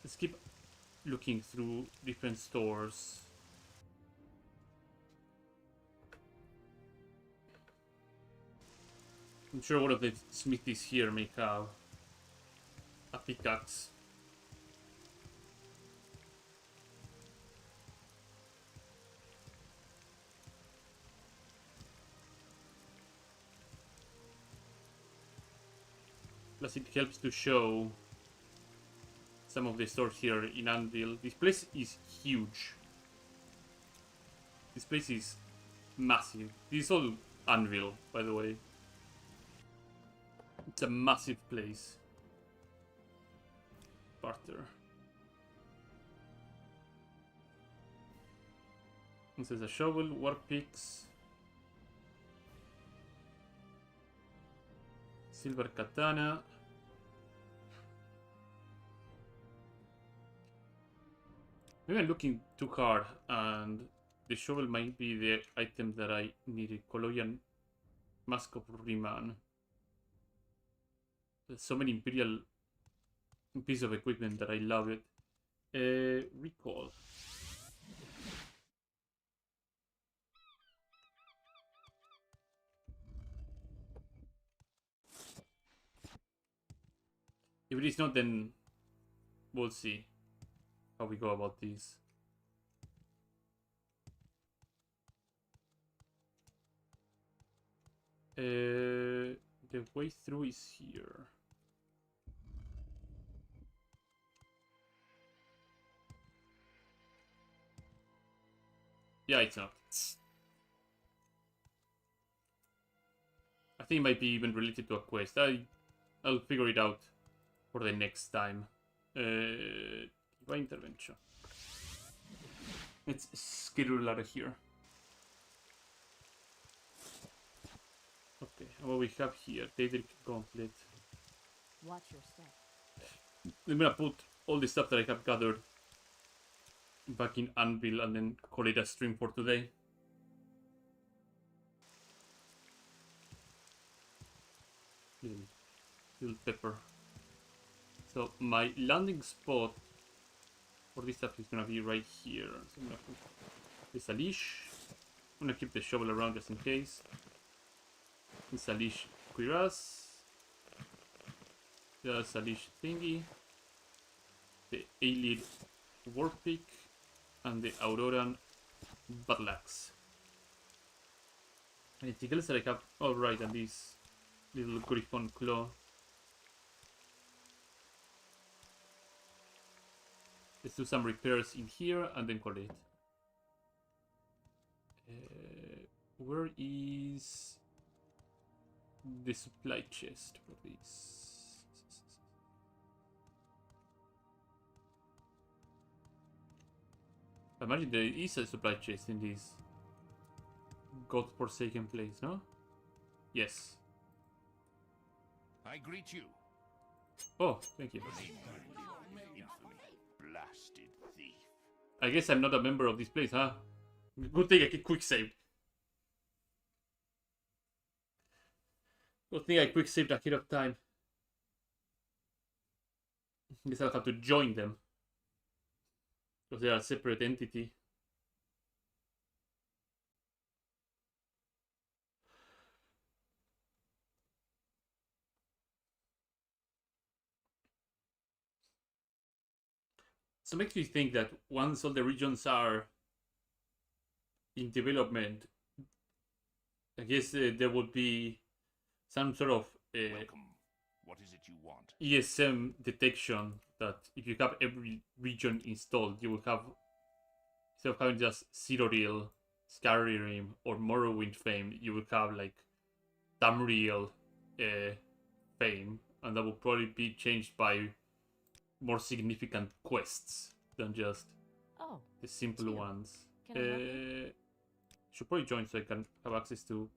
Let's keep looking through different stores. I'm sure one of the smithies here may have a pickaxe. Plus it helps to show some of the stores here in Anvil. This place is huge. This place is massive. This is all Anvil, by the way. It's a massive place. Barter. This is a shovel, war picks, silver katana. Maybe I'm looking too hard, and the shovel might be the item that I needed. Coloyan Mask of Riemann. There's so many Imperial pieces of equipment that I love it. Recall. If it is not, then we'll see how we go about this. The way through is here. Yeah, it's not. I think it might be even related to a quest. I'll figure it out for the next time. Divine intervention. Let's schedule out of here. Okay, and what we have here, Daedric Gauntlet. Watch your step. I'm gonna put all the stuff that I have gathered back in Anvil and then call it a stream for today. Little pepper. So my landing spot for this stuff is gonna be right here. So I'm gonna put this a leash. I'm gonna keep the shovel around just in case. This a leash cuirass. There's a leash thingy. The Aelid warpick and the Auroran battle axe. Anything else that I have? Oh right, and this little griffon claw. Let's do some repairs in here and then call it. Where is the supply chest for this? I imagine there is a supply chest in this God-forsaken place, no? Yes. I greet you. Oh, thank you. Infamy. Blasted thief. I guess I'm not a member of this place, huh? Good thing I can quick save. Good thing I quick saved ahead of time. Guess I'll have to join them. Because they are a separate entity. So it makes me think that once all the regions are in development, I guess there would be some sort of Welcome. What is it you want? ESM detection that if you have every region installed, you will have, instead of having just Citadel, Skyrim, or Morrowind fame, you will have like Tamriel fame, and that will probably be changed by more significant quests than just Oh, the simple ones. Can I help you? Should probably join so I can have access to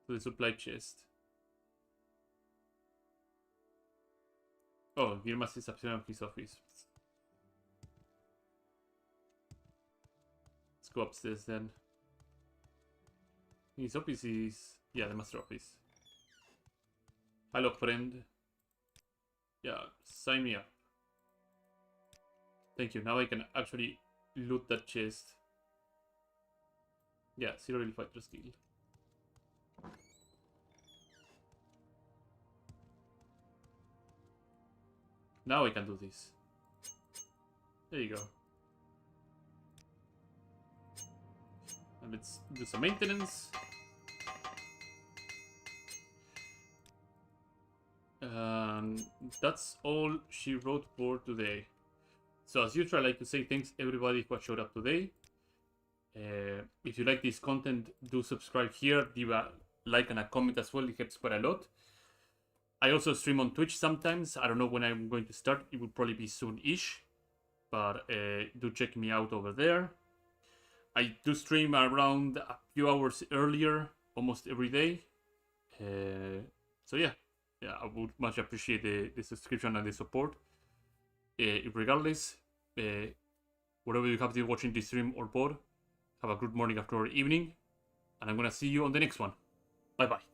the supply chest. Oh, Girmas is upstairs of his office. Let's go upstairs then. His office is... yeah, the master office. Hello, friend. Yeah, sign me up. Thank you. Now I can actually loot that chest. Yeah, Zero Real Fighters Guild. Now I can do this. There you go. And let's do some maintenance. That's all she wrote for today. So as usual, I'd like to say thanks everybody who showed up today. If you like this content, do subscribe here, leave a like and a comment as well. It helps quite a lot. I also stream on Twitch sometimes. I don't know when I'm going to start. It will probably be soon-ish. But do check me out over there. I do stream around a few hours earlier, almost every day. So yeah, I would much appreciate the subscription and the support. Regardless, whatever you have to watching this stream or board, have a good morning, afternoon, or evening, and I'm gonna see you on the next one. Bye bye.